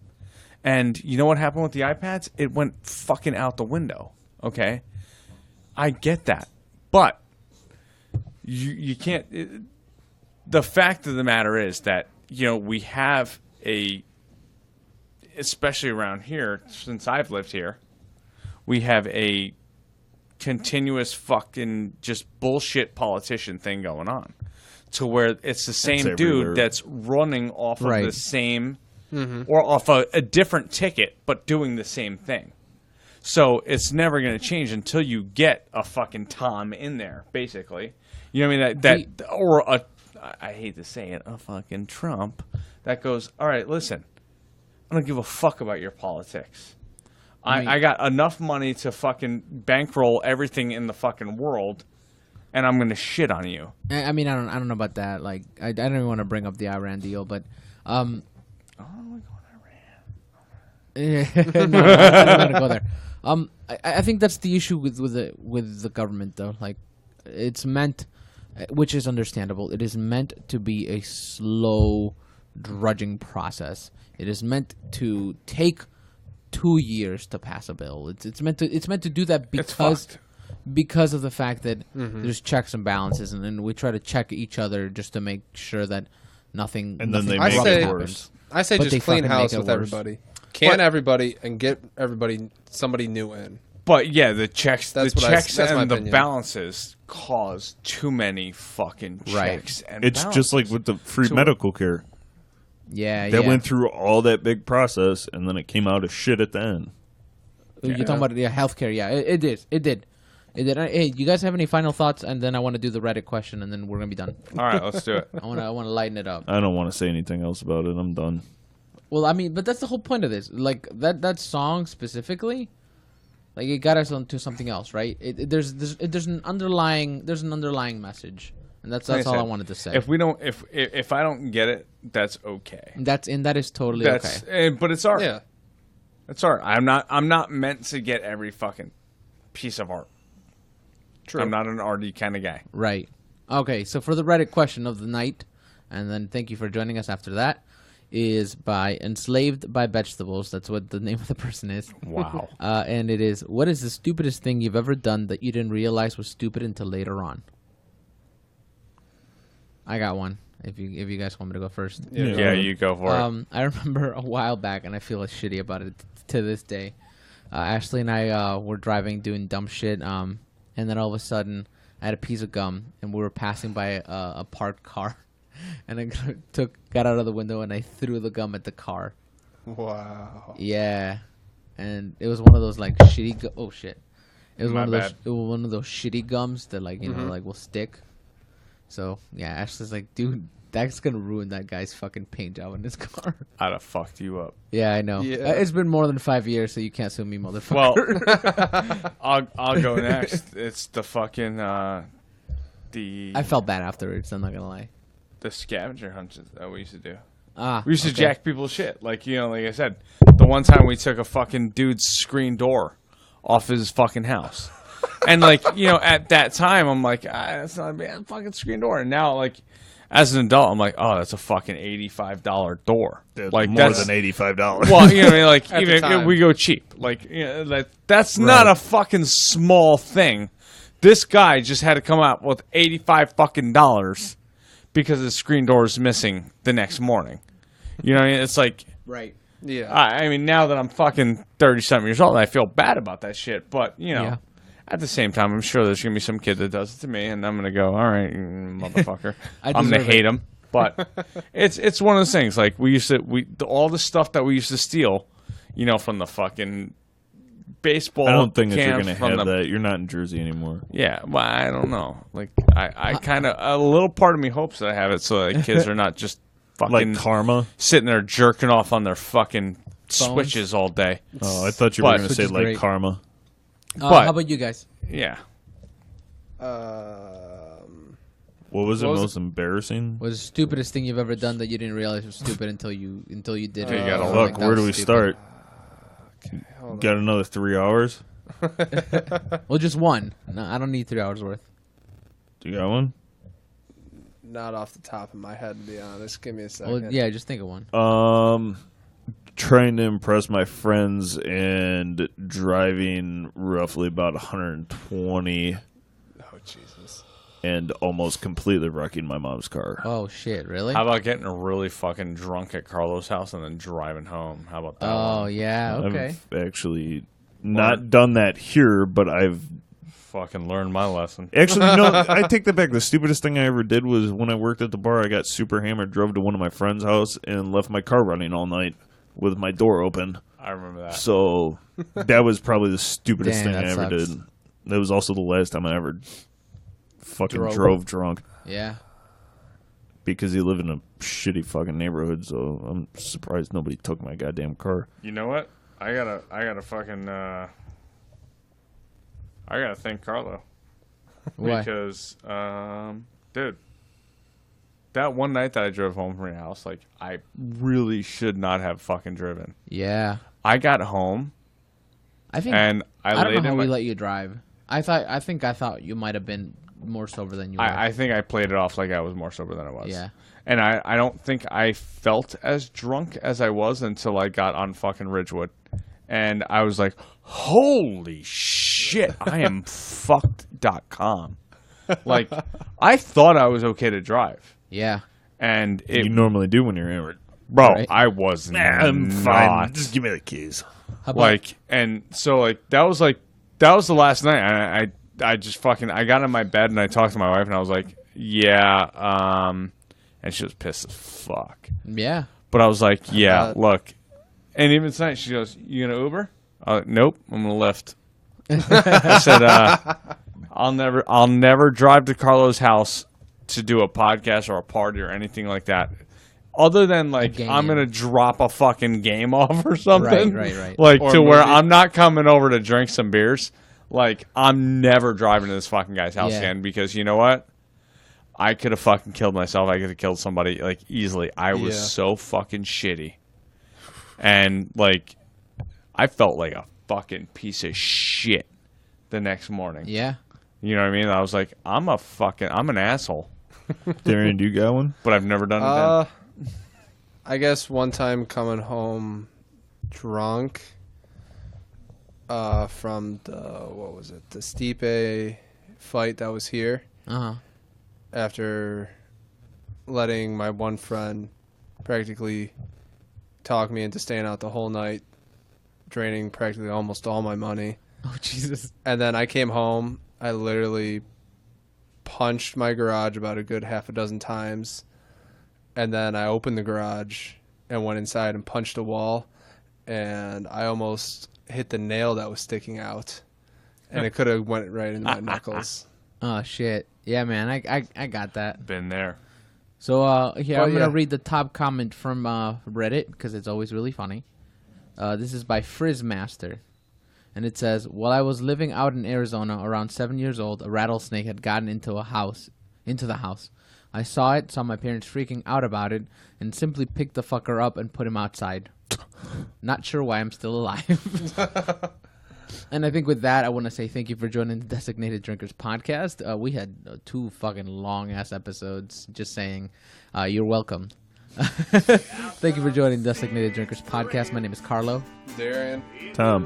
[SPEAKER 2] and you know what happened with the iPads? It went fucking out the window. Okay, I get that, but you can't. The fact of the matter is that we have especially around here since I've lived here, we have a continuous fucking just bullshit politician thing going on, to where it's the same
[SPEAKER 1] everywhere.
[SPEAKER 2] dude that's running off of
[SPEAKER 4] Right.
[SPEAKER 2] the same or off a different ticket but doing the same thing. So it's never going to change until you get a fucking Tom in there, basically. You know what I mean? Or I hate to say it, a fucking Trump that goes, all right, listen, I don't give a fuck about your politics. I got enough money to fucking bankroll everything in the fucking world, and I'm gonna shit on you.
[SPEAKER 4] I mean, I don't know about that. Like, I don't even want to bring up the Iran deal, but no, I don't want to go there. I think that's the issue with the government, though. Like, it's meant, which is understandable. It is meant to be a slow, drudging process. It is meant to take 2 years to pass a bill. It's meant to do that because of the fact that there's checks and balances, and we try to check each other just to make sure that nothing.
[SPEAKER 1] And then
[SPEAKER 4] nothing
[SPEAKER 1] they
[SPEAKER 5] make
[SPEAKER 4] rough
[SPEAKER 5] it
[SPEAKER 4] happens.
[SPEAKER 1] worse.
[SPEAKER 5] I say
[SPEAKER 4] But they
[SPEAKER 5] just clean
[SPEAKER 4] fucking
[SPEAKER 5] house
[SPEAKER 4] make it
[SPEAKER 5] with
[SPEAKER 4] worse.
[SPEAKER 5] everybody. Can everybody and get everybody somebody new in.
[SPEAKER 2] But yeah, the checks,
[SPEAKER 5] That's
[SPEAKER 2] the
[SPEAKER 5] what I-
[SPEAKER 2] checks
[SPEAKER 5] that's my
[SPEAKER 2] and the
[SPEAKER 5] opinion.
[SPEAKER 2] balances cause too many fucking
[SPEAKER 4] Right.
[SPEAKER 2] checks and
[SPEAKER 1] It's just like with the free
[SPEAKER 2] So-
[SPEAKER 1] medical care.
[SPEAKER 4] Yeah,
[SPEAKER 1] That
[SPEAKER 4] yeah.
[SPEAKER 1] went through all that big process, and then it came out as shit at the end.
[SPEAKER 4] You're talking about healthcare. Yeah, it did. It did. It did. Hey, you guys have any final thoughts? And then I want to do the Reddit question, and then we're gonna be done.
[SPEAKER 2] All right, let's do it.
[SPEAKER 4] I want to lighten it up.
[SPEAKER 1] I don't want to say anything else about it. I'm done.
[SPEAKER 4] Well, I mean, but that's the whole point of this. Like that song specifically, like it got us onto something else, right? There's an underlying message, and that's
[SPEAKER 2] Like I
[SPEAKER 4] all I
[SPEAKER 2] said,
[SPEAKER 4] wanted to say.
[SPEAKER 2] If I don't get it, that's okay.
[SPEAKER 4] That is totally okay.
[SPEAKER 2] But it's art.
[SPEAKER 5] Yeah.
[SPEAKER 2] It's art. I'm not meant to get every fucking piece of art.
[SPEAKER 5] True.
[SPEAKER 2] I'm not an arty kind of guy.
[SPEAKER 4] Right. Okay, so for the Reddit question of the night, and then thank you for joining us after that, is by Enslaved by Vegetables. That's what the name of the person is.
[SPEAKER 2] Wow.
[SPEAKER 4] And it is, what is the stupidest thing you've ever done that you didn't realize was stupid until later on? I got one, if you guys want me to go first.
[SPEAKER 2] Yeah, you go for it.
[SPEAKER 4] I remember a while back, and I feel shitty about it to this day. Ashley and I were driving, doing dumb shit, and then all of a sudden, I had a piece of gum, and we were passing by a parked car, and I got out of the window, and I threw the gum at the car.
[SPEAKER 5] Wow.
[SPEAKER 4] Yeah, and it was one of those like shitty. Oh shit! It was
[SPEAKER 2] My
[SPEAKER 4] one of those.
[SPEAKER 2] bad.
[SPEAKER 4] It was one of those shitty gums that like know like will stick. So yeah, Ashley's like, dude, that's gonna ruin that guy's fucking paint job in his car.
[SPEAKER 2] I'd have fucked you up.
[SPEAKER 4] Yeah, I know.
[SPEAKER 5] Yeah.
[SPEAKER 4] It's been more than 5 years, so you can't sue me, motherfucker.
[SPEAKER 2] Well, I'll go next. It's the fucking the
[SPEAKER 4] I felt bad afterwards. I'm not gonna lie.
[SPEAKER 2] the scavenger hunts that we used to do.
[SPEAKER 4] Ah,
[SPEAKER 2] We used to
[SPEAKER 4] okay.
[SPEAKER 2] jack people's shit. Like, like I said, the one time we took a fucking dude's screen door off his fucking house. And, like, at that time, I'm like, that's not a bad fucking screen door. And now, like, as an adult, I'm like, oh, that's a fucking $85 door. Like,
[SPEAKER 1] more
[SPEAKER 2] that's
[SPEAKER 1] than $85.
[SPEAKER 2] Well, what I mean, like,
[SPEAKER 5] At the
[SPEAKER 2] even
[SPEAKER 5] time.
[SPEAKER 2] we go cheap. Like, that's not a fucking small thing. This guy just had to come out with $85 fucking dollars because his screen door is missing the next morning. You know what I mean? It's like,
[SPEAKER 4] Right.
[SPEAKER 5] Yeah.
[SPEAKER 2] I mean, now that I'm fucking 30-something years old, I feel bad about that shit. But,
[SPEAKER 4] Yeah.
[SPEAKER 2] at the same time, I'm sure there's going to be some kid that does it to me, and I'm going to go, all right, motherfucker. I'm going to
[SPEAKER 4] deserve it.
[SPEAKER 2] hate him. But it's one of those things. Like, all the stuff that we used to steal, from the fucking baseball
[SPEAKER 1] I don't think that you're
[SPEAKER 2] cans
[SPEAKER 1] going to
[SPEAKER 2] from
[SPEAKER 1] have
[SPEAKER 2] the-
[SPEAKER 1] that. You're not in Jersey anymore.
[SPEAKER 2] Yeah, well, I don't know. Like, I kind of, a little part of me hopes that I have it so that kids are not just fucking
[SPEAKER 1] Like karma.
[SPEAKER 2] sitting there jerking off on their fucking
[SPEAKER 4] Phones.
[SPEAKER 2] switches all day.
[SPEAKER 1] Oh, I thought you were
[SPEAKER 2] But-
[SPEAKER 1] going to
[SPEAKER 2] Which
[SPEAKER 1] say
[SPEAKER 4] is
[SPEAKER 1] like
[SPEAKER 4] great.
[SPEAKER 1] karma.
[SPEAKER 2] But-
[SPEAKER 4] how about you guys?
[SPEAKER 2] Yeah.
[SPEAKER 1] What was it
[SPEAKER 5] What was
[SPEAKER 1] most embarrassing?
[SPEAKER 4] What's the stupidest thing you've ever done that you didn't realize was stupid until you did it?
[SPEAKER 2] You gotta
[SPEAKER 4] Like,
[SPEAKER 1] Look,
[SPEAKER 4] that
[SPEAKER 1] where do
[SPEAKER 4] was
[SPEAKER 1] we
[SPEAKER 4] stupid.
[SPEAKER 1] start? Got another 3 hours?
[SPEAKER 4] Well, just one. No, I don't need 3 hours worth.
[SPEAKER 1] Do you got one?
[SPEAKER 5] Not off the top of my head, to be honest. Give me a second.
[SPEAKER 4] Well, yeah, just think of one.
[SPEAKER 1] Trying to impress my friends and driving roughly about 120
[SPEAKER 5] Oh, Jesus.
[SPEAKER 1] and almost completely wrecking my mom's car.
[SPEAKER 4] Oh shit, really?
[SPEAKER 2] How about getting really fucking drunk at Carlos' house and then driving home? How about that?
[SPEAKER 4] Oh
[SPEAKER 2] one?
[SPEAKER 4] yeah, okay.
[SPEAKER 1] I've actually not done that here, but I've
[SPEAKER 2] Fucking learned my lesson.
[SPEAKER 1] actually no. I take that back. The stupidest thing I ever did was when I worked at the bar. I got super hammered, drove to one of my friends' house, and left my car running all night with my door open.
[SPEAKER 2] I remember that.
[SPEAKER 1] So that was probably the stupidest
[SPEAKER 4] Damn,
[SPEAKER 1] thing I
[SPEAKER 4] that
[SPEAKER 1] ever
[SPEAKER 4] sucks.
[SPEAKER 1] did. That was also the last time I ever fucking
[SPEAKER 5] Drove.
[SPEAKER 1] drove drunk
[SPEAKER 4] Yeah.
[SPEAKER 1] because you live in a shitty fucking neighborhood. So I'm surprised nobody took my goddamn car.
[SPEAKER 2] You know what? I gotta fucking, I gotta thank Carlo.
[SPEAKER 4] Why?
[SPEAKER 2] Because, dude, that one night that I drove home from your house, like, I really should not have fucking driven.
[SPEAKER 4] Yeah.
[SPEAKER 2] I got home,
[SPEAKER 4] I think
[SPEAKER 2] and
[SPEAKER 4] I don't
[SPEAKER 2] laid
[SPEAKER 4] know how
[SPEAKER 2] in
[SPEAKER 4] we
[SPEAKER 2] my...
[SPEAKER 4] let you drive. I thought you might have been more sober than you were.
[SPEAKER 2] I think I played it off like I was more sober than I was.
[SPEAKER 4] Yeah.
[SPEAKER 2] And I don't think I felt as drunk as I was until I got on fucking Ridgewood. And I was like, holy shit, I am fucked.com. Like, I thought I was okay to drive.
[SPEAKER 4] Yeah.
[SPEAKER 2] And
[SPEAKER 1] You normally do when you're hammered.
[SPEAKER 2] bro,
[SPEAKER 4] Right.
[SPEAKER 2] I was
[SPEAKER 1] I'm
[SPEAKER 2] not.
[SPEAKER 1] fine. Just give me the keys.
[SPEAKER 4] How about
[SPEAKER 2] Like, and so that was the last night. I just fucking, I got in my bed and I talked to my wife and I was like, yeah, and she was pissed as fuck.
[SPEAKER 4] yeah.
[SPEAKER 2] But I was like, yeah,
[SPEAKER 5] bet.
[SPEAKER 2] look. And even tonight, she goes, you gonna Uber? Nope, I'm gonna Lyft. I said, I'll never drive to Carlo's house to do a podcast or a party or anything like that. Other than like
[SPEAKER 4] game.
[SPEAKER 2] I'm gonna drop a fucking game off or something.
[SPEAKER 4] Right.
[SPEAKER 2] Like
[SPEAKER 5] Or
[SPEAKER 2] to
[SPEAKER 5] a
[SPEAKER 2] where
[SPEAKER 5] movie.
[SPEAKER 2] I'm not coming over to drink some beers. Like I'm never driving to this fucking guy's house
[SPEAKER 4] Yeah.
[SPEAKER 2] again because you know what? I could have fucking killed myself. I could have killed somebody like easily. I was
[SPEAKER 5] Yeah.
[SPEAKER 2] so fucking shitty. And like I felt like a fucking piece of shit the next morning.
[SPEAKER 4] Yeah.
[SPEAKER 2] You know what I mean? I was like, I'm an asshole.
[SPEAKER 1] Darren, do you got one?
[SPEAKER 2] But I've never done it then.
[SPEAKER 5] I guess one time coming home drunk from the Stipe fight that was here
[SPEAKER 4] Uh-huh.
[SPEAKER 5] after letting my one friend practically talk me into staying out the whole night, draining practically almost all my money.
[SPEAKER 4] Oh, Jesus.
[SPEAKER 5] And then I came home. I literally punched my garage about a good half a dozen times. And then I opened the garage and went inside and punched a wall. And I almost hit the nail that was sticking out. And it could have went right into my knuckles.
[SPEAKER 4] Oh, shit. Yeah, man. I got that.
[SPEAKER 2] Been there.
[SPEAKER 4] So, here,
[SPEAKER 5] Oh,
[SPEAKER 4] I'm going
[SPEAKER 5] yeah.
[SPEAKER 4] to read the top comment from Reddit because it's always really funny. This is by Frizzmaster. And it says, while I was living out in Arizona around 7 years old, a rattlesnake had gotten into the house. I saw it, saw my parents freaking out about it, and simply picked the fucker up and put him outside. Not sure why I'm still alive. And I think with that, I want to say thank you for joining the Designated Drinkers podcast. We had 2 fucking long-ass episodes. Just saying, you're welcome. Thank you for joining the Designated Drinkers podcast. My name is Carlo.
[SPEAKER 5] Darian,
[SPEAKER 1] Tom,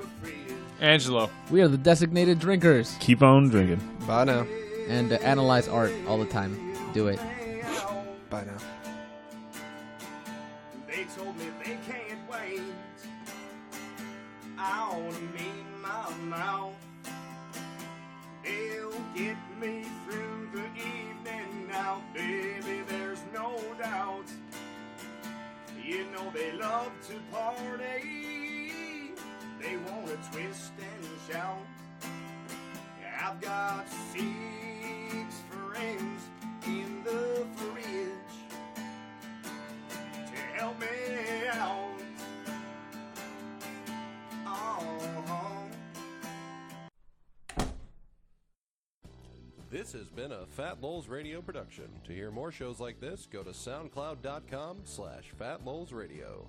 [SPEAKER 2] Angelo.
[SPEAKER 4] We are the Designated Drinkers.
[SPEAKER 1] keep on drinking.
[SPEAKER 5] bye now.
[SPEAKER 4] And analyze art all the time. Do it.
[SPEAKER 5] Bye now.
[SPEAKER 7] They told me they can't wait. I wanna meet my mouth. They'll get me through the evening now, baby, there's no doubt. You know they love to party. They wanna twist and shout. I've got 6 friends in the fridge to help me out.
[SPEAKER 8] This has been a Fat Lowell's Radio production. To hear more shows like this, go to soundcloud.com/FatLowellsRadio.